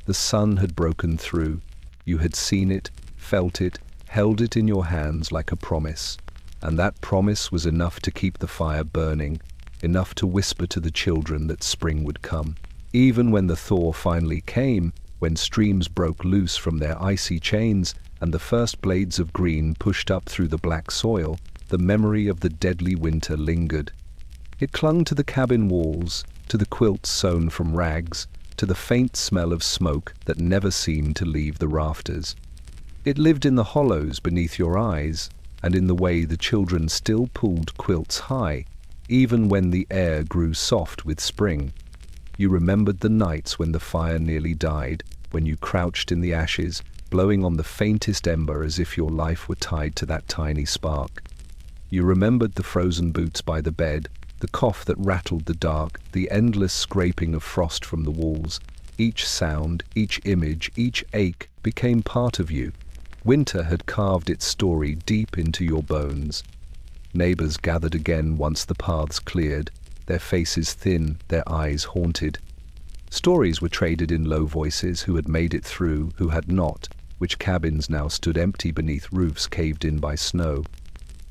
S1: The sun had broken through. You had seen it, felt it, held it in your hands like a promise. And that promise was enough to keep the fire burning, enough to whisper to the children that spring would come. Even when the thaw finally came, when streams broke loose from their icy chains and the first blades of green pushed up through the black soil, the memory of the deadly winter lingered. It clung to the cabin walls, to the quilts sewn from rags, to the faint smell of smoke that never seemed to leave the rafters. It lived in the hollows beneath your eyes, and in the way the children still pulled quilts high, even when the air grew soft with spring. You remembered the nights when the fire nearly died, when you crouched in the ashes, blowing on the faintest ember as if your life were tied to that tiny spark. You remembered the frozen boots by the bed, the cough that rattled the dark, the endless scraping of frost from the walls. Each sound, each image, each ache became part of you. Winter had carved its story deep into your bones. Neighbors gathered again once the paths cleared, their faces thin, their eyes haunted. Stories were traded in low voices, who had made it through, who had not, which cabins now stood empty beneath roofs caved in by snow.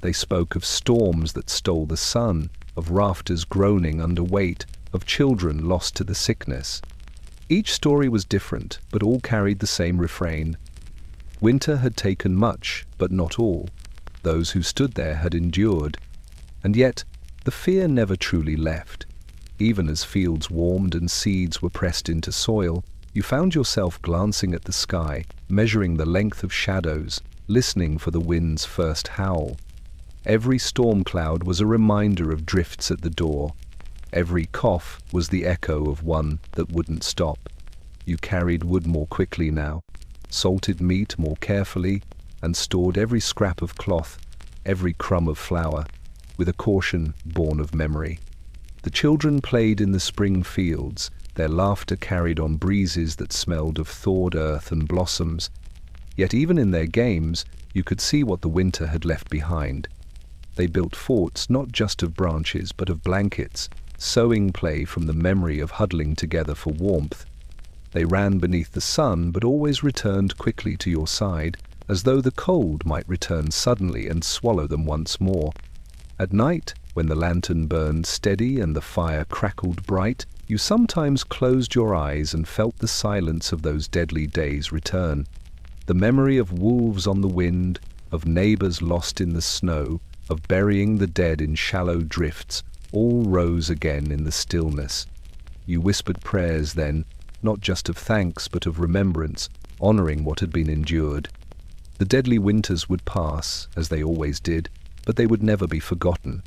S1: They spoke of storms that stole the sun, of rafters groaning under weight, of children lost to the sickness. Each story was different, but all carried the same refrain. Winter had taken much, but not all. those who stood there had endured. And yet, the fear never truly left. Even as fields warmed and seeds were pressed into soil, you found yourself glancing at the sky, measuring the length of shadows, listening for the wind's first howl. Every storm cloud was a reminder of drifts at the door. Every cough was the echo of one that wouldn't stop. You carried wood more quickly now, salted meat more carefully, and stored every scrap of cloth, every crumb of flour, with a caution born of memory. The children played in the spring fields, their laughter carried on breezes that smelled of thawed earth and blossoms. Yet even in their games, you could see what the winter had left behind. They built forts not just of branches but of blankets, sewing play from the memory of huddling together for warmth. They ran beneath the sun but always returned quickly to your side, as though the cold might return suddenly and swallow them once more. At night, when the lantern burned steady and the fire crackled bright, you sometimes closed your eyes and felt the silence of those deadly days return. The memory of wolves on the wind, of neighbors lost in the snow, of burying the dead in shallow drifts, all rose again in the stillness. You whispered prayers then, not just of thanks but of remembrance, honoring what had been endured. The deadly winters would pass, as they always did, but they would never be forgotten.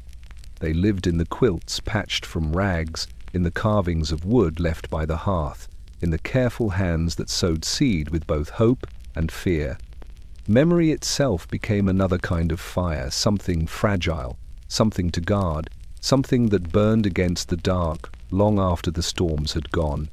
S1: They lived in the quilts patched from rags, in the carvings of wood left by the hearth, in the careful hands that sowed seed with both hope and fear. Memory itself became another kind of fire, something fragile, something to guard, something that burned against the dark long after the storms had gone.